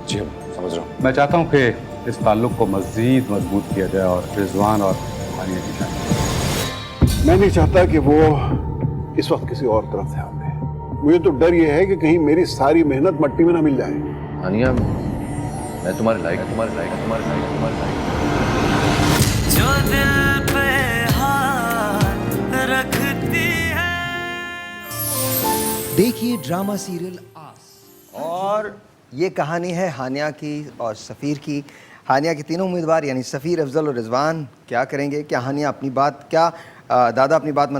जी हम समझ रहा हूँ। मैं चाहता हूँ कि इस ताल्लुक को मज़ीद मजबूत किया जाए और रिजवान और हानिया की शादी। मैं नहीं चाहता कि वो इस वक्त किसी और तरफ ध्यान दे। मुझे तो डर ये है कि कहीं मेरी सारी मेहनत मट्टी में ना मिल जाए। हानिया, मैं तुम्हारे लायक, तुम्हारे लायक, तुम्हारे लायक, तुम्हारे लायक। जो दिल पे हाथ रखती है। देखिए ड्रामा सीरियल आस, और ये कहानी है हानिया की और सफ़ीर की। हानिया के तीनों उम्मीदवार यानी सफ़ीर, अफजल और रिजवान क्या करेंगे? क्या हानिया अपनी बात, क्या दादो अपनी बात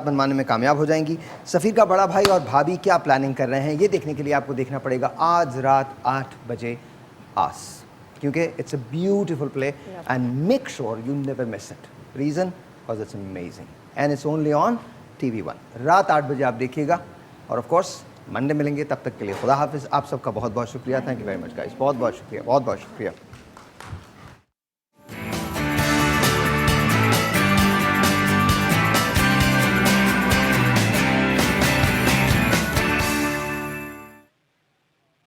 मनवाने में कामयाब हो जाएंगी? सफ़ीर का बड़ा भाई और भाभी क्या प्लानिंग कर रहे हैं, ये देखने के लिए आपको देखना पड़ेगा आज रात 8 बजे आस, क्योंकि it's a beautiful play and make sure you never miss it. Reason because it's amazing and it's only on TV1। रात 8 बजे आप देखिएगा। और ऑफ कोर्स मंडे मिलेंगे, तब तक के लिए खुदा हाफिज़। आप सबका बहुत बहुत शुक्रिया। Thank you very much guys, बहुत बहुत शुक्रिया, बहुत बहुत शुक्रिया।